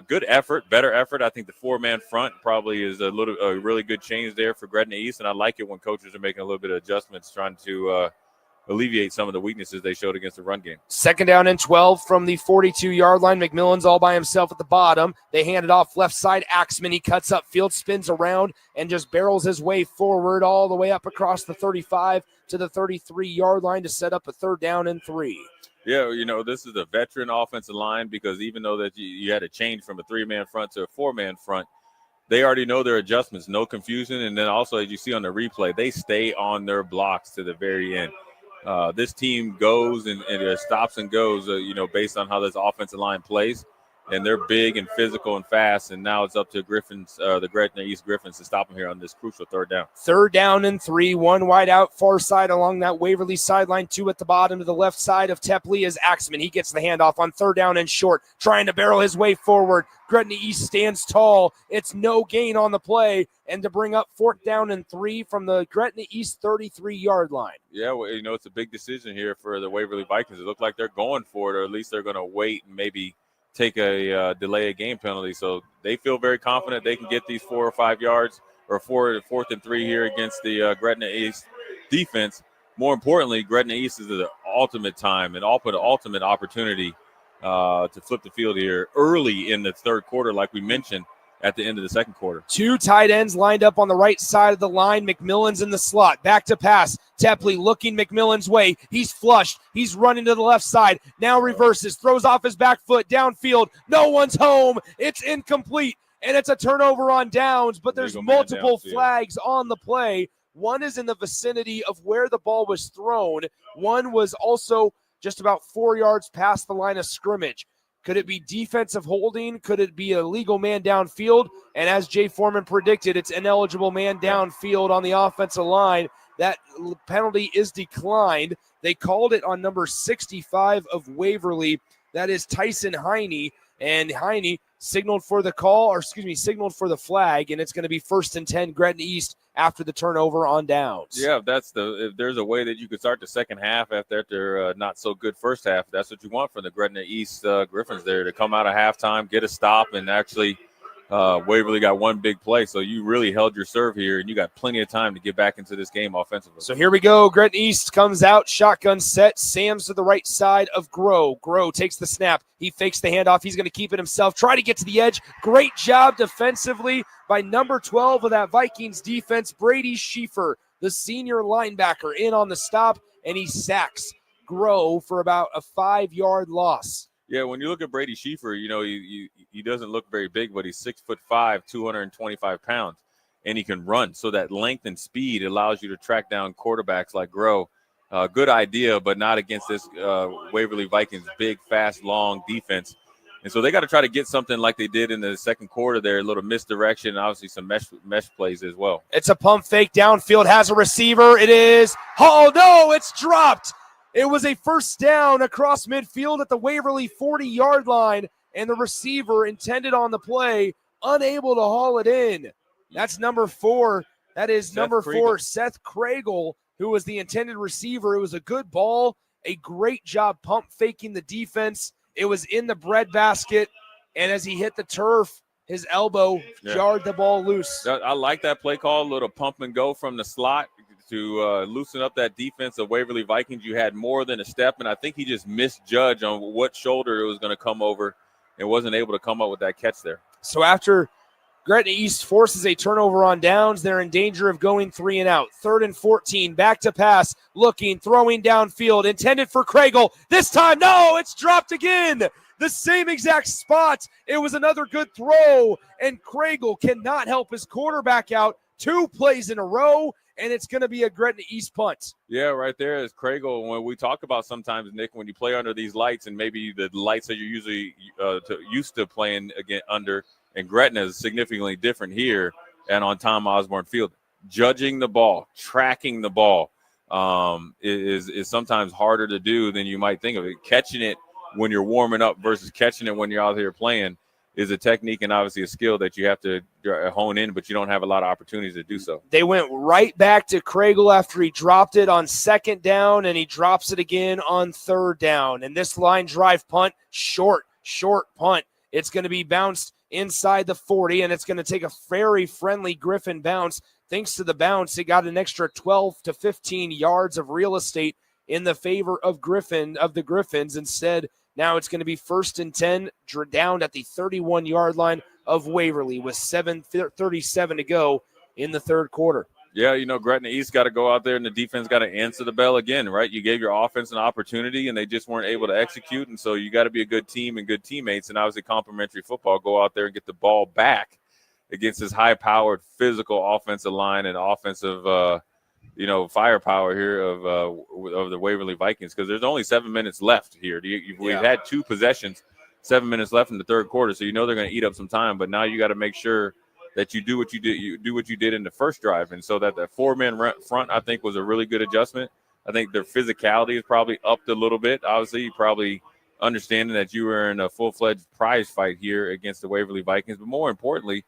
Speaker 5: good effort, better effort. I think the 4-man front probably is a really good change there for Gretna East, and I like it when coaches are making a little bit of adjustments, trying to alleviate some of the weaknesses they showed against the run game.
Speaker 1: 2nd down and 12 from the 42-yard line. McMillan's all by himself at the bottom. They hand it off left side. Axman, he cuts up field, spins around, and just barrels his way forward all the way up across the 35 to the 33-yard line to set up a 3rd down and 3.
Speaker 5: Yeah, this is a veteran offensive line because even though that you had to change from a 3-man front to a 4-man front, they already know their adjustments, no confusion. And then also, as you see on the replay, they stay on their blocks to the very end. This team goes and stops and goes, based on how this offensive line plays. And they're big and physical and fast. And now it's up to the Gretna East Griffins to stop them here on this crucial 3rd down.
Speaker 1: 3rd down and 3, 1 wide out far side along that Waverly sideline, 2 at the bottom to the left side of Tepley is Axman. He gets the handoff on 3rd down and short, trying to barrel his way forward. Gretna East stands tall. It's no gain on the play, and to bring up 4th down and 3 from the Gretna East 33-yard line.
Speaker 5: Yeah, well, it's a big decision here for the Waverly Vikings. It looks like they're going for it, or at least they're going to wait and maybe take a delay a game penalty. So they feel very confident they can get these 4 or 5 yards or 4th and 3 here against the Gretna East defense. More importantly, Gretna East is an ultimate time and ultimate opportunity to flip the field here early in the third quarter, like we mentioned at the end of the second quarter.
Speaker 1: 2 tight ends lined up on the right side of the line. McMillan's in the slot. Back to pass. Tepley looking McMillan's way. He's flushed. He's running to the left side. Now reverses. Throws off his back foot. Downfield. No one's home. It's incomplete. And it's a turnover on downs, but there's multiple flags on the play. One is in the vicinity of where the ball was thrown. One was also just about 4 yards past the line of scrimmage. Could it be defensive holding? Could it be a legal man downfield? And as Jay Foreman predicted, it's ineligible man downfield on the offensive line. That penalty is declined. They called it on number 65 of Waverly. That is Tyson Heine. And Heine signaled for the flag, and it's going to be 1st and 10 Gretna East after the turnover on downs.
Speaker 5: Yeah, if there's a way that you could start the second half after not so good first half, that's what you want from the Gretna East Griffins there, to come out of halftime, get a stop, and actually Waverly got one big play. So you really held your serve here, and you got plenty of time to get back into this game offensively.
Speaker 1: So here we go. Gretna East comes out, shotgun set. Sam's to the right side of Grow. Grow takes the snap. He fakes the handoff. He's going to keep it himself. Try to get to the edge. Great job defensively by number 12 of that Vikings defense, Brady Schieffer, the senior linebacker, in on the stop, and he sacks Grow for about a 5-yard loss.
Speaker 5: Yeah, when you look at Brady Schieffer, he doesn't look very big, but he's 6'5", 225 pounds, and he can run. So that length and speed allows you to track down quarterbacks like Grow. Good idea, but not against this Waverly Vikings big, fast, long defense. And so they got to try to get something like they did in the second quarter there, a little misdirection, and obviously some mesh plays as well.
Speaker 1: It's a pump fake downfield, has a receiver. It is. Oh, no, it's dropped. It was a first down across midfield at the Waverly 40-yard line, and the receiver intended on the play, unable to haul it in. That's number 4. That is number 4, Seth Kragel, who was the intended receiver. It was a good ball, a great job pump faking the defense. It was in the breadbasket, and as he hit the turf, his elbow jarred the ball loose.
Speaker 5: I like that play call, a little pump and go from the slot to loosen up that defense of Waverly Vikings. You had more than a step, and I think he just misjudged on what shoulder it was going to come over and wasn't able to come up with that catch there.
Speaker 1: So after Gretna East forces a turnover on downs, they're in danger of going 3 and out. 3rd and 14, back to pass, looking, throwing downfield, intended for Kragel. This time, no, it's dropped again. The same exact spot. It was another good throw, and Kragel cannot help his quarterback out. 2 plays in a row, and it's going to be a Gretna East punt.
Speaker 5: Yeah, right there is Kragel. When we talk about sometimes, Nick, when you play under these lights, and maybe the lights that you're usually used to playing again under, and Gretna is significantly different here and on Tom Osborne Field. Judging the ball, tracking the ball is sometimes harder to do than you might think of it. Catching it when you're warming up versus catching it when you're out here playing is a technique and obviously a skill that you have to hone in, but you don't have a lot of opportunities to do so.
Speaker 1: They went right back to Kragel after he dropped it on 2nd down, and he drops it again on 3rd down. And this line drive punt, short punt. It's going to be bounced inside the 40, and it's going to take a very friendly Griffin bounce. Thanks to the bounce, it got an extra 12 to 15 yards of real estate in the favor of the Griffins. Instead, now it's going to be 1st and 10, down at the 31-yard line of Waverly with 7:37 to go in the third quarter.
Speaker 5: Yeah, Gretna East got to go out there and the defense got to answer the bell again, right? You gave your offense an opportunity and they just weren't able to execute. And so you got to be a good team and good teammates. And obviously complimentary football, go out there and get the ball back against this high-powered physical offensive line and offensive, firepower here of the Waverly Vikings, because there's only 7 minutes left here. We've had 2 possessions, 7 minutes left in the third quarter, so they're going to eat up some time. But now you got to make sure that you do what you did. You do what you did in the first drive, and so that 4-man front, I think, was a really good adjustment. I think their physicality is probably upped a little bit. Obviously, you probably understanding that you were in a full-fledged prize fight here against the Waverly Vikings, but more importantly,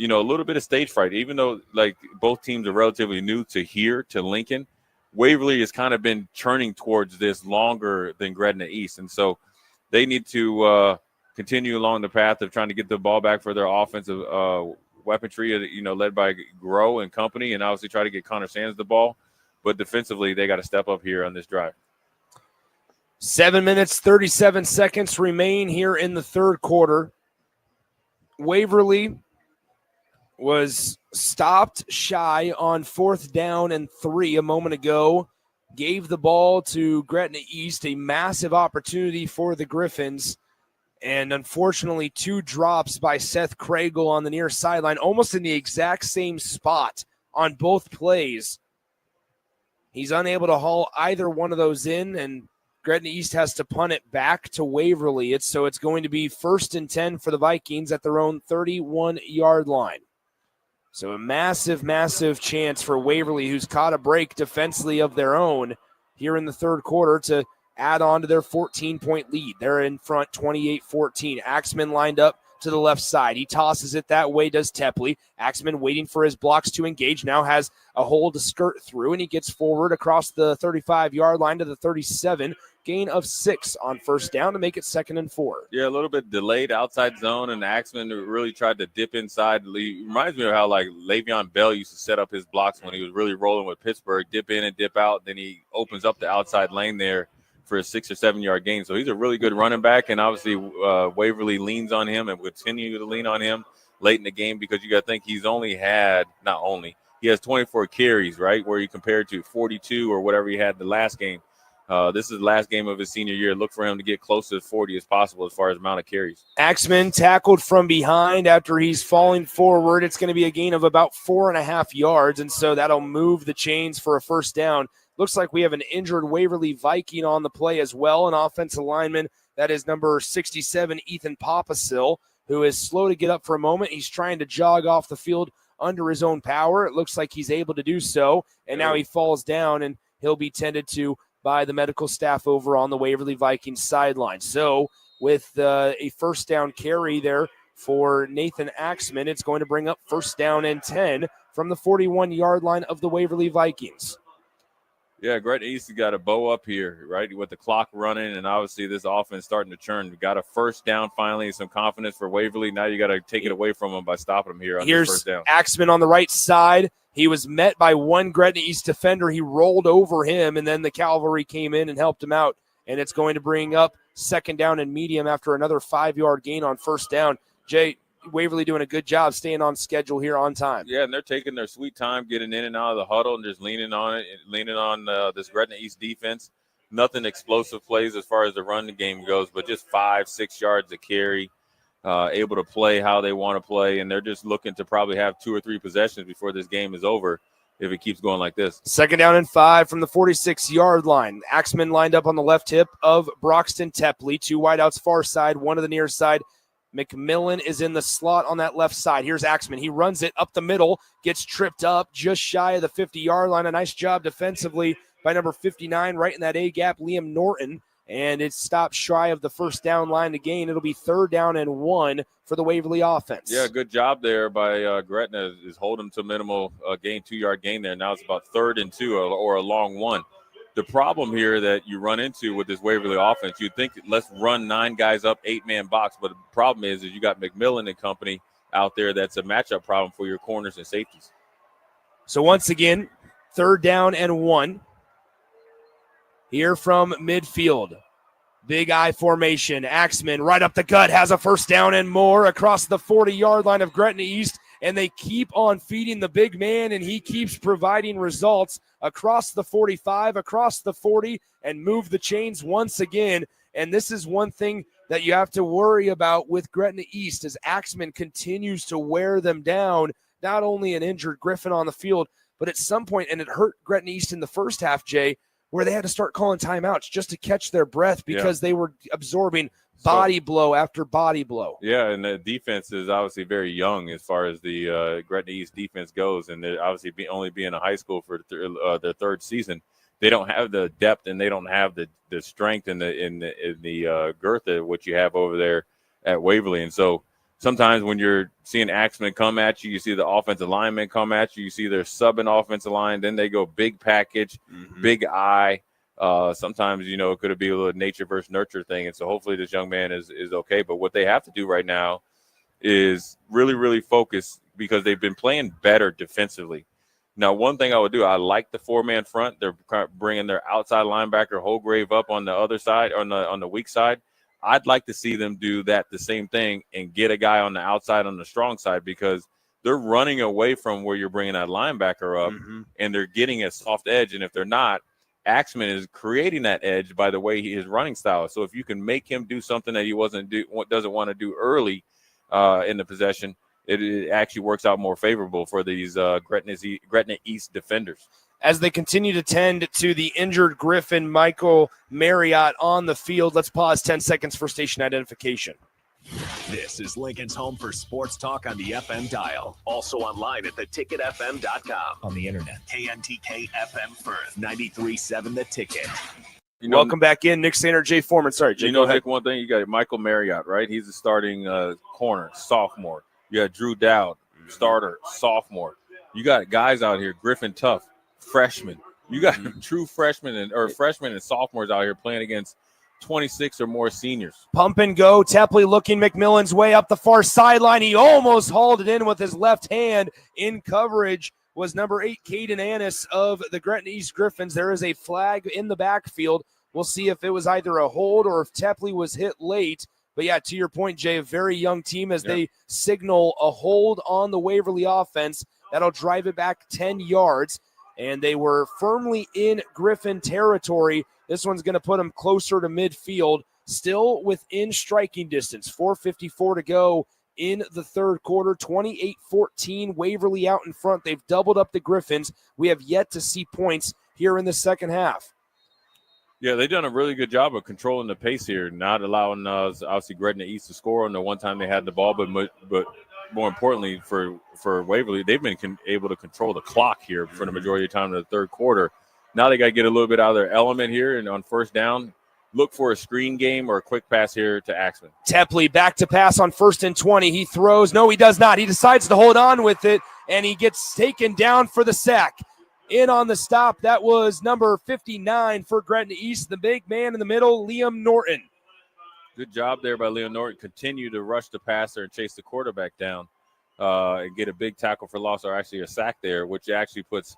Speaker 5: a little bit of stage fright. Even though both teams are relatively new to Lincoln, Waverly has kind of been churning towards this longer than Gretna East, and so they need to continue along the path of trying to get the ball back for their offensive weaponry, led by Grow and company, and obviously try to get Connor Sands the ball. But defensively, they got to step up here on this drive.
Speaker 1: 7 minutes, 37 seconds remain here in the third quarter. Waverly was stopped shy on 4th down and 3 a moment ago. Gave the ball to Gretna East, a massive opportunity for the Griffins. And unfortunately, 2 drops by Seth Craigle on the near sideline, almost in the exact same spot on both plays. He's unable to haul either one of those in, and Gretna East has to punt it back to Waverly. It's going to be 1st and 10 for the Vikings at their own 31-yard line. So a massive, massive chance for Waverly, who's caught a break defensively of their own here in the third quarter, to add on to their 14-point lead. They're in front 28-14. Axman lined up to the left side. He tosses it that way, does Tepley. Axman waiting for his blocks to engage, now has a hole to skirt through, and he gets forward across the 35-yard line to the 37. Gain of 6 on 1st down to make it 2nd and 4.
Speaker 5: Yeah, a little bit delayed outside zone, and Axman really tried to dip inside. Reminds me of how, like, Le'Veon Bell used to set up his blocks when he was really rolling with Pittsburgh, dip in and dip out. Then he opens up the outside lane there for a 6 or 7 yard gain. So he's a really good running back, and obviously Waverly leans on him and will continue to lean on him late in the game, because you got to think he has 24 carries, right, where you compare it to 42 or whatever he had the last game. This is the last game of his senior year. Look for him to get close to 40 as possible as far as amount of carries.
Speaker 1: Axman tackled from behind after he's falling forward. It's going to be a gain of about 4.5 yards, and so that'll move the chains for a 1st down. Looks like we have an injured Waverly Viking on the play as well, an offensive lineman. That is number 67, Ethan Papasil, who is slow to get up for a moment. He's trying to jog off the field under his own power. It looks like he's able to do so, and now he falls down, and he'll be tended to by the medical staff over on the Waverly Vikings sideline. So with a 1st down carry there for Nathan Axman, it's going to bring up 1st down and 10 from the 41-yard line of the Waverly Vikings.
Speaker 5: Yeah, Gretna East has got a bow up here, right, with the clock running, and obviously this offense starting to churn. We got a 1st down finally, some confidence for Waverly. Now you got to take it away from them by stopping them here on this 1st down.
Speaker 1: Axman on the right side. He was met by one Gretna East defender. He rolled over him, and then the cavalry came in and helped him out, and it's going to bring up 2nd down and medium after another 5-yard gain on 1st down. Jay, Waverly doing a good job staying on schedule here on time.
Speaker 5: Yeah, and they're taking their sweet time getting in and out of the huddle and just leaning on this Gretna East defense. Nothing explosive plays as far as the run game goes, but just 5-6 yards to carry, able to play how they want to play, and they're just looking to probably have 2 or 3 possessions before this game is over if it keeps going like this.
Speaker 1: 2nd down and 5 from the 46-yard line. Axman lined up on the left hip of Broxton Tepley. 2 wideouts far side, 1 to the near side. McMillan is in the slot on that left side. Here's Axman. He runs it up the middle, gets tripped up just shy of the 50-yard line. A nice job defensively by number 59 right in that A-gap, Liam Norton. And it's stopped shy of the 1st down line to gain. It'll be 3rd down and 1 for the Waverly offense.
Speaker 5: Yeah, good job there by Gretna is holding to minimal gain, 2-yard gain there. Now it's about 3rd and 2 or a long 1. The problem here that you run into with this Waverly offense, you'd think let's run 9 guys up, 8-man box. But the problem is you got McMillan and company out there. That's a matchup problem for your corners and safeties.
Speaker 1: So once again, 3rd down and 1. Here from midfield. Big I formation. Axman right up the gut, has a 1st down and more across the 40-yard line of Gretna East. And they keep on feeding the big man, and he keeps providing results across the 45, across the 40, and move the chains once again. And this is one thing that you have to worry about with Gretna East as Axman continues to wear them down. Not only an injured Griffin on the field, but at some point, and it hurt Gretna East in the first half, Jay, where they had to start calling timeouts just to catch their breath because they were absorbing body blow after body blow.
Speaker 5: Yeah, and the defense is obviously very young as far as the Gretna East defense goes, and they're obviously only being a high school for their 3rd season. They don't have the depth and they don't have the strength and the girth of what you have over there at Waverly. And so sometimes when you're seeing Axman come at you, you see the offensive linemen come at you, you see their subbing offensive line, then they go big package, big eye. Sometimes, it could be a little nature versus nurture thing. And so hopefully this young man is okay. But what they have to do right now is really, really focus because they've been playing better defensively. Now, one thing I would do, I like the 4-man front. They're bringing their outside linebacker Holgrave up on the other side, on the weak side. I'd like to see them do the same thing, and get a guy on the outside on the strong side, because they're running away from where you're bringing that linebacker up, and they're getting a soft edge. And if they're not, Axman is creating that edge by the way his running style is. So if you can make him do something that he doesn't want to do early in the possession, it actually works out more favorable for these Gretna East defenders.
Speaker 1: As they continue to tend to the injured Griffin Michael Marriott on the field, let's pause 10 seconds for station identification.
Speaker 4: This is Lincoln's home for sports talk on the FM dial. Also online at theticketfm.com. On the internet. KNTK FM Firth, 93.7 The Ticket.
Speaker 1: Welcome back in, Nick Sander, Jay Foreman. Sorry, Jay, go ahead.
Speaker 5: Nick, one thing, you got Michael Marriott, right? He's the starting corner, sophomore. You got Drew Dowd, starter, sophomore. You got guys out here, Griffin Tuff, freshman. You got true freshmen and sophomores out here playing against 26 or more seniors.
Speaker 1: Pump and go. Tepley looking McMillan's way up the far sideline. He almost hauled it in with his left hand. In coverage was number 8, Caden Annis of the Gretna East Griffins. There is a flag in the backfield. We'll see if it was either a hold or if Tepley was hit late. But, yeah, to your point, Jay, a very young team as they signal a hold on the Waverly offense. That'll drive it back 10 yards. And they were firmly in Griffin territory. This one's going to put them closer to midfield, still within striking distance. 4:54 to go in the third quarter, 28-14, Waverly out in front. They've doubled up the Griffins. We have yet to see points here in the second half.
Speaker 5: Yeah, they've done a really good job of controlling the pace here, not allowing obviously Gretna East to score on the one time they had the ball, but more importantly for Waverly, they've been able to control the clock here for the majority of the time in the third quarter. Now they got to get a little bit out of their element here, and on first down, look for a screen game or a quick pass here to Axman.
Speaker 1: Tepley back to pass on 1st and 20. He throws. No, he does not. He decides to hold on with it, and he gets taken down for the sack. In on the stop, that was number 59 for Gretna East, the big man in the middle, Liam Norton.
Speaker 5: Good job there by Liam Norton. Continue to rush the passer and chase the quarterback down and get a big tackle for loss, or actually a sack there, which actually puts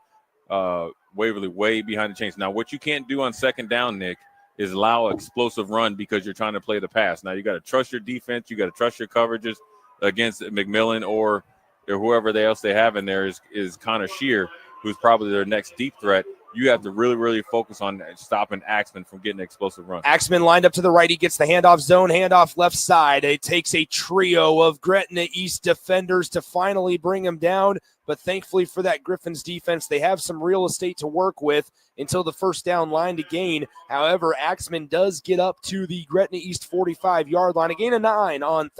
Speaker 5: Waverly way behind the chains. Now, what you can't do on second down, Nick, is allow an explosive run because you're trying to play the pass. Now, you got to trust your defense. You got to trust your coverages against McMillan or whoever else they have in there is Connor Shear, who's probably their next deep threat. You have to really, really focus on stopping Axman from getting an explosive run.
Speaker 1: Axman lined up to the right. He gets the handoff zone, handoff left side. It takes a trio of Gretna East defenders to finally bring him down. But thankfully for that Griffins defense, they have some real estate to work with until the first down line to gain. However, Axman does get up to the Gretna East 45-yard line. A gain of 9 on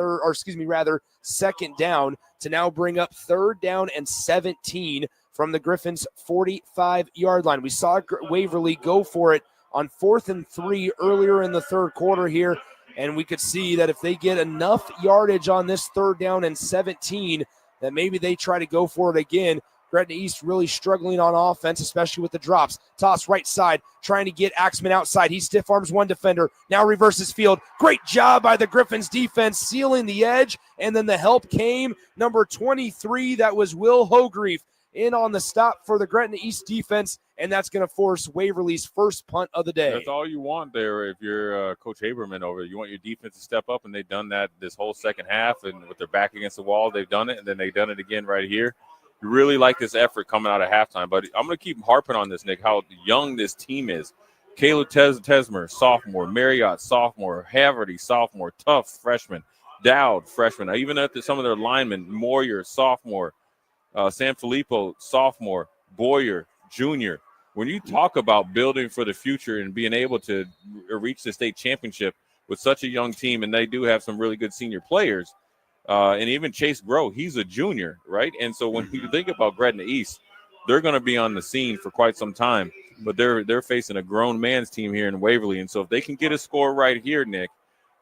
Speaker 1: second down to now bring up 3rd down and 17 from the Griffins' 45-yard line. We saw Waverly go for it on 4th and 3 earlier in the third quarter here, and we could see that if they get enough yardage on this 3rd down and 17, that maybe they try to go for it again. Gretna East really struggling on offense, especially with the drops. Toss right side, trying to get Axman outside. He stiff arms one defender, now reverses field. Great job by the Griffins defense, sealing the edge, and then the help came. Number 23, that was Will Hogreef, in on the stop for the Gretna East defense, and that's going to force Waverly's first punt of the day.
Speaker 5: That's all you want there if you're Coach Haberman over. You want your defense to step up, and they've done that this whole second half, and with their back against the wall, they've done it, and then they've done it again right here. You really like this effort coming out of halftime, but I'm going to keep harping on this, Nick, how young this team is. Caleb Tesmer, sophomore. Marriott, sophomore. Haverty, sophomore. Tuff, freshman. Dowd, freshman. Even at some of their linemen, Moyer, sophomore. San Filippo, sophomore. Boyer, junior. When you talk about building for the future and being able to reach the state championship with such a young team, and they do have some really good senior players, and even Chase Grow, he's a junior, right? And so when you think about Gretna East, they're going to be on the scene for quite some time, but they're facing a grown man's team here in Waverly. And so if they can get a score right here, Nick,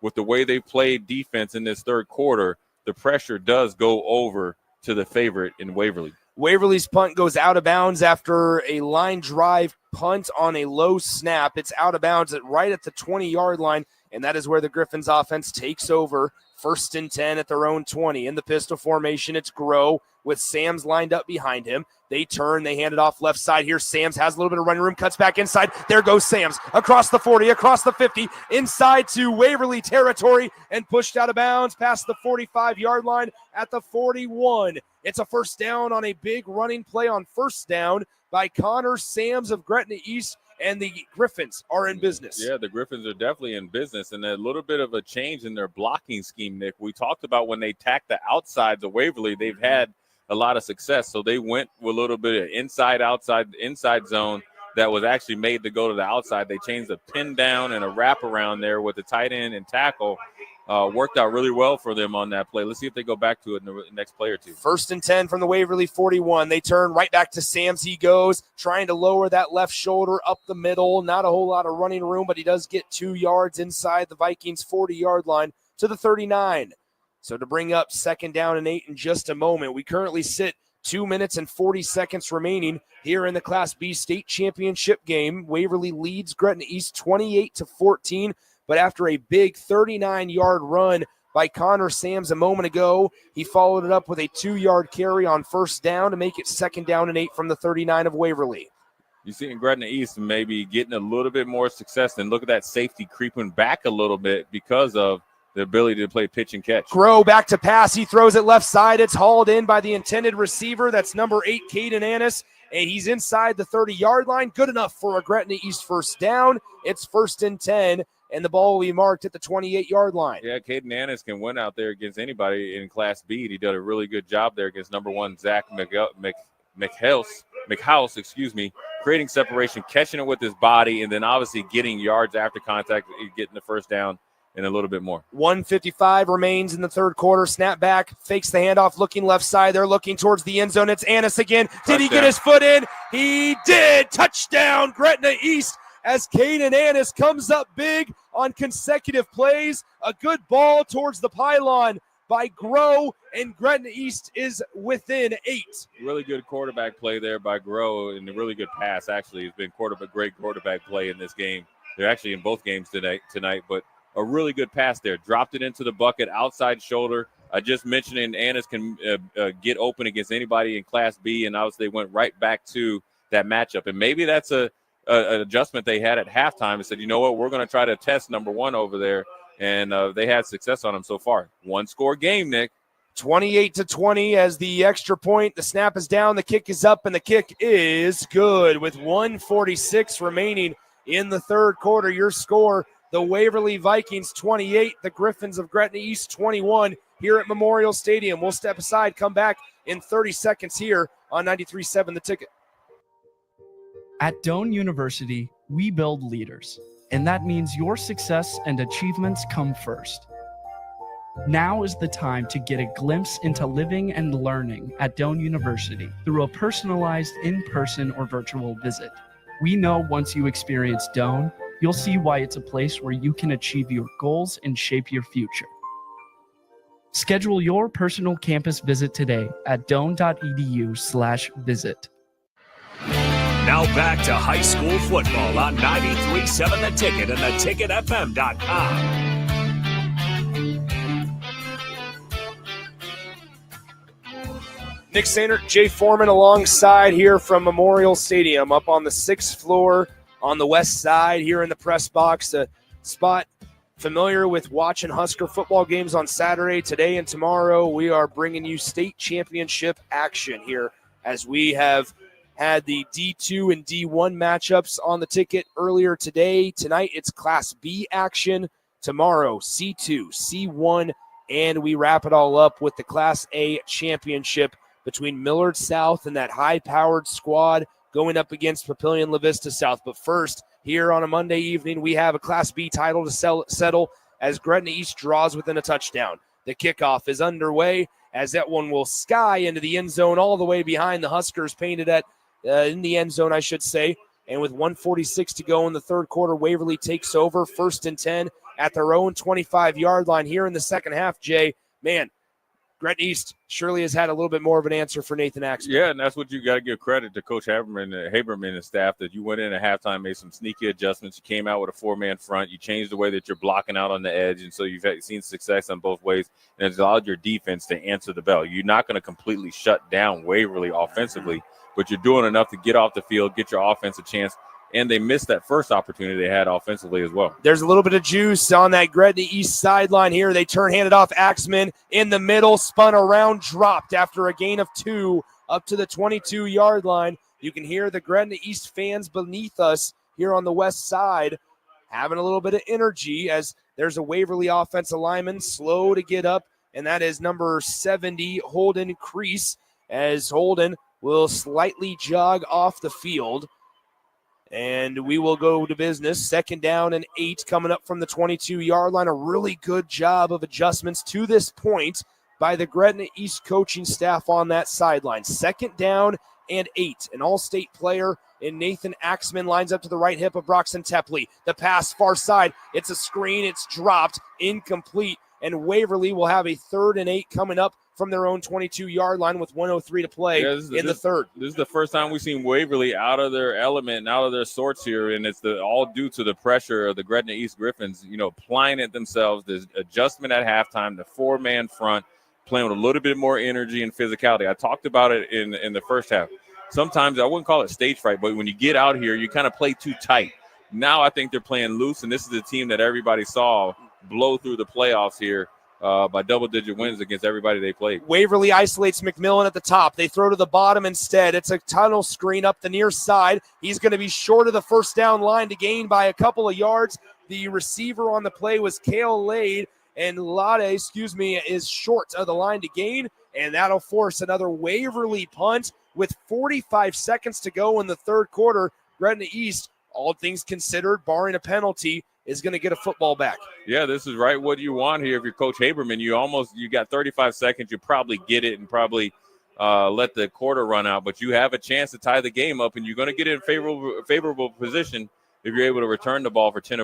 Speaker 5: with the way they played defense in this third quarter, the pressure does go over to the favorite in Waverly.
Speaker 1: Waverly's punt goes out of bounds after a line drive punt on a low snap. It's out of bounds right at the 20-yard line, and that is where the Griffins offense takes over First and 10 at their own 20. In the pistol formation, it's Grow with Sams lined up behind him. They turn, they hand it off left side here. Sams has a little bit of running room, cuts back inside. There goes Sams across the 40, across the 50, inside to Waverly territory, and pushed out of bounds past the 45-yard line at the 41. It's a first down on a big running play on first down by Connor Sams of Gretna East. And the Griffins are in business.
Speaker 5: Yeah, the Griffins are definitely in business, and a little bit of a change in their blocking scheme, Nick. We talked about when they tacked the outsides of Waverly, they've had a lot of success. So they went with a little bit of inside zone that was actually made to go to the outside. They changed a pin down and a wrap around there with the tight end and tackle. Worked out really well for them on that play. Let's see if they go back to it in the next play or two.
Speaker 1: First and 10 from the Waverly 41. They turn right back to Sams. He goes, trying to lower that left shoulder up the middle. Not a whole lot of running room, but he does get 2 yards inside the Vikings' 40-yard line to the 39. So to bring up second down and 8 in just a moment. We currently sit 2 minutes and 40 seconds remaining here in the Class B state championship game. Waverly leads Gretna East 28-14. But after a big 39-yard run by Connor Sams a moment ago, he followed it up with a 2-yard carry on first down to make it second down and 8 from the 39 of Waverly.
Speaker 5: You see in Gretna East maybe getting a little bit more success, and look at that safety creeping back a little bit because of the ability to play pitch and catch.
Speaker 1: Grow back to pass. He throws it left side. It's hauled in by the intended receiver. That's number 8, Caden Annis, and he's inside the 30-yard line. Good enough for a Gretna East first down. It's first and 10. And the ball will be marked at the 28-yard line.
Speaker 5: Yeah, Caden Annis can win out there against anybody in Class B. He did a really good job there against number 1 Zach McHouse, creating separation, catching it with his body, and then obviously getting yards after contact, getting the first down and a little bit more.
Speaker 1: 1:55 remains in the third quarter. Snap back, fakes the handoff, looking left side. They're looking towards the end zone. It's Annis again. Did he get his foot in? He did. Touchdown, Gretna East, as Caden Annis comes up big on consecutive plays. A good ball towards the pylon by Grow, and Gretna East is within 8.
Speaker 5: Really good quarterback play there by Grow, and a really good pass, actually. It's been great quarterback play in this game. They're actually in both games tonight, but a really good pass there. Dropped it into the bucket, outside shoulder. I just mentioned Annis can get open against anybody in Class B, and obviously they went right back to that matchup. And maybe that's an adjustment they had at halftime and said, you know what, we're going to try to test number 1 over there. And they had success on him so far. 1-score game, Nick.
Speaker 1: 28-20 as the extra point. The snap is down, the kick is up, and the kick is good with 1:46 remaining in the third quarter. Your score, the Waverly Vikings 28, the Griffins of Gretna East 21 here at Memorial Stadium. We'll step aside, come back in 30 seconds here on 93.7 The Ticket.
Speaker 12: At Doane University, we build leaders, and that means your success and achievements come first. Now is the time to get a glimpse into living and learning at Doane University through a personalized in-person or virtual visit. We know once you experience Doane, you'll see why it's a place where you can achieve your goals and shape your future. Schedule your personal campus visit today at doane.edu/visit.
Speaker 4: Now back to high school football on 93.7 The Ticket and theticketfm.com.
Speaker 1: Nick Sainert, Jay Foreman alongside here from Memorial Stadium up on the 6th floor on the west side here in the press box. A spot familiar with watching Husker football games on Saturday. Today and tomorrow we are bringing you state championship action here as we have had the D2 and D1 matchups on the ticket earlier today. Tonight it's Class B action. Tomorrow C2, C1, and we wrap it all up with the Class A championship between Millard South and that high-powered squad going up against Papillion La Vista South. But first, here on a Monday evening, we have a Class B title to settle as Gretna East draws within a touchdown. The kickoff is underway as that one will sky into the end zone all the way behind the Huskers, painted at in the end zone, I should say. And with 1:46 to go in the third quarter, Waverly takes over, 1st and 10 at their own 25-yard line here in the second half. Jay, man, Gretna East surely has had a little bit more of an answer for Nathan Axman.
Speaker 5: Yeah, and that's what you got to give credit to Coach Haberman and staff, that you went in at halftime, made some sneaky adjustments. You came out with a four-man front. You changed the way that you're blocking out on the edge, and so you've seen success on both ways, and it's allowed your defense to answer the bell. You're not going to completely shut down Waverly offensively, but you're doing enough to get off the field, get your offense a chance, and they missed that first opportunity they had offensively as well.
Speaker 1: There's a little bit of juice on that Gretna East sideline here. They handed off. Axman in the middle, spun around, dropped after a gain of 2 up to the 22-yard line. You can hear the Gretna East fans beneath us here on the west side having a little bit of energy as there's a Waverly offensive lineman slow to get up, and that is number 70, Holden Crease, as Holden will slightly jog off the field. And we will go to business. 2nd down and 8 coming up from the 22-yard line. A really good job of adjustments to this point by the Gretna East coaching staff on that sideline. 2nd down and 8. An all-state player in Nathan Axman lines up to the right hip of Broxton Tepley. The pass far side. It's a screen. It's dropped. Incomplete. And Waverly will have a 3rd and 8 coming up from their own 22-yard line with 1:03 to play in the third.
Speaker 5: This is the first time we've seen Waverly out of their element and out of their sorts here, and it's all due to the pressure of the Gretna East Griffins, applying it themselves. There's adjustment at halftime, the 4-man front, playing with a little bit more energy and physicality. I talked about it in the first half. Sometimes I wouldn't call it stage fright, but when you get out here, you kind of play too tight. Now I think they're playing loose, and this is the team that everybody saw blow through the playoffs here by double-digit wins against everybody they played.
Speaker 1: Waverly isolates McMillan at the top. They throw to the bottom instead. It's a tunnel screen up the near side. He's going to be short of the first down line to gain by a couple of yards. The receiver on the play was Kale Lade, and Lade, is short of the line to gain, and that'll force another Waverly punt with 45 seconds to go in the third quarter. Gretna East, all things considered, barring a penalty, is going to get a football back.
Speaker 5: Yeah, this is right what you want here. If you're Coach Haberman, you got 35 seconds. You probably get it and probably let the quarter run out, but you have a chance to tie the game up, and you're going to get in favorable position if you're able to return the ball for 10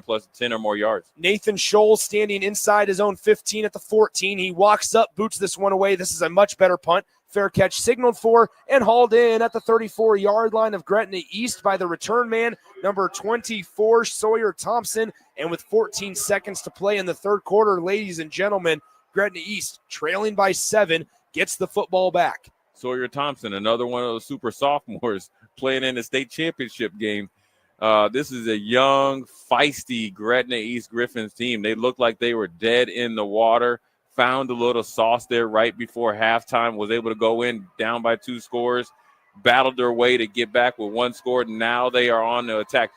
Speaker 5: or more yards.
Speaker 1: Nathan Scholl standing inside his own 15 at the 14. He walks up, boots this one away. This is a much better punt. Fair catch signaled for and hauled in at the 34-yard line of Gretna East by the return man, number 24, Sawyer Thompson. And with 14 seconds to play in the third quarter, ladies and gentlemen, Gretna East, trailing by 7, gets the football back.
Speaker 5: Sawyer Thompson, another one of those super sophomores playing in the state championship game. This is a young, feisty Gretna East Griffins team. They looked like they were dead in the water. Found a little sauce there right before halftime, was able to go in down by 2 scores, battled their way to get back with 1 score. Now they are on the attack.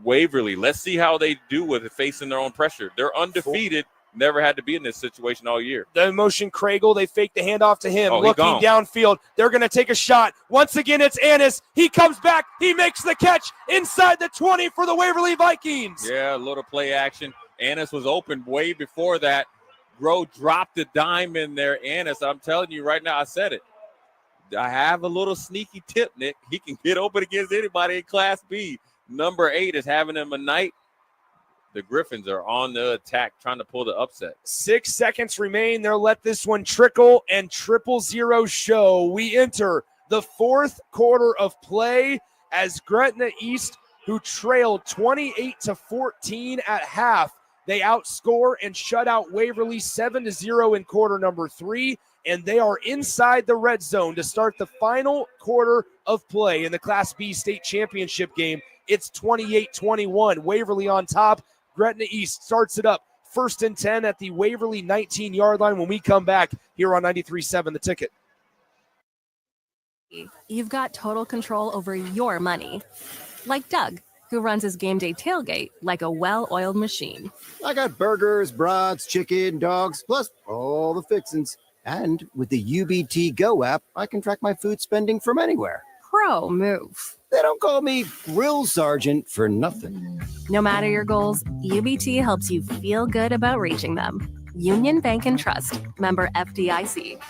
Speaker 5: Waverly, let's see how they do with it, facing their own pressure. They're undefeated, never had to be in this situation all year.
Speaker 1: The motion Craigle, they fake the handoff to him, looking downfield. They're going to take a shot. Once again, it's Annis. He comes back. He makes the catch inside the 20 for the Waverly Vikings.
Speaker 5: Yeah, a little play action. Annis was open way before that. Grow dropped a dime in there. Annis, I'm telling you right now, I said it. I have a little sneaky tip, Nick. He can get open against anybody in Class B. Number 8 is having him a night. The Griffins are on the attack, trying to pull the upset.
Speaker 1: 6 seconds remain. They'll let this one trickle and 000 show. We enter the fourth quarter of play as Gretna East, who trailed 28-14 at half, they outscore and shut out Waverly 7-0 in quarter number 3, and they are inside the red zone to start the final quarter of play in the Class B state championship game. It's 28-21. Waverly on top. Gretna East starts it up. 1st and 10 at the Waverly 19-yard line when we come back here on 93.7 The Ticket.
Speaker 6: You've got total control over your money. Like Doug, who runs his game day tailgate like a well-oiled machine.
Speaker 7: I got burgers, brats, chicken, dogs, plus all the fixins. And with the UBT Go app, I can track my food spending from anywhere.
Speaker 6: Pro move.
Speaker 7: They don't call me Grill Sergeant for nothing.
Speaker 6: No matter your goals, UBT helps you feel good about reaching them. Union Bank and Trust. Member FDIC.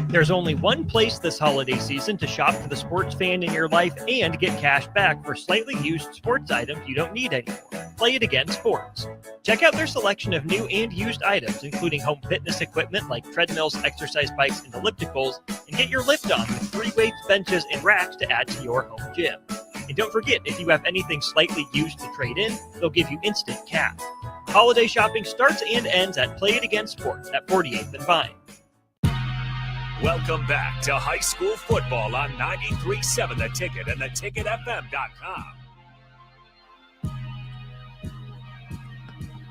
Speaker 3: There's only one place this holiday season to shop for the sports fan in your life and get cash back for slightly used sports items you don't need anymore. Play It Again Sports. Check out their selection of new and used items, including home fitness equipment like treadmills, exercise bikes, and ellipticals, and get your lift on with 3 weights, benches, and racks to add to your home gym. And don't forget, if you have anything slightly used to trade in, they'll give you instant cash. Holiday shopping starts and ends at Play It Again Sports at 48th and Vine.
Speaker 4: Welcome back to high school football on 93.7 The Ticket and theticketfm.com.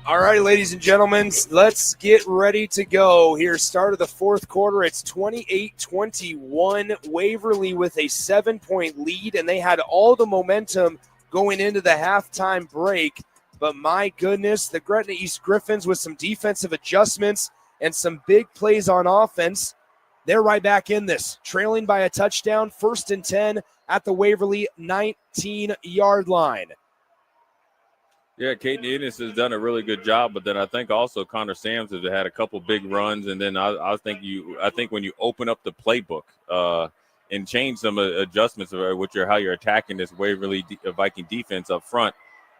Speaker 1: All right, ladies and gentlemen, let's get ready to go here. Start of the fourth quarter. It's 28-21. Waverly with a 7-point lead, and they had all the momentum going into the halftime break. But my goodness, the Gretna East Griffins with some defensive adjustments and some big plays on offense, they're right back in this, trailing by a touchdown, 1st and 10 at the Waverly 19-yard line.
Speaker 5: Yeah, Caden Ennis has done a really good job, but then I think also Connor Sams has had a couple big runs, and then I think when you open up the playbook and change some adjustments of how you're attacking this Waverly Viking defense up front,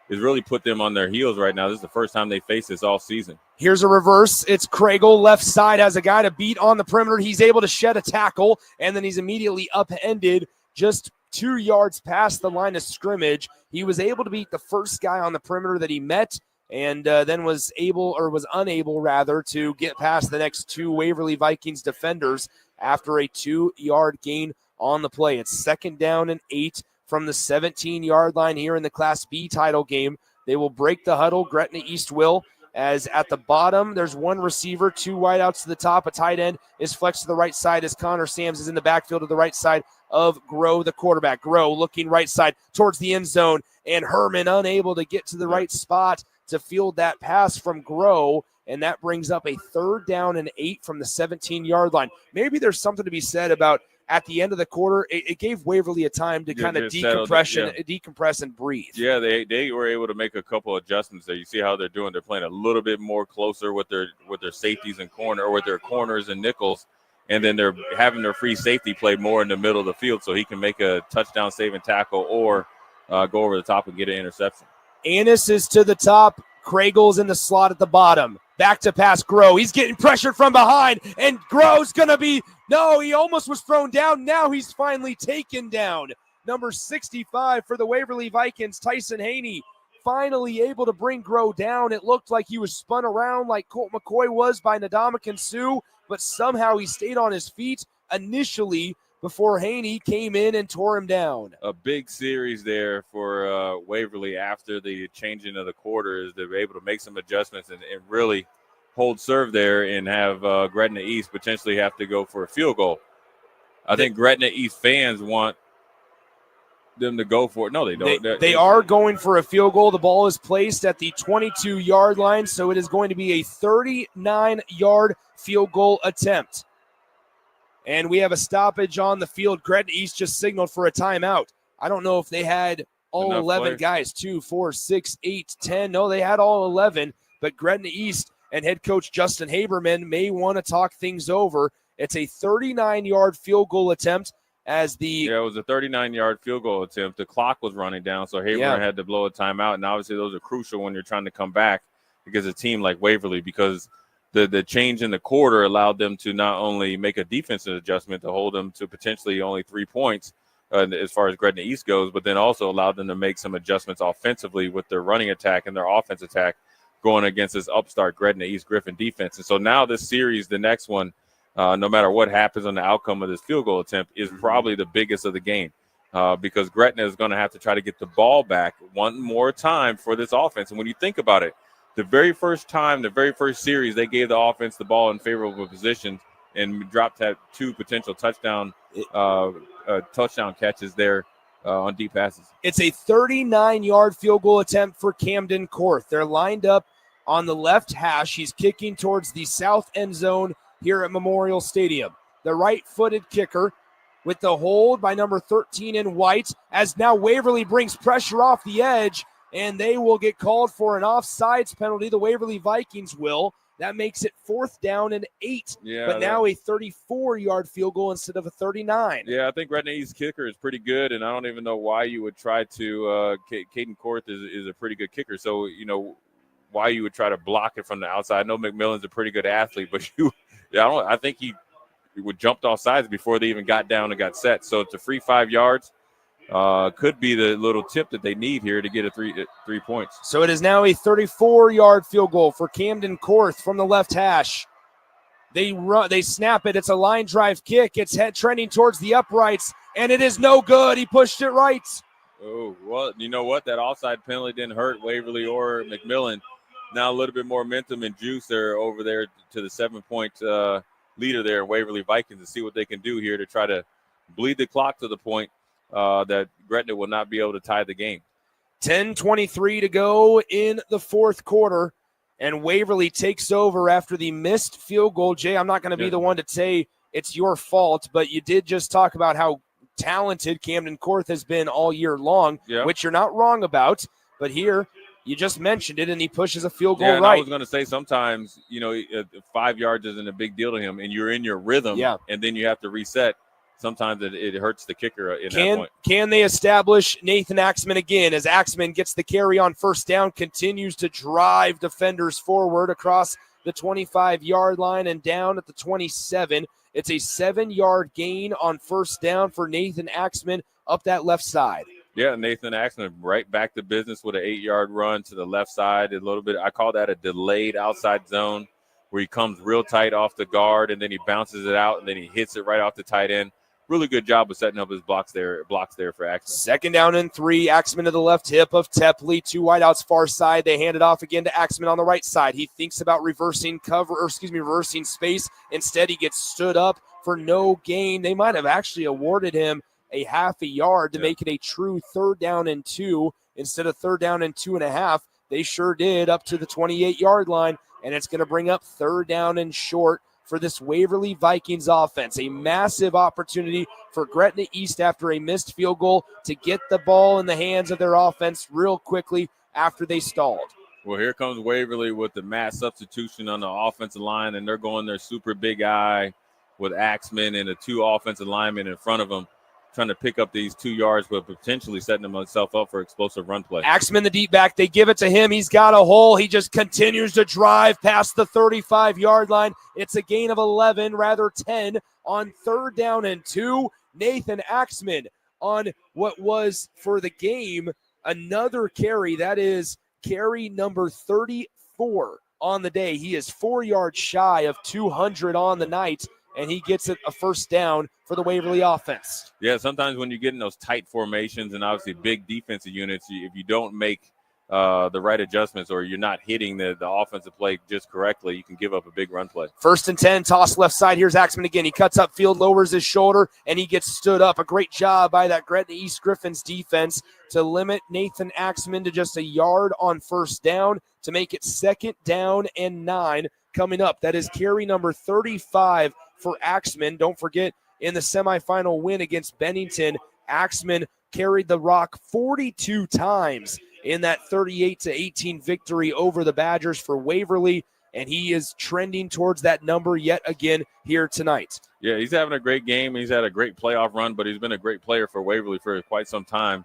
Speaker 5: is really put them on their heels right now. This is the first time they face this all season.
Speaker 1: Here's a reverse. It's Kragel, left side, has a guy to beat on the perimeter. He's able to shed a tackle, and then he's immediately upended just 2 yards past the line of scrimmage. He was able to beat the first guy on the perimeter that he met, and then was unable to get past the next 2 Waverly Vikings defenders after a 2-yard gain on the play. It's 2nd down and 8 from the 17-yard line here in the Class B title game. They will break the huddle. Gretna East will, as at the bottom, there's 1 receiver, 2 wideouts to the top. A tight end is flexed to the right side as Connor Sams is in the backfield to the right side of Grow, the quarterback. Grow looking right side towards the end zone, and Herman unable to get to the right spot to field that pass from Grow, and that brings up a 3rd down and 8 from the 17-yard line. Maybe there's something to be said about at the end of the quarter, it gave Waverly a time to kind of decompress and breathe.
Speaker 5: Yeah, they were able to make a couple adjustments there. You see how they're doing. They're playing a little bit more closer with their safeties and with their corners and nickels, and then they're having their free safety play more in the middle of the field so he can make a touchdown saving tackle or go over the top and get an interception.
Speaker 1: Annis is to the top. Kragel's in the slot at the bottom. Back to pass Grow. He's getting pressured from behind, and Grow's going to be – no, he almost was thrown down. Now he's finally taken down. Number 65 for the Waverly Vikings, Tyson Haney, finally able to bring Grow down. It looked like he was spun around like Colt McCoy was by Ndamukong Suh, but somehow he stayed on his feet initially before Haney came in and tore him down.
Speaker 5: A big series there for Waverly after the changing of the quarters. They were able to make some adjustments and really hold serve there and have Gretna East potentially have to go for a field goal. I think Gretna East fans want them to go for it. No, they don't.
Speaker 1: They are going for a field goal. The ball is placed at the 22-yard line, so it is going to be a 39-yard field goal attempt. And we have a stoppage on the field. Gretna East just signaled for a timeout. I don't know if they had all enough 11 players. Guys, 2, 4, 6, 8, 10. No, they had all 11. But Gretna East and head coach Justin Haberman may want to talk things over. It's a 39-yard field goal attempt as
Speaker 5: it was a 39-yard field goal attempt. The clock was running down, so Haberman had to blow a timeout. And obviously those are crucial when you're trying to come back against a team like Waverly, because the change in the quarter allowed them to not only make a defensive adjustment to hold them to potentially only 3 points as far as Gretna East goes, but then also allowed them to make some adjustments offensively with their running attack and their offense attack going against this upstart Gretna East Griffin defense. And so now this series, the next one, no matter what happens on the outcome of this field goal attempt, is probably the biggest of the game because Gretna is going to have to try to get the ball back one more time for this offense. And when you think about it, the very first series, they gave the offense the ball in favorable position and dropped 2 potential touchdown catches there on deep passes.
Speaker 1: It's a 39-yard field goal attempt for Camden Korth. They're lined up on the left hash. He's kicking towards the south end zone here at Memorial Stadium. The right-footed kicker with the hold by number 13 in white, as now Waverly brings pressure off the edge, and they will get called for an offsides penalty. The Waverly Vikings will. That makes it 4th down and 8.
Speaker 5: Yeah,
Speaker 1: but now a 34-yard field goal instead of a 39.
Speaker 5: Yeah, I think Gretna East kicker is pretty good, and I don't even know why you would try to Caden Korth is a pretty good kicker, so, why you would try to block it from the outside. I know McMillan's a pretty good athlete, but I think he would jumped off sides before they even got down and got set. So it's a free 5 yards. Could be the little tip that they need here to get a 3 points.
Speaker 1: So it is now a 34-yard field goal for Camden Korth from the left hash. They snap it. It's a line drive kick. It's trending towards the uprights, and it is no good. He pushed it right.
Speaker 5: Oh, well, you know what? That offside penalty didn't hurt Waverly or McMillan. Now a little bit more momentum and juice there over there to the 7-point leader there, Waverly Vikings, to see what they can do here to try to bleed the clock to the point that Gretna will not be able to tie the game.
Speaker 1: 10:23 to go in the 4th quarter, and Waverly takes over after the missed field goal. Jay, I'm not going to be the one to say it's your fault, but you did just talk about how talented Camden Korth has been all year long, which you're not wrong about. But here, you just mentioned it, and he pushes a field goal right.
Speaker 5: I was going to say sometimes, 5 yards isn't a big deal to him, and you're in your rhythm, and then you have to reset. Sometimes it hurts the kicker in that point.
Speaker 1: Can they establish Nathan Axman again as Axman gets the carry on 1st down, continues to drive defenders forward across the 25-yard line and down at the 27. It's a 7-yard gain on 1st down for Nathan Axman up that left side.
Speaker 5: Yeah, Nathan Axman right back to business with an 8-yard run to the left side. A little bit, I call that a delayed outside zone where he comes real tight off the guard and then he bounces it out and then he hits it right off the tight end. Really good job of setting up his blocks there for Axman.
Speaker 1: 2nd down and 3. Axman to the left hip of Tepley. 2 wideouts far side. They hand it off again to Axman on the right side. He thinks about reversing space. Instead, he gets stood up for no gain. They might have actually awarded him a half a yard to make it a true 3rd down and 2 instead of 3rd down and 2.5. They sure did up to the 28-yard line, and it's going to bring up 3rd down and short for this Waverly Vikings offense. A massive opportunity for Gretna East after a missed field goal to get the ball in the hands of their offense real quickly after they stalled.
Speaker 5: Well, here comes Waverly with the mass substitution on the offensive line, and they're going their super big eye with Axman and the 2 offensive linemen in front of them, trying to pick up these 2 yards, but potentially setting himself up for explosive run play.
Speaker 1: Axman, the deep back, they give it to him. He's got a hole. He just continues to drive past the 35-yard line. It's a gain of 11, rather 10, on 3rd down and 2. Nathan Axman on what was for the game another carry. That is carry number 34 on the day. He is 4 yards shy of 200 on the night, and he gets it a 1st down for the Waverly offense.
Speaker 5: Yeah, sometimes when you get in those tight formations and obviously big defensive units, if you don't make the right adjustments or you're not hitting the offensive play just correctly, you can give up a big run play.
Speaker 1: 1st and 10, toss left side. Here's Axman again. He cuts upfield, lowers his shoulder, and he gets stood up. A great job by that Gretna East Griffins defense to limit Nathan Axman to just a yard on 1st down to make it 2nd down and 9 coming up. That is carry number 35 for Axman. Don't forget, in the semifinal win against Bennington, Axman carried the rock 42 times in that 38-18 victory over the Badgers for Waverly, and he is trending towards that number yet again here tonight.
Speaker 5: Yeah, he's having a great game. He's had a great playoff run, but he's been a great player for Waverly for quite some time.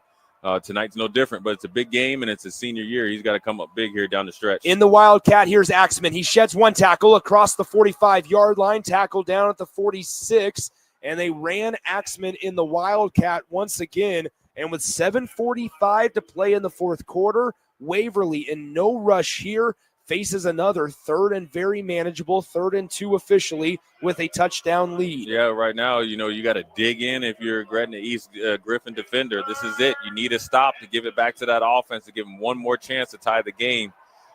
Speaker 5: Tonight's no different, but it's a big game, and it's a senior year. He's got to come up big here down the stretch.
Speaker 1: In the Wildcat, here's Axman. He sheds 1 tackle across the 45-yard line, tackle down at the 46, and they ran Axman in the Wildcat once again. And with 7:45 to play in the 4th quarter, Waverly in no rush here faces another 3rd and very manageable 3rd and 2 officially with a touchdown lead.
Speaker 5: Yeah, right now, you got to dig in if you're a Gretna East Griffin defender. This is it. You need a stop to give it back to that offense to give them one more chance to tie the game.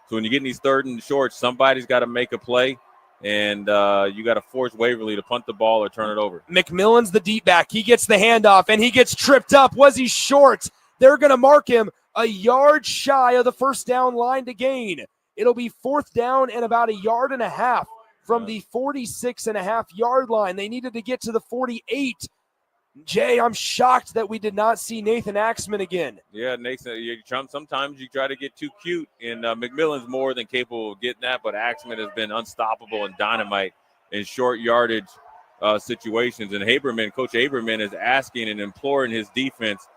Speaker 5: So when you get in these 3rd and shorts, somebody's got to make a play. And you got to force Waverly to punt the ball or turn it over.
Speaker 1: McMillan's the deep back. He gets the handoff, and he gets tripped up. Was he short? They're going to mark him a yard shy of the 1st down line to gain. It'll be 4th down and about a yard and a half from the 46.5-yard line. They needed to get to the 48 Jay, I'm shocked that we did not see Nathan Axman again.
Speaker 5: Yeah, Nathan, sometimes you try to get too cute, and McMillan's more than capable of getting that, but Axman has been unstoppable and dynamite in short yardage situations. And Coach Haberman is asking and imploring his defense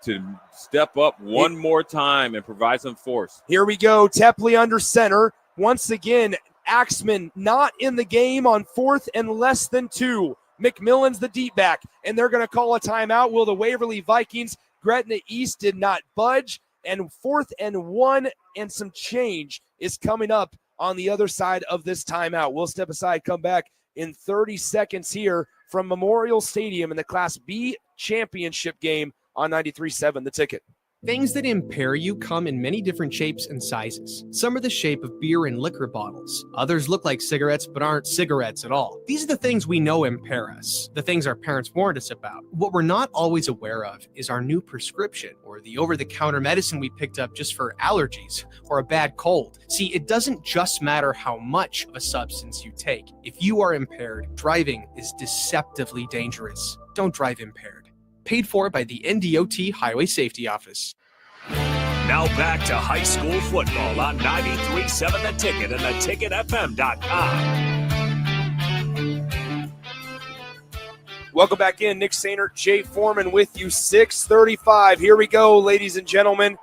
Speaker 5: to step up one more time and provide some force.
Speaker 1: Here we go, Tepley under center. Once again, Axman not in the game on 4th and less than 2. McMillan's the deep back, and they're going to call a timeout. Will the Waverly Vikings? Gretna East did not budge, and 4th and 1 and some change is coming up on the other side of this timeout. We'll step aside, come back in 30 seconds here from Memorial Stadium in the Class B championship game on 93.7 The Ticket.
Speaker 11: Things that impair you come in many different shapes and sizes. Some are the shape of beer and liquor bottles. Others look like cigarettes but aren't cigarettes at all. These are the things we know impair us, the things our parents warned us about. What we're not always aware of is our new prescription or the over-the-counter medicine we picked up just for allergies or a bad cold. See, it doesn't just matter how much of a substance you take. If you are impaired, driving is deceptively dangerous. Don't drive impaired. Paid for by the NDOT Highway Safety Office.
Speaker 4: Now back to high school football on 93.7 The Ticket and theticketfm.com.
Speaker 1: Welcome back in. Nick Sainert, Jay Foreman with you. 6:35. Here we go, ladies and gentlemen.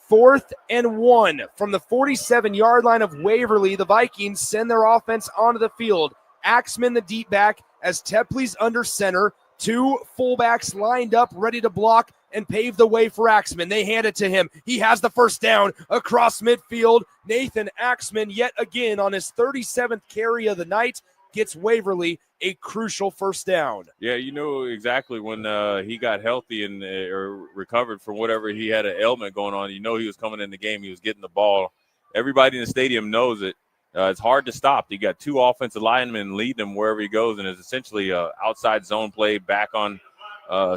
Speaker 1: 4th and 1 from the 47-yard line of Waverly. The Vikings send their offense onto the field. Axman, the deep back, as Tepley's under center. 2 fullbacks lined up, ready to block and pave the way for Axman. They hand it to him. He has the first down across midfield. Nathan Axman, yet again on his 37th carry of the night, gets Waverly a crucial first down.
Speaker 5: Yeah, you know exactly when he got healthy and or recovered from whatever he had an ailment going on. You know he was coming in the game. He was getting the ball. Everybody in the stadium knows it. It's hard to stop. You got 2 offensive linemen leading him wherever he goes, and it's essentially outside zone play, back on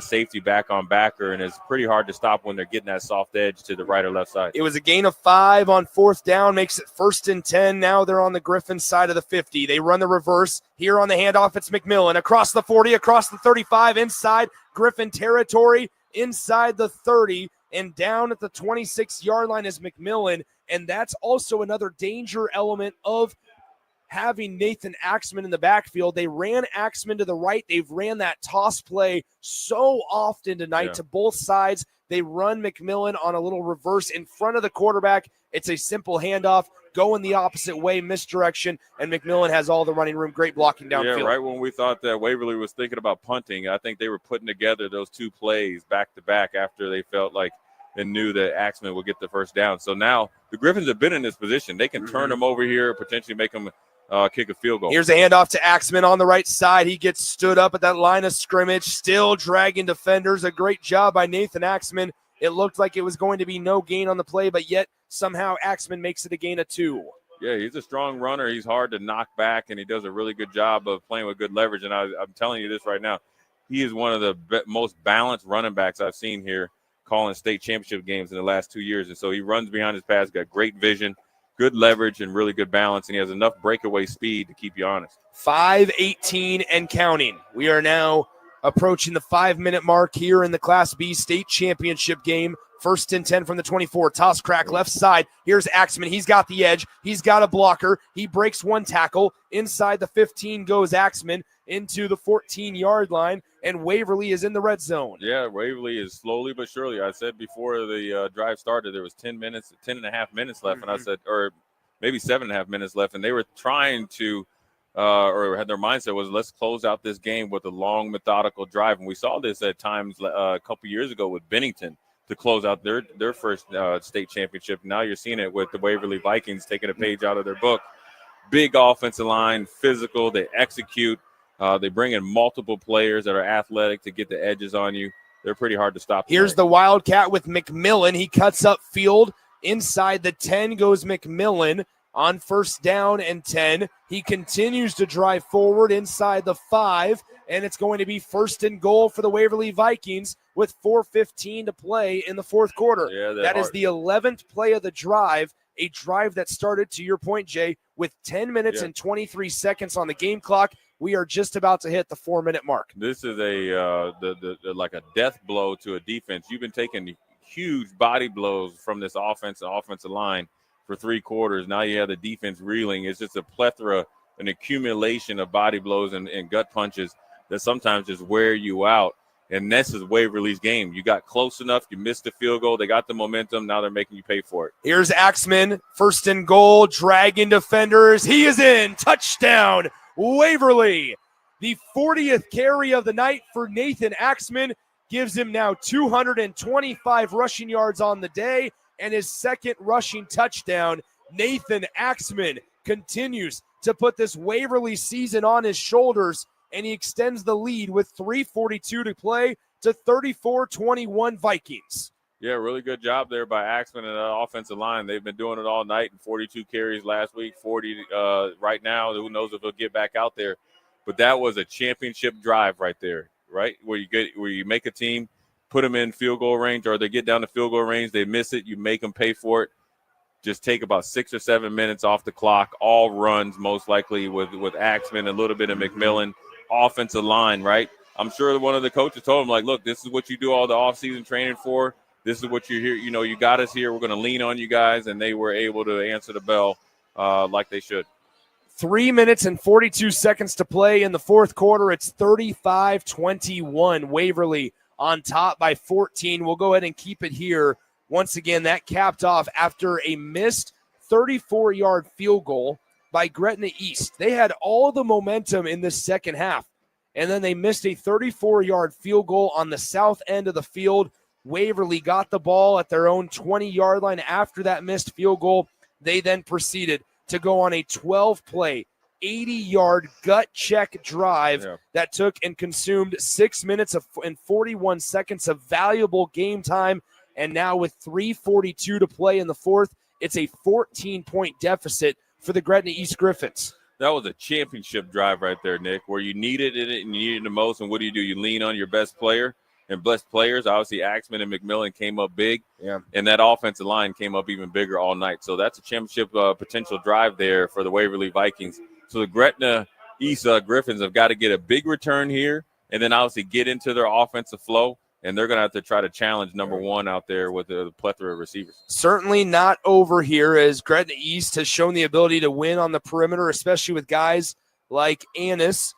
Speaker 5: safety, back on backer, and it's pretty hard to stop when they're getting that soft edge to the right or left side.
Speaker 1: It was a gain of 5 on 4th down, makes it 1st and 10. Now they're on the Griffin side of the 50. They run the reverse. Here on the handoff, it's McMillan across the 40, across the 35, inside Griffin territory, inside the 30, and down at the 26-yard line is McMillan. And that's also another danger element of having Nathan Axman in the backfield. They ran Axman to the right. They've ran that toss play so often tonight to both sides. They run McMillan on a little reverse in front of the quarterback. It's a simple handoff, going the opposite way, misdirection, and McMillan has all the running room. Great blocking downfield.
Speaker 5: Yeah, right when we thought that Waverly was thinking about punting, I think they were putting together those 2 plays back-to-back after they felt like and knew that Axman would get the first down. So now the Griffins have been in this position. They can turn them over here, potentially make them kick a field goal.
Speaker 1: Here's a handoff to Axman on the right side. He gets stood up at that line of scrimmage, still dragging defenders. A great job by Nathan Axman. It looked like it was going to be no gain on the play, but yet somehow Axman makes it a gain of 2.
Speaker 5: Yeah, he's a strong runner. He's hard to knock back, and he does a really good job of playing with good leverage. And I'm telling you this right now, he is one of the most balanced running backs I've seen here, calling state championship games in the last 2 years. And so he runs behind his pass, got great vision, good leverage, and really good balance. And he has enough breakaway speed to keep you honest.
Speaker 1: 5:18 and counting. We are now approaching the 5-minute mark here in the Class B state championship game. 1st and 10 from the 24. Toss crack left side. Here's Axman. He's got the edge. He's got a blocker. He breaks 1 tackle. Inside the 15 goes Axman into the 14-yard line, and Waverly is in the red zone.
Speaker 5: Yeah, Waverly is slowly but surely. I said before the drive started, there was 10 and a half minutes left, and I said, or maybe 7.5 minutes left, and they were trying to, or had their mindset was, let's close out this game with a long, methodical drive. And we saw this at times a couple years ago with Bennington to close out their first state championship. Now you're seeing it with the Waverly Vikings taking a page out of their book. Big offensive line, physical, they execute. They bring in multiple players that are athletic to get the edges on you. They're pretty hard to stop.
Speaker 1: Here's the Wildcat with McMillan. He cuts up field. Inside the 10 goes McMillan on 1st down and 10. He continues to drive forward inside the 5, and it's going to be 1st and goal for the Waverly Vikings with 4:15 to play in the 4th quarter.
Speaker 5: Yeah,
Speaker 1: that is the 11th play of the drive, a drive that started, to your point, Jay, with 10 minutes and 23 seconds on the game clock. We are just about to hit the 4-minute mark.
Speaker 5: This is like a death blow to a defense. You've been taking huge body blows from this offensive line for 3 quarters. Now you have the defense reeling. It's just a plethora, an accumulation of body blows and gut punches that sometimes just wear you out. And this is Waverly's game. You got close enough. You missed the field goal. They got the momentum. Now they're making you pay for it.
Speaker 1: Here's Axman, first and goal, dragging defenders. He is in. Touchdown, Waverly. The 40th carry of the night for Nathan Axman gives him now 225 rushing yards on the day and his second rushing touchdown. Nathan Axman continues to put this Waverly season on his shoulders, and he extends the lead with 3:42 to play to 34-21 Vikings.
Speaker 5: Yeah, really good job there by Axman and the offensive line. They've been doing it all night, and 42 carries last week, 40 right now. Who knows if he'll get back out there. But that was a championship drive right there, right? Where you make a team, put them in field goal range, or they get down to field goal range, they miss it, you make them pay for it. Just take about 6 or 7 minutes off the clock, all runs most likely with Axman, a little bit of McMillan. Offensive line, right? I'm sure one of the coaches told him, like, look, this is what you do all the offseason training for. This is what you're here. You know, you got us here. We're going to lean on you guys. And they were able to answer the bell like they should.
Speaker 1: 3 minutes and 42 seconds to play in the fourth quarter. It's 35-21. Waverly on top by 14. We'll go ahead and keep it here. Once again, that capped off after a missed 34-yard field goal by Gretna East. They had all the momentum in the second half, and then they missed a 34-yard field goal on the south end of the field. Waverly got the ball at their own 20-yard line after that missed field goal. They then proceeded to go on a 12-play, 80-yard gut check drive that took and consumed 6 minutes and 41 seconds of valuable game time. And now with 3:42 to play in the fourth, it's a 14-point deficit for the Gretna East Griffins.
Speaker 5: That was a championship drive right there, Nick, where you needed it and you needed the most. And what do? You lean on your best player and best players. Obviously, Axman and McMillan came up big.
Speaker 1: Yeah.
Speaker 5: And that offensive line came up even bigger all night. So that's a championship potential drive there for the Waverly Vikings. So the Gretna East Griffins have got to get a big return here and then obviously get into their offensive flow. And they're going to have to try to challenge number one out there with the plethora of receivers.
Speaker 1: Certainly not over here, as Gretna East has shown the ability to win on the perimeter, especially with guys like Annis.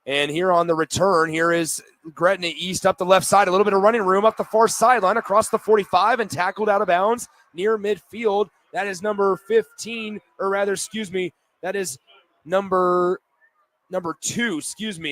Speaker 1: And here on the return, here is Gretna East up the left side. A little bit of running room up the far sideline across the 45 and tackled out of bounds near midfield. That is number 15, or rather, excuse me, that is number 2,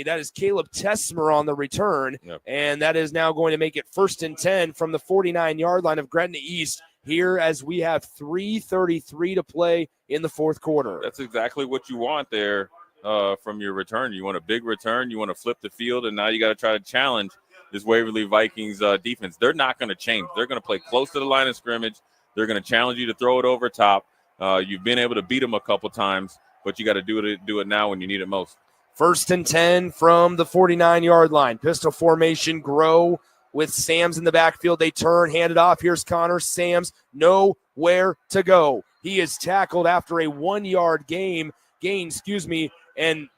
Speaker 1: that is Caleb Tesmer on the return.
Speaker 5: Yep.
Speaker 1: And that is now going to make it 1st and 10 from the 49-yard line of Gretna East here as we have 3:33 to play in the fourth quarter.
Speaker 5: That's exactly what you want there from your return. You want a big return. You want to flip the field, and now you got to try to challenge this Waverly Vikings defense. They're not going to change. They're going to play close to the line of scrimmage. They're going to challenge you to throw it over top. You've been able to beat them a couple times, but you got to do it now when you need it most.
Speaker 1: 1st and 10 from the 49-yard line. Pistol formation, Grow with Sams in the backfield. They turn, hand it off. Here's Connor. Sams, nowhere to go. He is tackled after a 1-yard gain, And,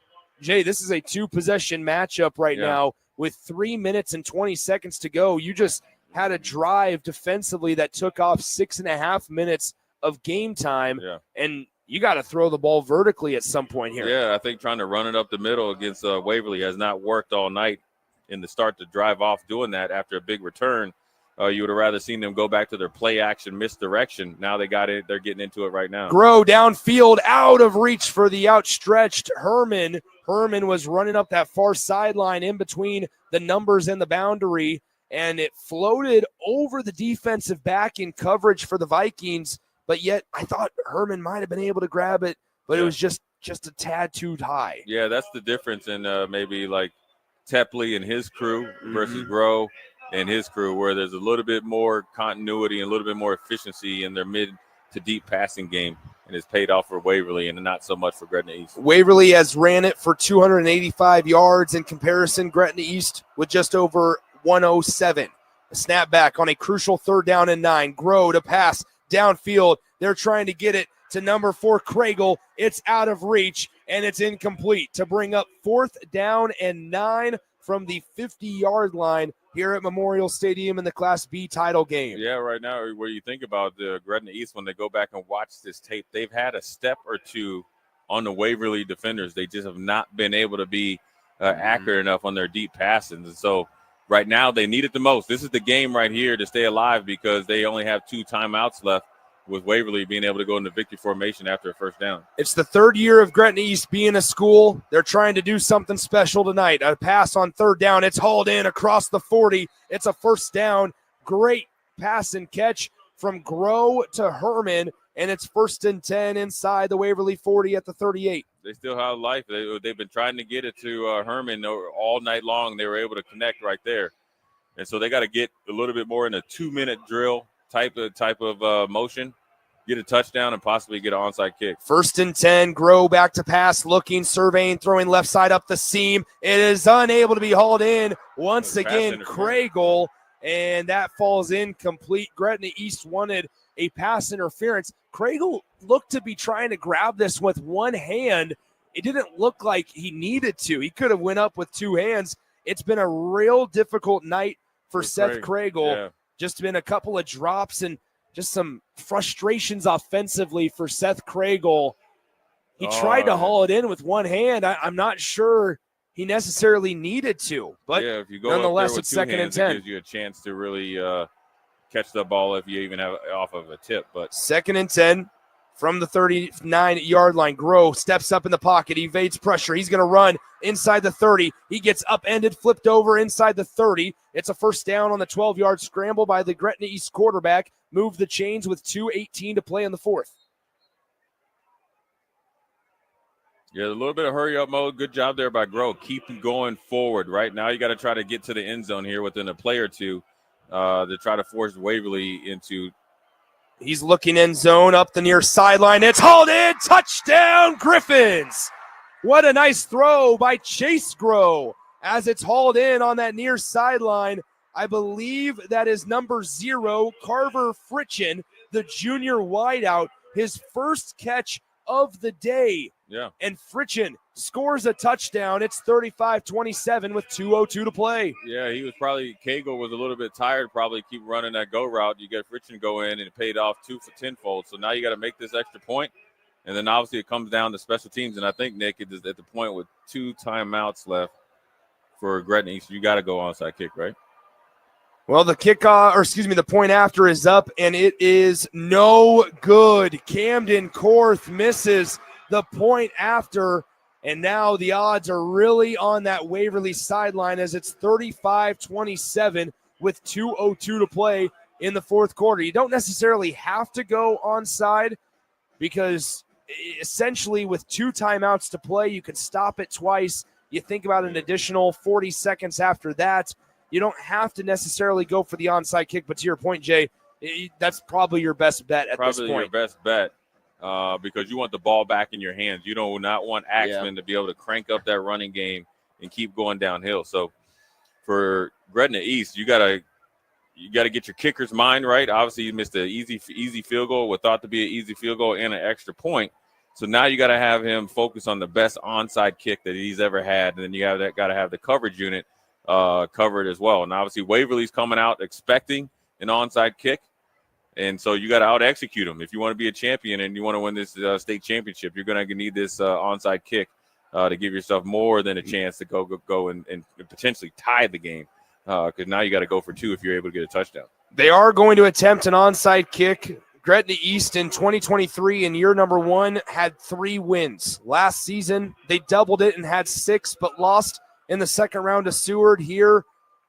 Speaker 1: Jay, this is a 2-possession matchup right now with 3 minutes and 20 seconds to go. You just had a drive defensively that took off 6.5 minutes of game time.
Speaker 5: Yeah.
Speaker 1: And you got to throw the ball vertically at some point here.
Speaker 5: Yeah, I think trying to run it up the middle against Waverly has not worked all night. In the start to drive off doing that after a big return, you would have rather seen them go back to their play action misdirection. Now they got it. They're getting into it right now.
Speaker 1: Grow downfield, out of reach for the outstretched Herman. Herman was running up that far sideline in between the numbers and the boundary, and it floated over the defensive back in coverage for the Vikings. But yet I thought Herman might have been able to grab it, but it was just a tad too high.
Speaker 5: Yeah, that's the difference in maybe like Tepley and his crew versus Grow and his crew, where there's a little bit more continuity and a little bit more efficiency in their mid to deep passing game, and it's paid off for Waverly and not so much for Gretna East.
Speaker 1: Waverly has ran it for 285 yards in comparison. Gretna East with just over 107. A snap back on a crucial 3rd down and 9. Grow to pass downfield. They're trying to get it to number 4, Kragel. It's out of reach. and it's incomplete to bring up 4th down and 9 from the 50-yard line here at Memorial Stadium in the Class B title game.
Speaker 5: Yeah, right now, where you think about the Gretna East, when they go back and watch this tape, they've had a step or two on the Waverly defenders. They just have not been able to be accurate enough on their deep passes. And so right now they need it the most. This is the game right here to stay alive because they only have 2 timeouts left, with Waverly being able to go into victory formation after a first down.
Speaker 1: It's the 3rd year of Gretna East being a school. They're trying to do something special tonight. A pass on 3rd down. It's hauled in across the 40. It's a first down. Great pass and catch from Grow to Herman, and it's 1st and 10 inside the Waverly 40 at the 38.
Speaker 5: They still have life. They've been trying to get it to Herman all night long. They were able to connect right there. And so they got to get a little bit more in a 2-minute drill type of motion, get a touchdown, and possibly get an onside kick.
Speaker 1: 1st and 10, Grow back to pass, looking, surveying, throwing left side up the seam. It is unable to be hauled in. Once again, Craigle, and that falls incomplete. Gretna East wanted a pass interference. Craigle looked to be trying to grab this with one hand. It didn't look like he needed to. He could have went up with 2 hands. It's been a real difficult night for Seth Craigle.
Speaker 5: Yeah.
Speaker 1: Just been a couple of drops and just some frustrations offensively for Seth Craigle. He tried to haul it in with one hand. I'm not sure he necessarily needed to, but
Speaker 5: yeah, if you go
Speaker 1: nonetheless,
Speaker 5: up there with
Speaker 1: it's
Speaker 5: 2
Speaker 1: 2nd and
Speaker 5: hands,
Speaker 1: 10.
Speaker 5: it gives you a chance to really catch the ball if you even have it off of a tip. But
Speaker 1: 2nd and 10 from the 39-yard line. Grow steps up in the pocket, evades pressure. He's going to run inside the 30. He gets upended, flipped over inside the 30. It's a first down on the 12-yard scramble by the Gretna East quarterback. Move the chains with 2:18 to play in the 4th.
Speaker 5: Yeah, a little bit of hurry-up mode. Good job there by Grow. Keep him going forward. Right now you got to try to get to the end zone here within a play or two to try to force Waverly into.
Speaker 1: He's looking end zone up the near sideline. It's hauled in. Touchdown, Griffins. What a nice throw by Chase Grow as it's hauled in on that near sideline. I believe that is number 0, Carver Fritchen, the junior wideout, his first catch of the day.
Speaker 5: Yeah.
Speaker 1: And Fritchen scores a touchdown. It's 35-27 with 2:02 to play.
Speaker 5: Yeah, he was probably, Cagle was a little bit tired, probably keep running that go route. You get Fritchen go in, and it paid off 2 for 10-fold. So now you got to make this extra point. And then obviously it comes down to special teams. And I think, Nick, it is at the point with 2 timeouts left for Gretna East. You got to go onside kick, right?
Speaker 1: Well, the point after is up, and it is no good. Camden Korth misses the point after, and now the odds are really on that Waverly sideline as it's 35-27 with 2:02 to play in the 4th quarter. You don't necessarily have to go onside because essentially with 2 timeouts to play, you can stop it twice. You think about an additional 40 seconds after that. You don't have to necessarily go for the onside kick, but to your point, Jay, that's probably your best bet at this point.
Speaker 5: Probably your best bet because you want the ball back in your hands. You do not want Axman to be able to crank up that running game and keep going downhill. So for Gretna East, you gotta get your kicker's mind right. Obviously, you missed an easy field goal, what thought to be an easy field goal and an extra point. So now you got to have him focus on the best onside kick that he's ever had, and then you got to have the coverage unit covered as well. And obviously Waverly's coming out expecting an onside kick, and so you got to out execute them. If you want to be a champion and you want to win this state championship, you're going to need this onside kick to give yourself more than a chance to go and potentially tie the game, because now you got to go for 2 if you're able to get a touchdown.
Speaker 1: They are going to attempt an onside kick. Gretna East in 2023 in year number 1 had 3 wins. Last season they doubled it and had 6, but lost in the second round to Seward. Here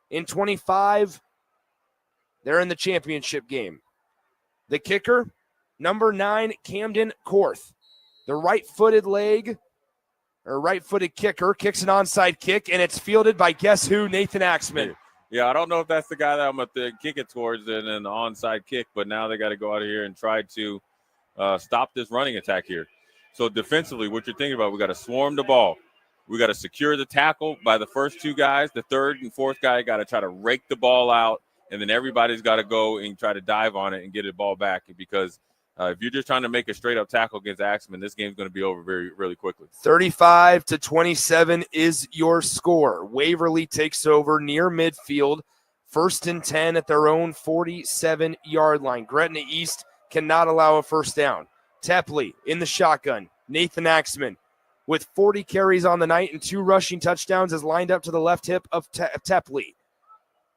Speaker 1: in 25, they're in the championship game. The kicker, number 9, Camden Korth. The right-footed kicker kicks an onside kick, and it's fielded by guess who? Nathan Axman.
Speaker 5: Yeah, I don't know if that's the guy that I'm going to kick it towards and an onside kick, but now they got to go out of here and try to stop this running attack here. So defensively, what you're thinking about, we got to swarm the ball. We got to secure the tackle by the first 2 guys. The 3rd and 4th guy got to try to rake the ball out, and then everybody's got to go and try to dive on it and get the ball back, because If you're just trying to make a straight-up tackle against Axman, this game's going to be over very, really quickly.
Speaker 1: 35-27 is your score. Waverly takes over near midfield, 1st and 10 at their own 47-yard line. Gretna East cannot allow a first down. Tepley in the shotgun. Nathan Axman with 40 carries on the night and 2 rushing touchdowns is lined up to the left hip of Tepley.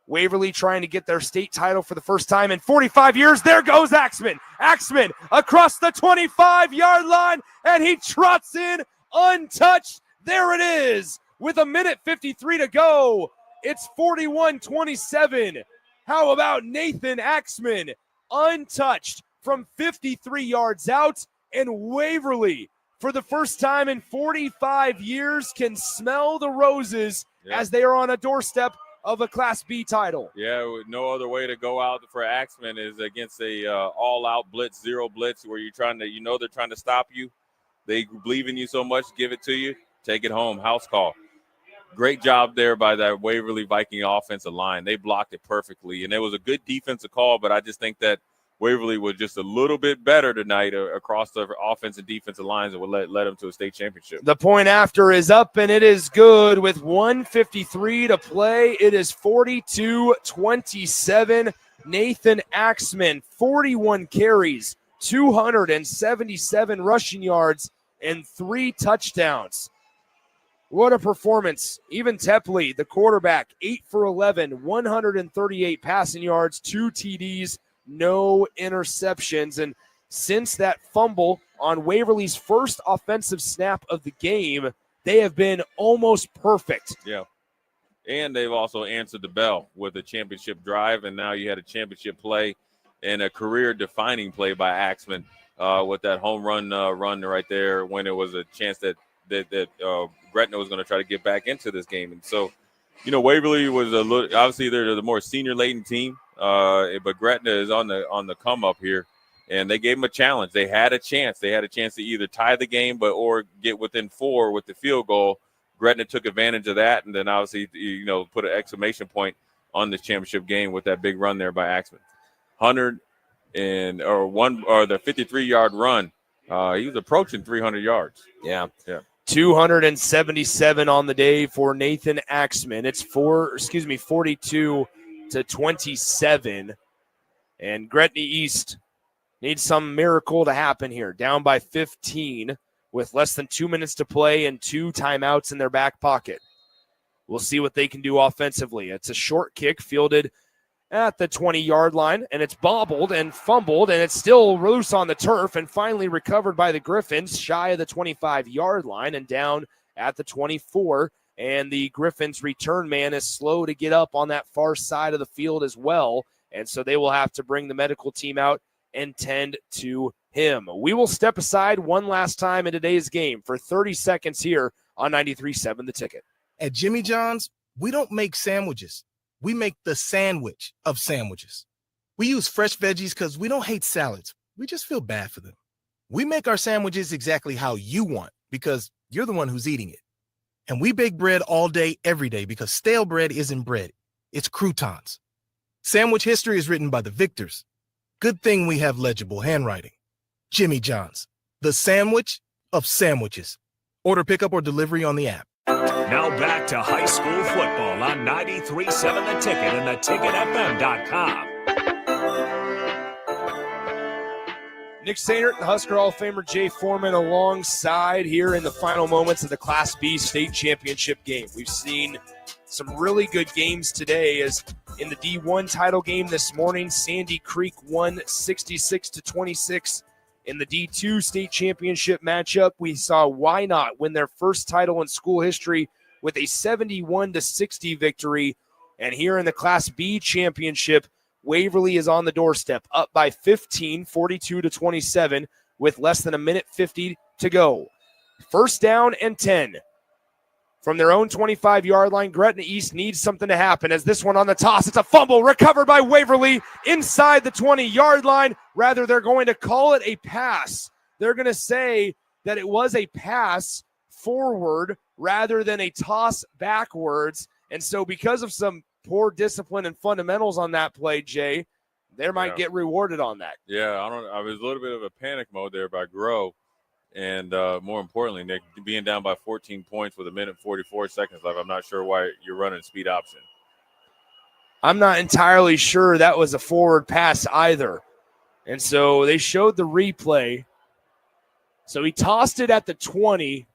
Speaker 1: Waverly trying to get their state title for the first time in 45 years. There goes Axman. Axman across the 25-yard line, and he trots in untouched. There it is with 1:53 to go. It's 41-27. How about Nathan Axman? Untouched from 53 yards out, and Waverly, for the first time in 45 years, can smell the roses as they are on a doorstep of a Class B title.
Speaker 5: Yeah, no other way to go out for Axman is against a all-out blitz, zero blitz, where you're trying to, they're trying to stop you. They believe in you so much, give it to you, take it home, house call. Great job there by that Waverly Viking offensive line. They blocked it perfectly, and it was a good defensive call, but I just think that Waverly was just a little bit better tonight across the offense and defensive lines and would led them to a state championship.
Speaker 1: The point after is up, and it is good with 1:53 to play. It is 42-27. Nathan Axman, 41 carries, 277 rushing yards, and 3 touchdowns. What a performance. Even Tepley, the quarterback, 8 for 11, 138 passing yards, 2 TDs, no interceptions. And since that fumble on Waverly's first offensive snap of the game, they have been almost perfect.
Speaker 5: Yeah. And they've also answered the bell with a championship drive, and now you had a championship play and a career-defining play by Axman with that home run right there when it was a chance that Gretna was going to try to get back into this game. And so, Waverly was a little, obviously they're the more senior-laden team, but Gretna is on the come up here, and they gave them a challenge. They had a chance. They had a chance to either tie the game, or get within 4 with the field goal. Gretna took advantage of that, and then obviously, put an exclamation point on this championship game with that big run there by Axman. The 53-yard run. He was approaching 300 yards.
Speaker 1: Yeah. 277 on the day for Nathan Axman. It's 42-27. And Gretna East needs some miracle to happen here. Down by 15 with less than 2 minutes to play and 2 timeouts in their back pocket. We'll see what they can do offensively. It's a short kick fielded at the 20-yard line, and it's bobbled and fumbled, and it's still loose on the turf and finally recovered by the Griffins shy of the 25-yard line and down at the 24. And the Griffins return man is slow to get up on that far side of the field as well, and so they will have to bring the medical team out and tend to him. We will step aside one last time in today's game for 30 seconds here on 93.7 The Ticket.
Speaker 10: At Jimmy John's, we don't make sandwiches. We make the sandwich of sandwiches. We use fresh veggies because we don't hate salads. We just feel bad for them. We make our sandwiches exactly how you want because you're the one who's eating it. And we bake bread all day, every day because stale bread isn't bread. It's croutons. Sandwich history is written by the victors. Good thing we have legible handwriting. Jimmy John's, the sandwich of sandwiches. Order pickup or delivery on the app.
Speaker 4: Now back to high school football on 93.7 The Ticket and theticketfm.com.
Speaker 1: Nick Sainert, the Husker Hall of Famer Jay Foreman alongside here in the final moments of the Class B state championship game. We've seen some really good games today as in the D1 title game this morning, Sandy Creek won 66-26. In the D2 state championship matchup, we saw Wynot win their first title in school history with a 71-60 victory. And here in the Class B championship, Waverly is on the doorstep, up by 15, 42-27, with less than 1:50 to go. First down and 10. From their own 25-yard line, Gretna East needs something to happen as this one on the toss. It's a fumble recovered by Waverly inside the 20-yard line. Rather, they're going to call it a pass. They're going to say that it was a pass forward rather than a toss backwards. And so because of some poor discipline and fundamentals on that play, Jay, they might get rewarded on that.
Speaker 5: Yeah, I was a little bit of a panic mode there by Grow. And more importantly, Nick, being down by 14 points with 1:44 seconds left, I'm not sure why you're running speed option.
Speaker 1: I'm not entirely sure that was a forward pass either. And so they showed the replay. So he tossed it at the 20.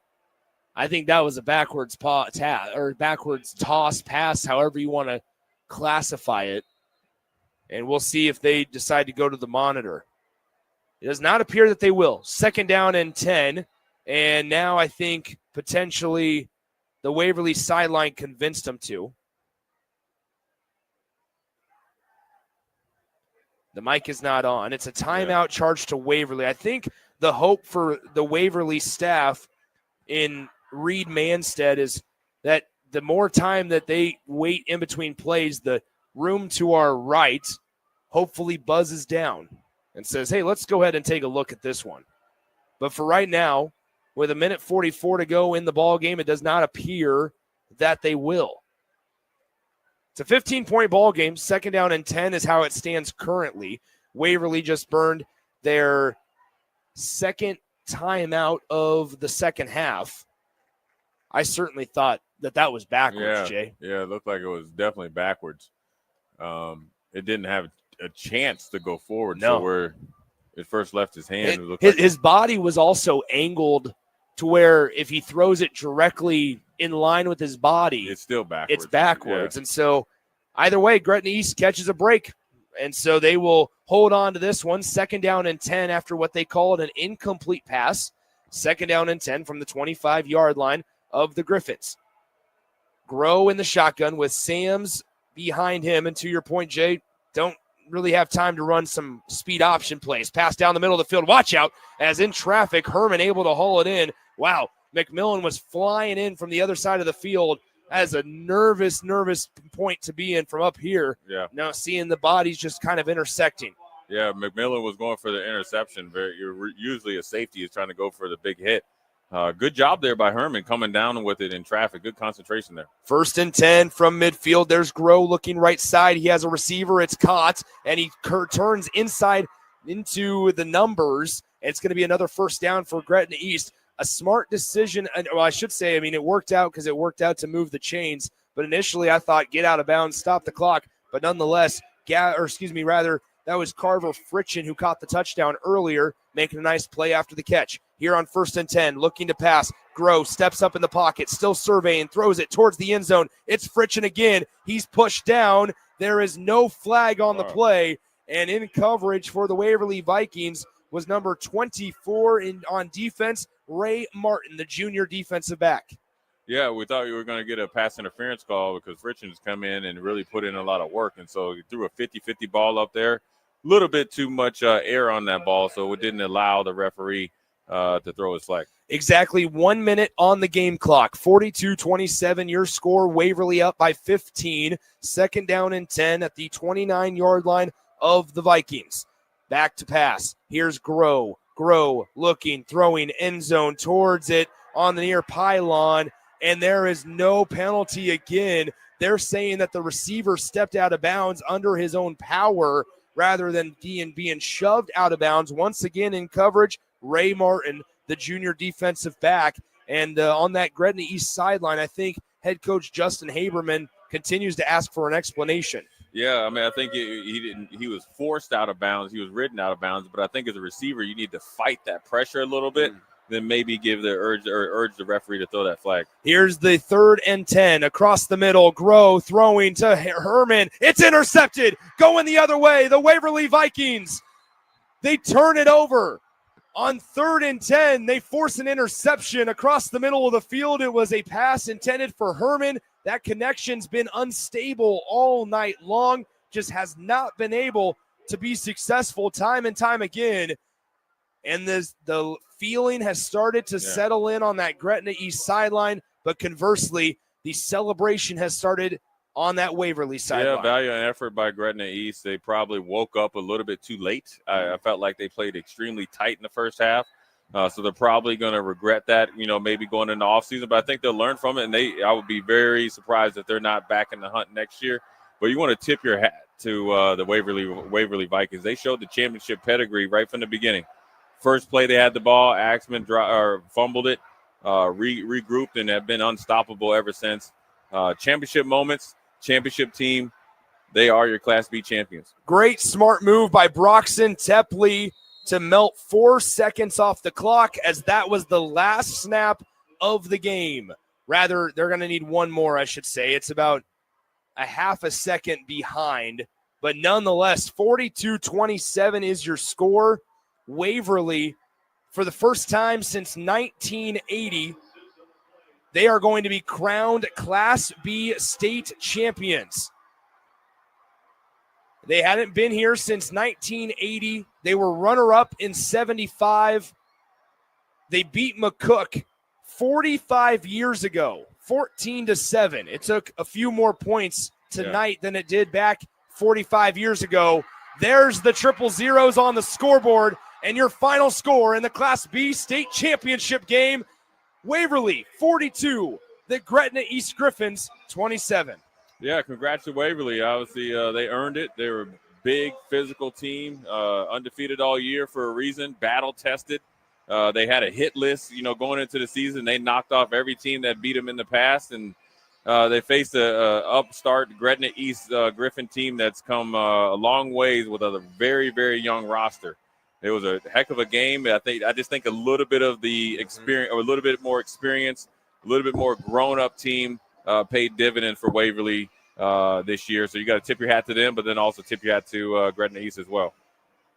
Speaker 1: I think that was a backwards toss pass, however you want to classify it. And we'll see if they decide to go to the monitor. It does not appear that they will. 2nd down and 10. And now I think potentially the Waverly sideline convinced them to. The mic is not on. It's a timeout charge to Waverly. I think the hope for the Waverly staff in Reed Manstead is that the more time that they wait in between plays, the room to our right hopefully buzzes down and says, hey, let's go ahead and take a look at this one. But for right now, with 1:44 to go in the ball game, it does not appear that they will. It's a 15-point ball game. 2nd down and 10 is how it stands currently. Waverly just burned their second timeout of the second half. I certainly thought that was backwards, Jay.
Speaker 5: Yeah, it looked like it was definitely backwards. It didn't have a chance to go forward.
Speaker 1: No.
Speaker 5: So where it first left his hand,
Speaker 1: his body was also angled to where if he throws it directly in line with his body,
Speaker 5: it's still backwards.
Speaker 1: It's backwards. Yeah. And so either way, Gretna East catches a break. And so they will hold on to this one. 2nd down and 10 after what they called an incomplete pass. 2nd down and 10 from the 25-yard line of the Griffins. Grow in the shotgun with Sams behind him. And to your point, Jay, don't really have time to run some speed option plays. Pass down the middle of the field. Watch out as in traffic, Herman able to haul it in. Wow, McMillan was flying in from the other side of the field. As a nervous point to be in from up here.
Speaker 5: Yeah.
Speaker 1: Now seeing the bodies just kind of intersecting.
Speaker 5: Yeah, McMillan was going for the interception. Usually a safety is trying to go for the big hit. Good job there by Herman coming down with it in traffic. Good concentration there.
Speaker 1: 1st and 10 from midfield. There's Grow looking right side. He has a receiver. It's caught, and he turns inside into the numbers. It's going to be another 1st down for Gretna East. A smart decision. Well, I should say, it worked out because it worked out to move the chains. But initially I thought get out of bounds, stop the clock. But nonetheless, that was Carver Fritchen who caught the touchdown earlier, making a nice play after the catch. Here on 1st and 10, looking to pass. Grow steps up in the pocket, still surveying, throws it towards the end zone. It's Fritchen again. He's pushed down. There is no flag on the play. And in coverage for the Waverly Vikings was number 24 on defense, Ray Martin, the junior defensive back.
Speaker 5: Yeah, we thought we were going to get a pass interference call because Fritchen's come in and really put in a lot of work. And so he threw a 50-50 ball up there. A little bit too much air on that ball, so it didn't allow the referee to throw his flag.
Speaker 1: Exactly 1 minute on the game clock. 42-27, your score. Waverly up by 15. 2nd down and 10 at the 29-yard line of the Vikings. Back to pass. Here's Grow. Grow looking, throwing end zone towards it on the near pylon, and there is no penalty again. They're saying that the receiver stepped out of bounds under his own power rather than being shoved out of bounds. Once again in coverage, Ray Martin, the junior defensive back. And on that Gretna East sideline, I think head coach Justin Haberman continues to ask for an explanation.
Speaker 5: Yeah, I think he was forced out of bounds. He was ridden out of bounds. But I think as a receiver, you need to fight that pressure a little bit, then maybe give the urge the referee to throw that flag.
Speaker 1: Here's the 3rd and 10 across the middle. Grow throwing to Herman. It's intercepted. Going the other way. The Waverly Vikings, they turn it over. On 3rd and 10, they force an interception across the middle of the field. It was a pass intended for Herman. That connection's been unstable all night long, just has not been able to be successful time and time again. And the feeling has started to settle in on that Gretna East sideline, but conversely, the celebration has started on that Waverly sideline.
Speaker 5: Yeah, value and effort by Gretna East. They probably woke up a little bit too late. I felt like they played extremely tight in the first half. So they're probably going to regret that, maybe going into offseason. But I think they'll learn from it, and I would be very surprised if they're not back in the hunt next year. But you want to tip your hat to the Waverly Vikings. They showed the championship pedigree right from the beginning. First play they had the ball, Axman fumbled it, regrouped, and have been unstoppable ever since. Championship moments, championship team, they are your Class B champions.
Speaker 1: Great smart move by Broxton Tepley to melt 4 seconds off the clock, as that was the last snap of the game. Rather, they're going to need one more, I should say. It's about a half a second behind, but nonetheless, 42-27 is your score. Waverly, for the first time since 1980, they are going to be crowned Class B state champions. They hadn't been here since 1980. They were runner-up in 75. They beat McCook 45 years ago, 14-7. It took a few more points tonight than it did back 45 years ago. There's the triple zeros on the scoreboard, and your final score in the Class B state championship game, Waverly 42, the Gretna East Griffins 27.
Speaker 5: Yeah, congrats to Waverly. Obviously, they earned it. They were a big physical team, undefeated all year for a reason, battle-tested. They had a hit list, going into the season. They knocked off every team that beat them in the past, and they faced a upstart Gretna East Griffin team that's come a long ways with a very, very young roster. It was a heck of a game. I just think a little bit of the experience, or a little bit more experience, a little bit more grown-up team paid dividend for Waverly this year. So you got to tip your hat to them, but then also tip your hat to Gretna East as well.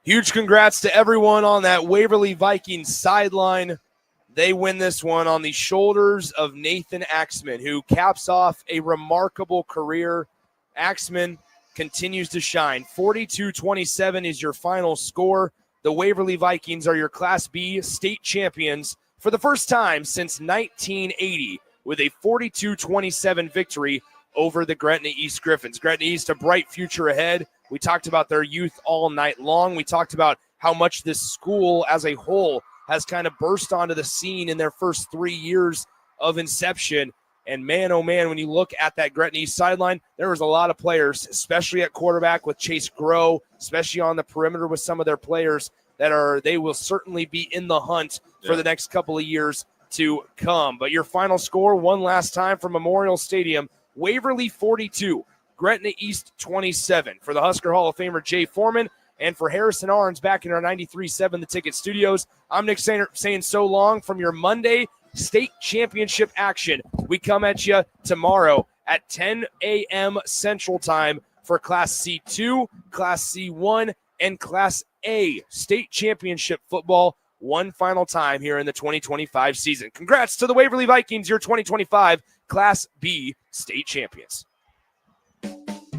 Speaker 1: Huge congrats to everyone on that Waverly Vikings sideline. They win this one on the shoulders of Nathan Axman, who caps off a remarkable career. Axman continues to shine. 42-27 is your final score. The Waverly Vikings are your Class B state champions for the first time since 1980 with a 42-27 victory over the Gretna East Griffins. Gretna East, a bright future ahead. We talked about their youth all night long. We talked about how much this school as a whole has kind of burst onto the scene in their first 3 years of inception. And man, oh man, when you look at that Gretna East sideline, there was a lot of players, especially at quarterback with Chase Grow, especially on the perimeter with some of their players they will certainly be in the hunt for the next couple of years to come. But your final score, one last time from Memorial Stadium, Waverly 42, Gretna East 27. For the Husker Hall of Famer Jay Foreman and for Harrison Arns back in our 93.7 The Ticket Studios, I'm Nick Sainer saying so long from your Monday state championship action. We come at you tomorrow at 10 a.m. Central Time for Class C2, Class C1, and Class A state championship football one final time here in the 2025 season. Congrats to the Waverly Vikings, your 2025 Class B state champions.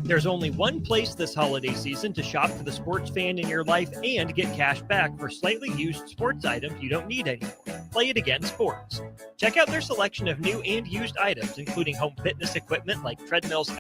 Speaker 3: There's only one place this holiday season to shop for the sports fan in your life and get cash back for slightly used sports items you don't need anymore. Play It Again Sports. Check out their selection of new and used items, including home fitness equipment like treadmills,